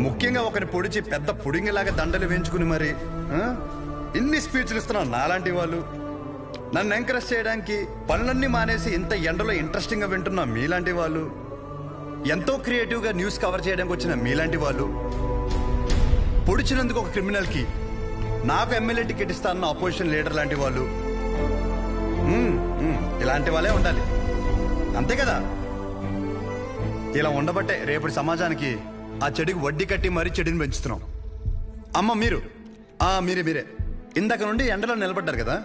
ముఖ్యంగా ఒకరిని పొడిచి పెద్ద పుడింగిలాగా దండలు వేయించుకుని మరి ఇన్ని స్పీచ్లు ఇస్తున్నారు నాలాంటి వాళ్ళు. నన్ను ఎంకరేజ్ చేయడానికి పనులన్నీ మానేసి ఇంత ఎండలో ఇంట్రెస్టింగ్గా వింటున్న మీలాంటి వాళ్ళు, ఎంతో క్రియేటివ్గా న్యూస్ కవర్ చేయడానికి వచ్చిన మీలాంటి వాళ్ళు, పొడిచినందుకు ఒక క్రిమినల్కి నాకు ఎమ్మెల్యే టికెట్ ఇస్తానన్న అపోజిషన్ లీడర్ లాంటి వాళ్ళు, ఇలాంటి వాళ్ళే ఉండాలి. అంతే కదా? ఇలా ఉండబట్టే రేపటి సమాజానికి ఆ చెడుకి వడ్డీ కట్టి మరీ చెడుని పెంచుతున్నాం. అమ్మ మీరే ఇందాక నుండి ఎండలో నిలబడ్డారు కదా,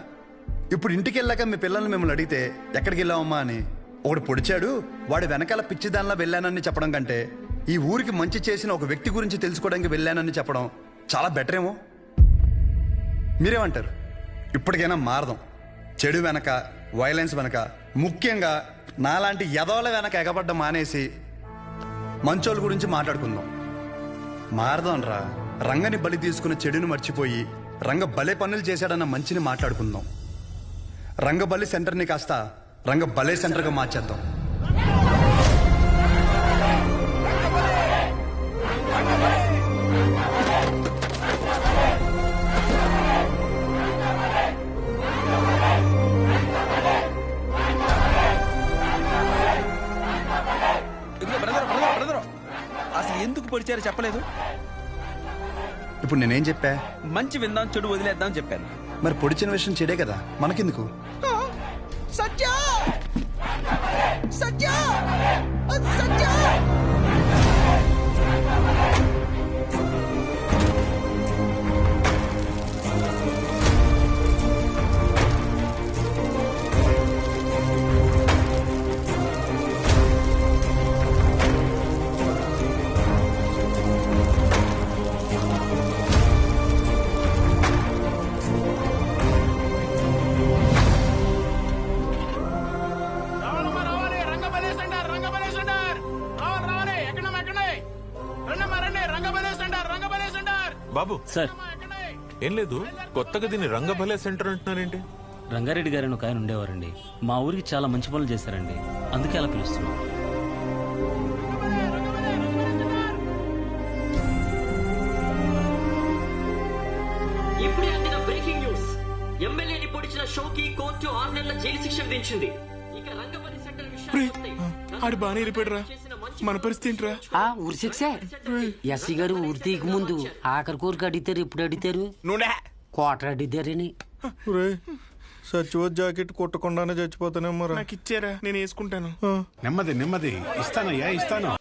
ఇప్పుడు ఇంటికి వెళ్ళాక మీ పిల్లల్ని మిమ్మల్ని అడిగితే ఎక్కడికి వెళ్ళామమ్మా అని, ఒకడు పొడిచాడు వాడు వెనకాల పిచ్చిదానిలా వెళ్ళానని చెప్పడం కంటే ఈ ఊరికి మంచి చేసిన ఒక వ్యక్తి గురించి తెలుసుకోవడానికి వెళ్ళానని చెప్పడం చాలా బెటర్ ఏమో. మీరేమంటారు? ఇప్పటికైనా మారదాం. చెడు వెనక, వైలెన్స్ వెనక, ముఖ్యంగా నాలాంటి యదవల వెనక ఎగబడ్డ మానేసి మంచోళ్ళ గురించి మాట్లాడుకుందాం. మారదాం రా. రంగని బలి తీసుకున్న చెడుని మర్చిపోయి రంగ భలే పనులు చేశాడన్న మంచిని మాట్లాడుకుందాం. రంగ బలి సెంటర్ని కాస్త రంగ భలే సెంటర్గా మార్చేద్దాం. అసలు ఎందుకు పొడిచారో చెప్పలేదు. ఇప్పుడు నేనేం చెప్పా? మంచి విందాం, చెడు వదిలేద్దాం చెప్పాను. మరి పొడిచిన విషయం చెడే కదా, మనకెందుకు? సత్య సత్య సత్య బాబు సార్, ఏం లేదు, కొత్తగా దీన్ని రంగభలే సెంటర్ అంటున్నారేంటి? రంగారెడ్డి గారని ఒక ఆయన ఉండేవారండి. మా ఊరికి చాలా మంచి పనులు చేశారండి, అందుకే అలా పిలుస్తున్నాం. ఇప్పుడే అందిన బ్రేకింగ్ న్యూస్. ఎమ్మెల్యేని పొడిచిన షోకి కోర్టు 6 నెలల జైలు శిక్ష విధించింది. ఇక రంగబలి సెంటర్ విషయానికి ఆడు బాగానే వెళ్ళిపోయాడురా, మన పరిస్థితి ఏంట్రా? ఊరి శిక్ష ఎస్సీ గారు ఊరి తీయక ముందు ఆఖరి కోరిక అడిగితారు. ఎప్పుడు అడిగితారు? కోటర్ అడిగితారని. సచివత్ జాకెట్ కొట్టకుండానే చచ్చిపోతానేమో. నాకు ఇచ్చారా, నేను వేసుకుంటాను. నెమ్మది నెమ్మది ఇస్తానయ్యా, ఇస్తాను.